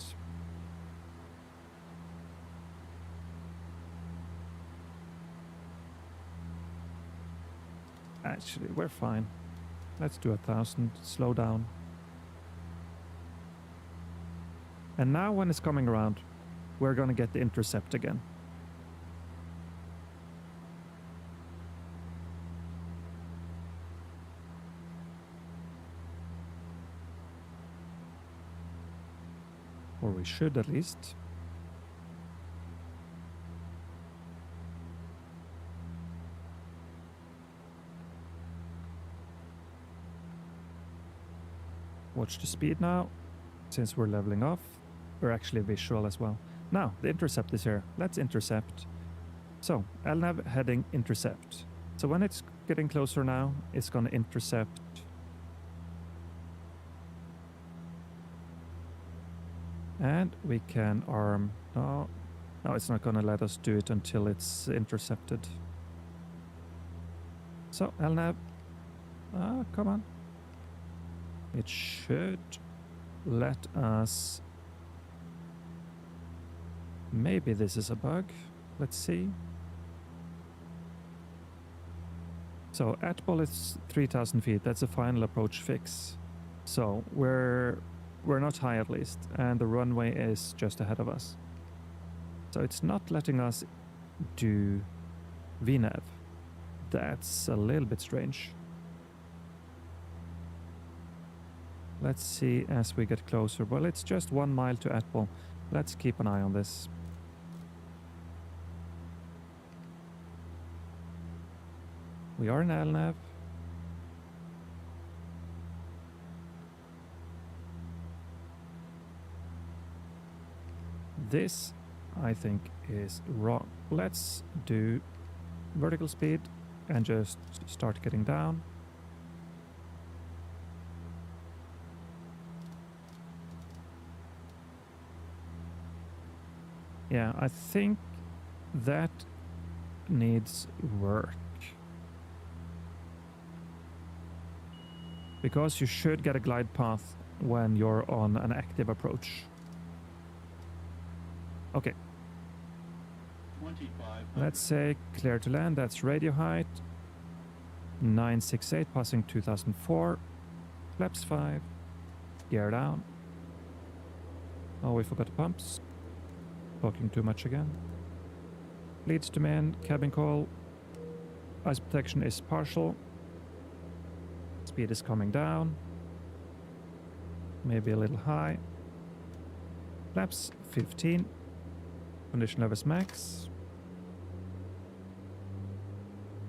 Speaker 1: Actually, we're fine. Let's do 1,000, slow down. And now when it's coming around, we're gonna get the intercept again. Or we should at least. Watch the speed now. Since we're leveling off, we're actually visual as well. Now, the intercept is here. Let's intercept. So, LNAV heading intercept. So when it's getting closer now, it's going to intercept. And we can arm. No, it's not going to let us do it until it's intercepted. So, LNAV. Come on. It should let us. Maybe this is a bug. Let's see. So at ball is 3,000 feet. That's a final approach fix. So we're not high at least, and the runway is just ahead of us. So it's not letting us do VNAV. That's a little bit strange. Let's see as we get closer. Well, it's just 1 mile to Atball. Let's keep an eye on this. We are in LNAV. This, I think, is wrong. Let's do vertical speed and just start getting down. Yeah, I think that needs work. Because you should get a glide path when you're on an active approach. Okay.
Speaker 4: 25.
Speaker 1: Let's say clear to land. That's radio height. 968 passing 2004. Flaps 5. Gear down. Oh, we forgot the pumps. Talking too much again. Leads to main. Cabin call. Ice protection is partial. Speed is coming down. Maybe a little high. Flaps 15. Condition level is max.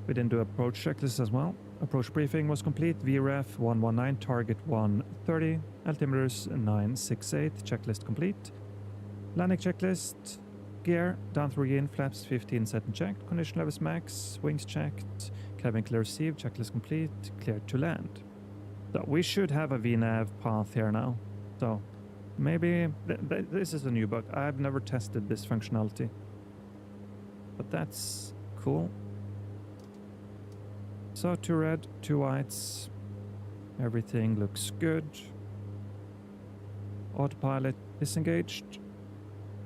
Speaker 1: We didn't do approach checklist as well. Approach briefing was complete. VREF 119, target 130. Altimeters 968, checklist complete. Landing checklist. Gear, down through again, flaps 15 set and checked. Condition levels max, wings checked. Cabin clear received, checklist complete. Clear to land. So we should have a VNAV path here now. So maybe this is a new bug. I've never tested this functionality. But that's cool. So 2 red, 2 whites. Everything looks good. Autopilot disengaged.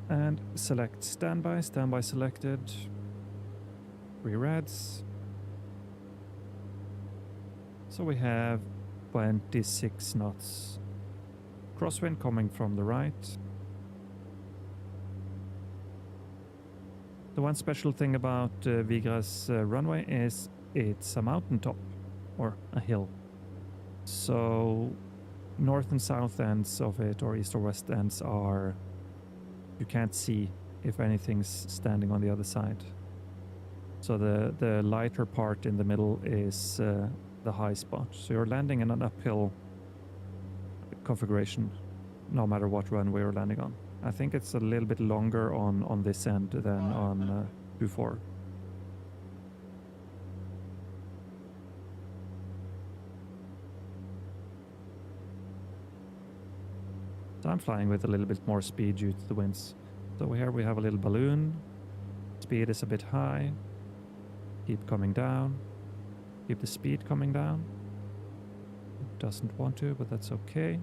Speaker 1: And select standby. Standby selected. 3 reds. So we have 26 knots. Crosswind coming from the right. The one special thing about Vigra's runway is it's a mountaintop or a hill. So north and south ends of it, or east or west ends, are, you can't see if anything's standing on the other side. So the lighter part in the middle is the high spot. So you're landing in an uphill configuration no matter what runway you're landing on. I think it's a little bit longer on this end than on Q4. So I'm flying with a little bit more speed due to the winds. So here we have a little balloon. Speed is a bit high. Keep coming down. Keep the speed coming down. It doesn't want to, but that's okay.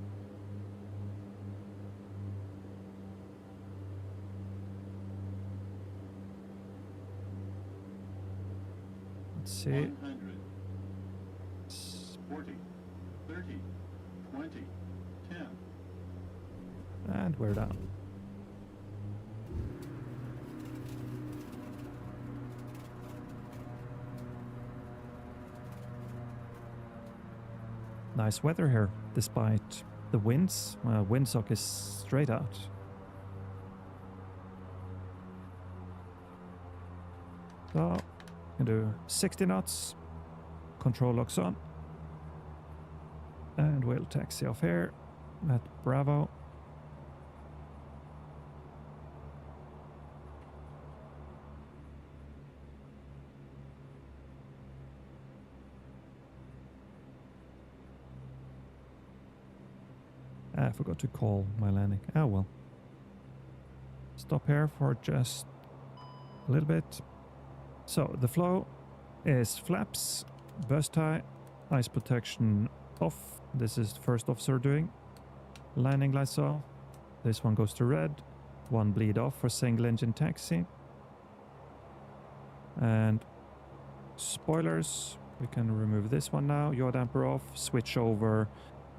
Speaker 1: Let's see.
Speaker 4: 100, 40, 30, 20, 10.
Speaker 1: And we're down. Nice weather here, despite the winds. Windsock is straight out. So, can do 60 knots. Control locks on. And we'll taxi off here at Bravo. I forgot to call my landing. Oh well. Stop here for just a little bit. So the flow is flaps, burst tie, ice protection off. This is the first officer doing. Landing lights off. This one goes to red. One bleed off for single engine taxi. And spoilers. We can remove this one now. Yaw damper off. Switch over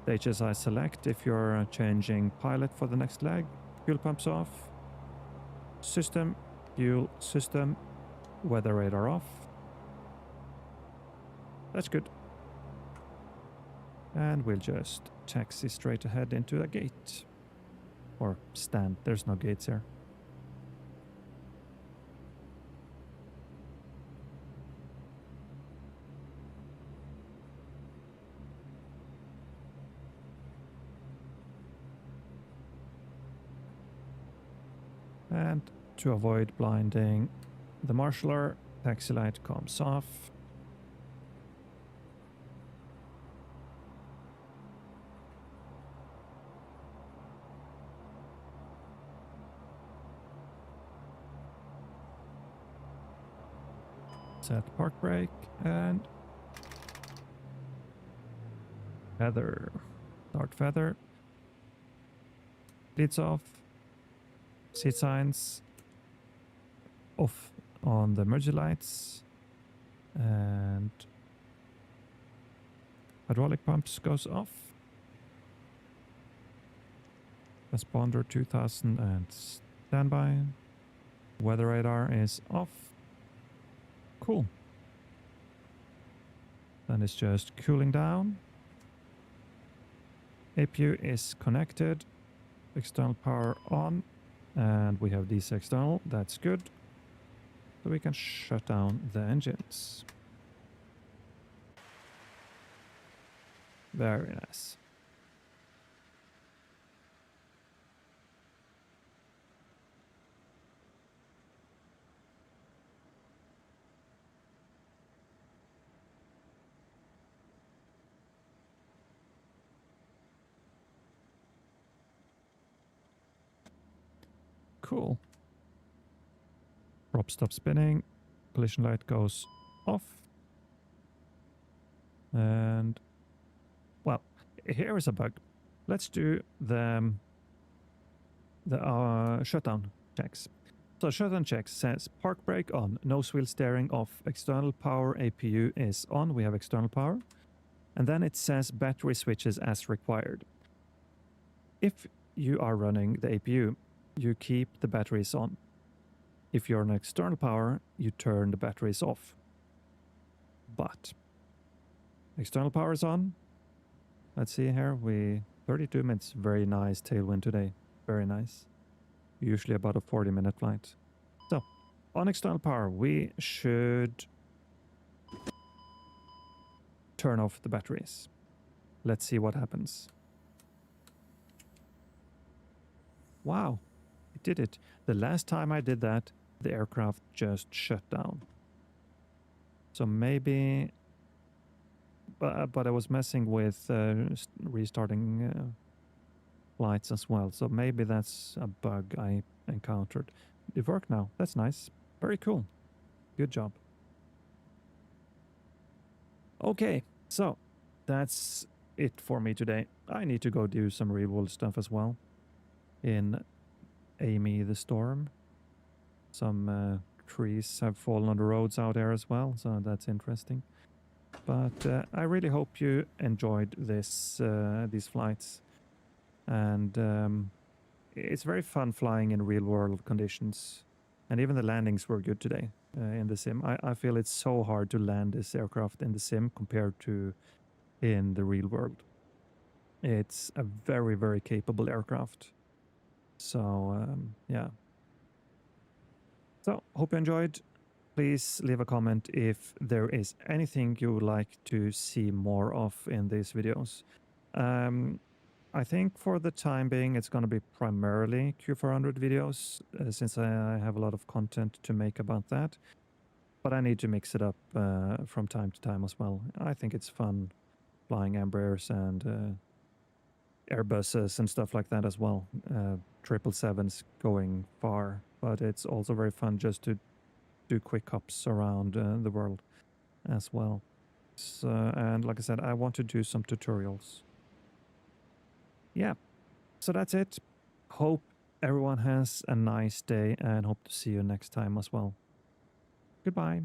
Speaker 1: the HSI select if you're changing pilot for the next leg. Fuel pumps off. System, fuel, system, weather radar off. That's good. And we'll just taxi straight ahead into a gate. Or stand, there's no gates here. And to avoid blinding the marshaller, taxi light comes off. Set park brake and feather. Start feather. Leads off. Seat signs off on the emergency lights, and hydraulic pumps goes off. Transponder 2000 and standby. Weather radar is off. Cool. Then it's just cooling down. APU is connected. External power on. And we have DC external, that's good. So we can shut down the engines. Very nice. Cool. Prop stop spinning. Collision light goes off. And, well, here is a bug. Let's do the shutdown checks. So shutdown checks says park brake on, nose wheel steering off, external power APU is on, we have external power. And then it says battery switches as required. If you are running the APU, you keep the batteries on. If you're on external power, you turn the batteries off. But external power is on. Let's see here, 32 minutes, very nice tailwind today, very nice. Usually about a 40-minute flight. So, on external power, we should turn off the batteries. Let's see what happens. Wow, it did it. The last time I did that, the aircraft just shut down. So maybe... But I was messing with restarting flights as well. So maybe that's a bug I encountered. It worked now. That's nice. Very cool. Good job. Okay, so that's it for me today. I need to go do some real world stuff as well. In Amy the Storm. Some trees have fallen on the roads out there as well, so that's interesting. But I really hope you enjoyed this these flights. And it's very fun flying in real world conditions. And even the landings were good today in the sim. I feel it's so hard to land this aircraft in the sim compared to in the real world. It's a very, very capable aircraft. So, yeah. So, hope you enjoyed. Please leave a comment if there is anything you would like to see more of in these videos. I think for the time being, it's going to be primarily Q400 videos, since I have a lot of content to make about that. But I need to mix it up from time to time as well. I think it's fun flying Embraers and Airbuses and stuff like that as well. 777s going far, but it's also very fun just to do quick hops around the world as well. So, and like I said, I want to do some tutorials. Yeah, so that's it. Hope everyone has a nice day and hope to see you next time as well. Goodbye.